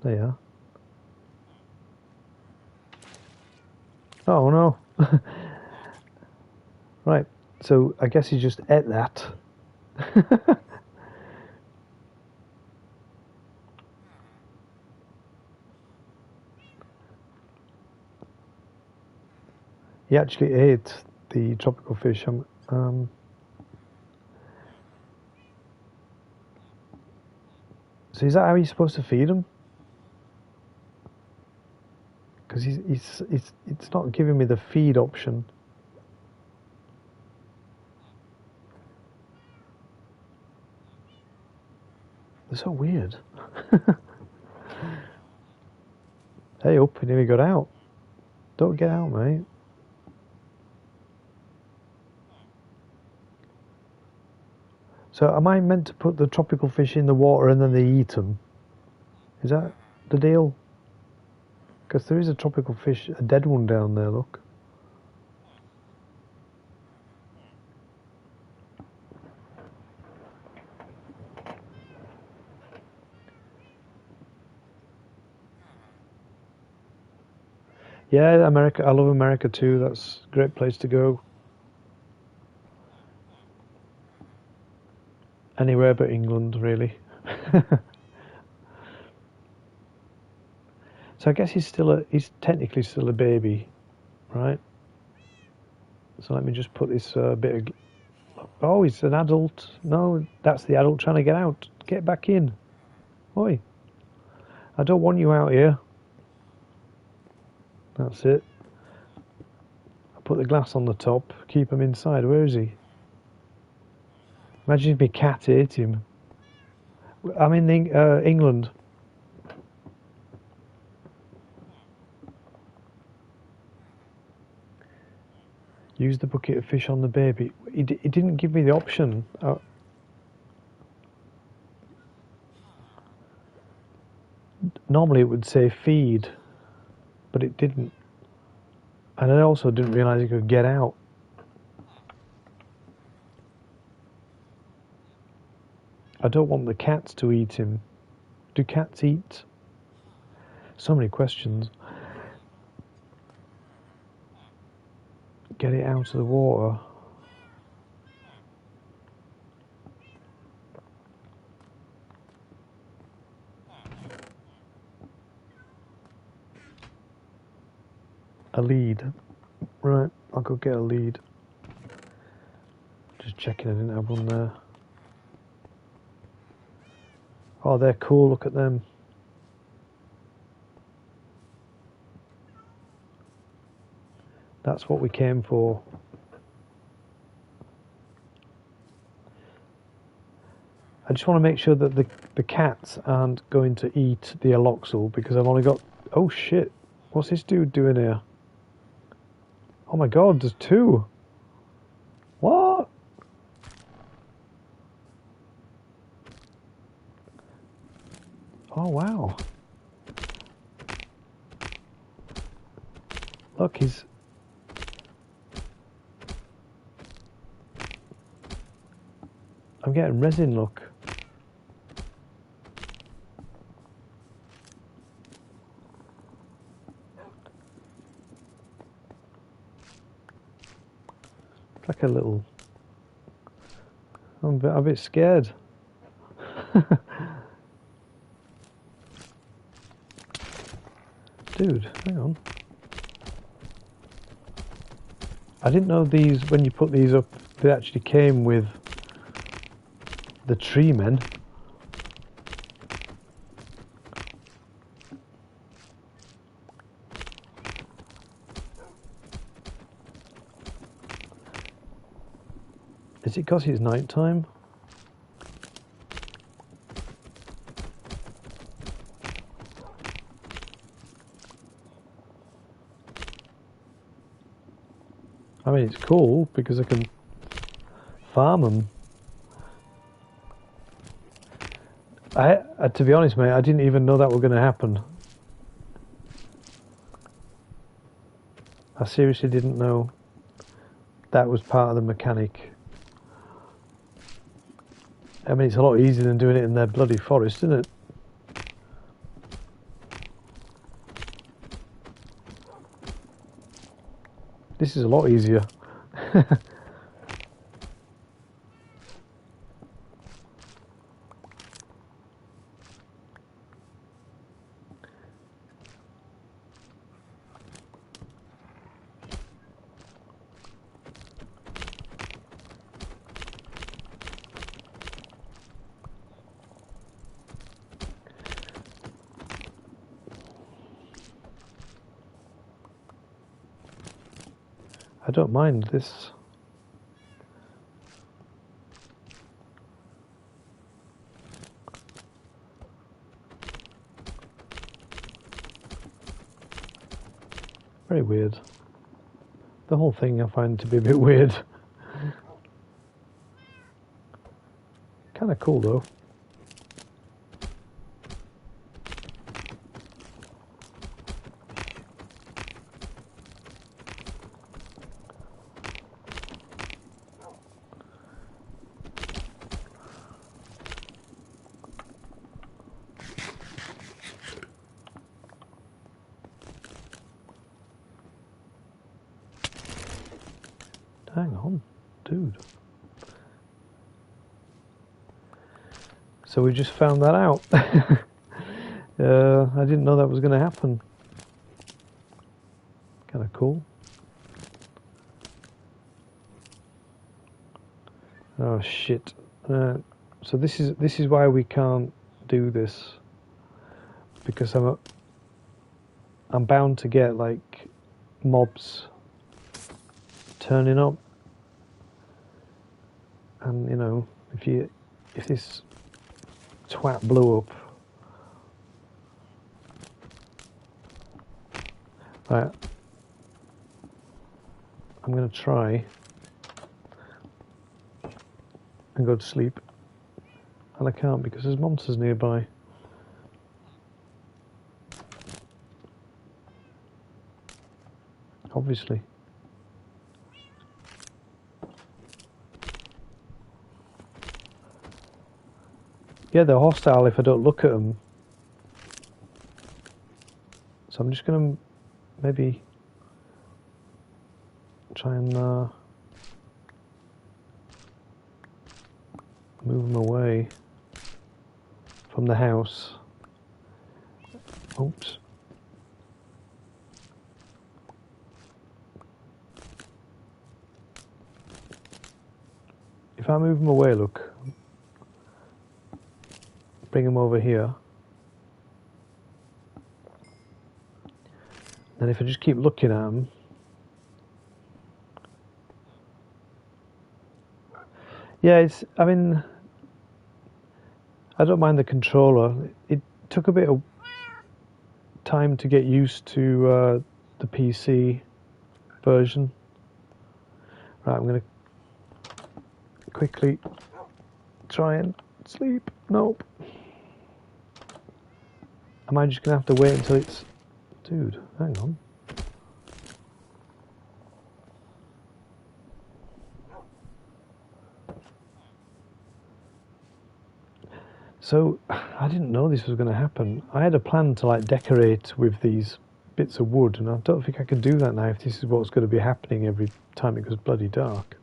There you are. Oh no. Right, so I guess he just ate that. He actually ate the tropical fish. So is that how you're supposed to feed him? Because it's not giving me the feed option. They're so weird. Hey up, he nearly got out. Don't get out, mate. So am I meant to put the tropical fish in the water and then they eat them? Is that the deal? Because there is a tropical fish, a dead one down there, look. Yeah, America. I love America too. That's a great place to go. Anywhere but England, really. So I guess he's technically still a baby, right? So let me just put this bit of... Oh, he's an adult. No, that's the adult trying to get out. Get back in. Oi. I don't want you out here. That's it. I put the glass on the top. Keep him inside. Where is he? Imagine if my cat ate him. I'm in England. Use the bucket of fish on the baby. He didn't give me the option. Normally it would say feed, but it didn't. And I also didn't realise he could get out. I don't want the cats to eat him. Do cats eat? So many questions. Get it out of the water. A lead. Right, I'll go get a lead. Just checking I didn't have one there. Oh, they're cool, look at them. That's what we came for. I just want to make sure that the cats aren't going to eat the aloxal because I've only got... Oh shit, what's this dude doing here? Oh my god, there's 2. What? Oh wow. Look, he's... I'm getting resin, look. It's like a little... I'm a bit scared. Dude, hang on. I didn't know these, when you put these up, they actually came with the tree men. Is it because it's night time? I mean, it's cool because I can farm them. To be honest, mate, I didn't even know that were going to happen. I seriously didn't know that was part of the mechanic. I mean, it's a lot easier than doing it in their bloody forest, isn't it? This is a lot easier. I don't mind this. Very weird. The whole thing I find to be a bit weird. Kind of cool though. Hang on, dude. So we just found that out. I didn't know that was going to happen. Kind of cool. Oh shit. So this is why we can't do this, because I'm bound to get like mobs turning up, and you know, if this twat blew up, right, I'm gonna try and go to sleep, and I can't because there's monsters nearby. Obviously. Yeah, they're hostile if I don't look at them. So I'm just gonna maybe try and move them away from the house. Oops. If I move them away, look, bring them over here, and if I just keep looking at them, yeah, I mean, I don't mind the controller. It took a bit of time to get used to the PC version. Right, I'm going to quickly try and sleep. Nope. Am I just going to have to wait until it's... Dude, hang on. So, I didn't know this was going to happen. I had a plan to like decorate with these bits of wood, and I don't think I can do that now if this is what's going to be happening every time it goes bloody dark.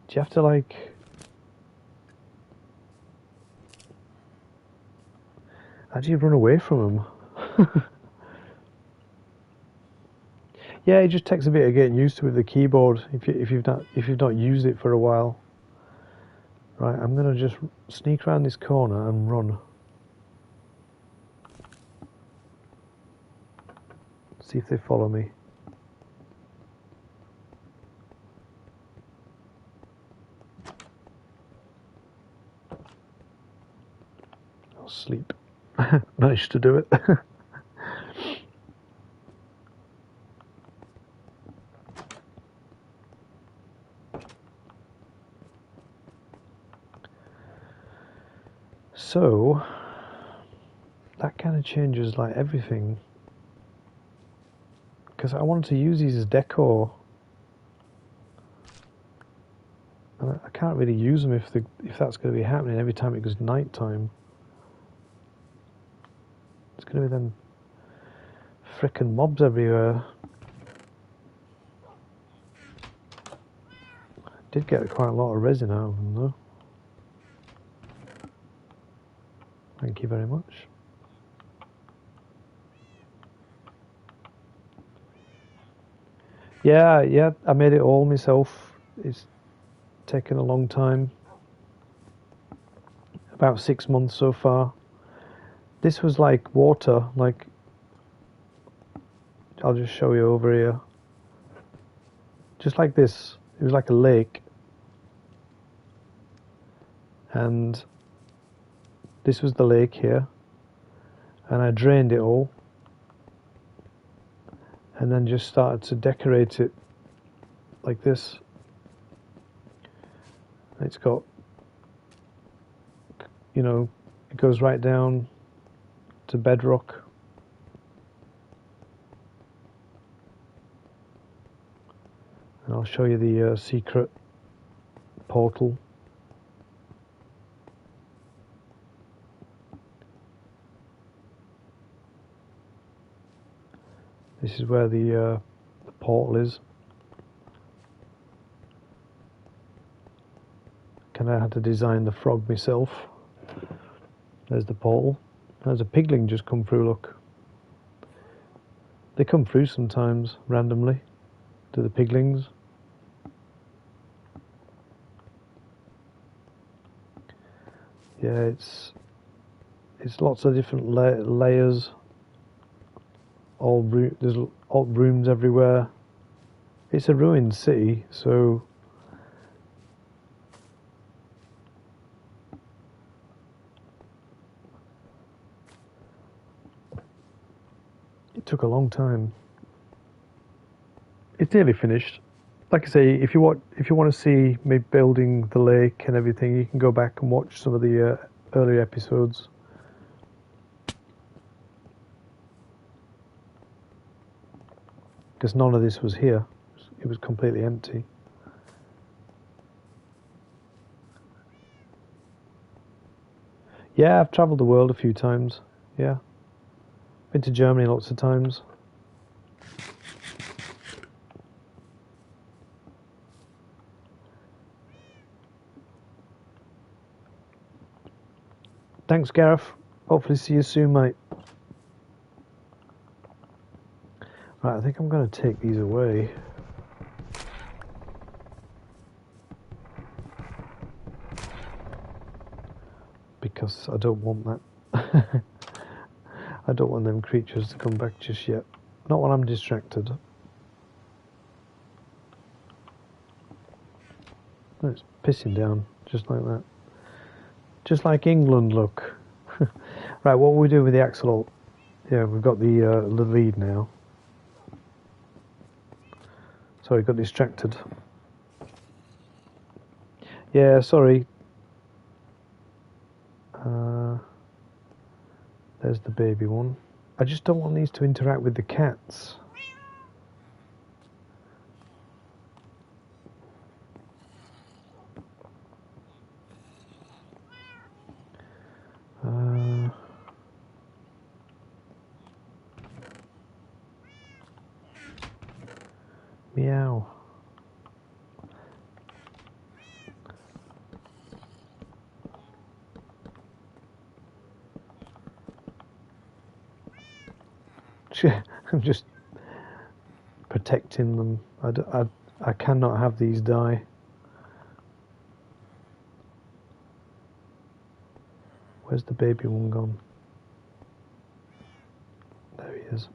Do you have to like... How do you run away from them? Yeah, it just takes a bit of getting used to with the keyboard if you've not used it for a while. Right, I'm gonna just sneak around this corner and run. See if they follow me. I'll sleep. Managed to do it. So that kind of changes like everything, because I wanted to use these as decor, and I can't really use them if that's going to be happening every time it goes night time. It's going to be them frickin' mobs everywhere. I did get quite a lot of resin out of them though. Thank you very much. Yeah, I made it all myself. It's taken a long time. About 6 months so far. This was like water, like... I'll just show you over here. Just like this. It was like a lake. And this was the lake here. And I drained it all. And then just started to decorate it like this. It's got, you know, it goes right down to bedrock. And I'll show you the secret portal. This is where the portal is. And I had to design the frog myself. There's the portal. There's a pigling just come through, look. They come through sometimes, randomly, to the piglings. Yeah, it's lots of different layers. There's all rooms everywhere. It's a ruined city, so it took a long time. It's nearly finished. Like I say, if you want to see me building the lake and everything, you can go back and watch some of the earlier episodes. Because none of this was here. It was completely empty. Yeah, I've travelled the world a few times. Yeah. Been to Germany lots of times. Thanks, Gareth. Hopefully see you soon, mate. Right, I think I'm going to take these away. Because I don't want that. I don't want them creatures to come back just yet. Not when I'm distracted. Oh, it's pissing down, just like that. Just like England, look. Right, what will we do with the axolotl? Yeah, we've got the lead now. Sorry, got distracted. Yeah, sorry. There's the baby one. I just don't want these to interact with the cats. Meow. I'm just protecting them. I cannot have these die. Where's the baby one gone? There he is.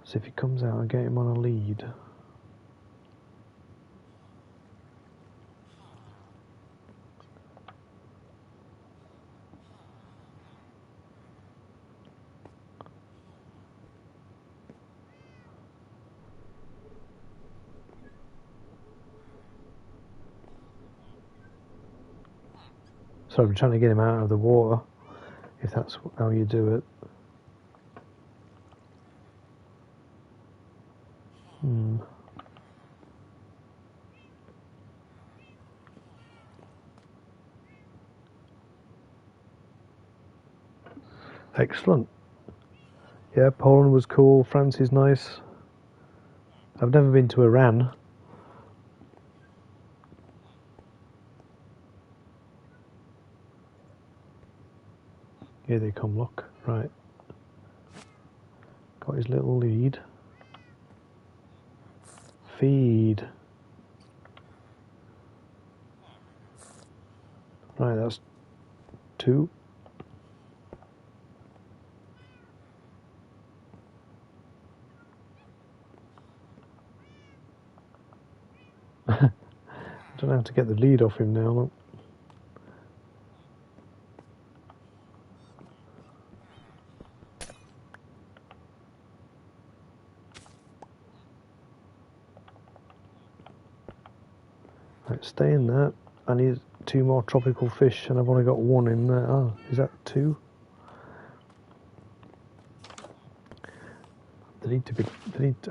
So if he comes out, I get him on a lead. So I'm trying to get him out of the water, if that's how you do it. Excellent. Yeah, Poland was cool. France is nice. I've never been to Iran. Here they come, look. Right. Got his little lead. Feed. Right, that's 2. I don't know how to get the lead off him now, look. Right, stay in there. I need 2 more tropical fish, and I've only got 1 in there. Oh, is that 2?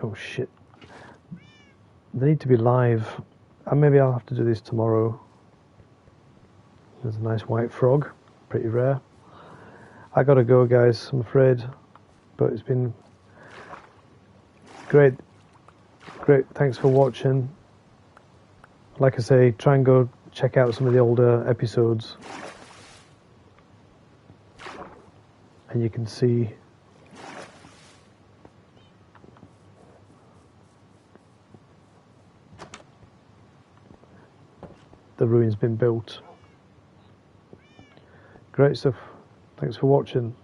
Oh shit. They need to be live. And maybe I'll have to do this tomorrow. There's a nice white frog, pretty rare. I gotta go, guys, I'm afraid. But it's been great. Thanks for watching. Like I say, try and go check out some of the older episodes. And you can see the ruin's been built. Great stuff. Thanks for watching.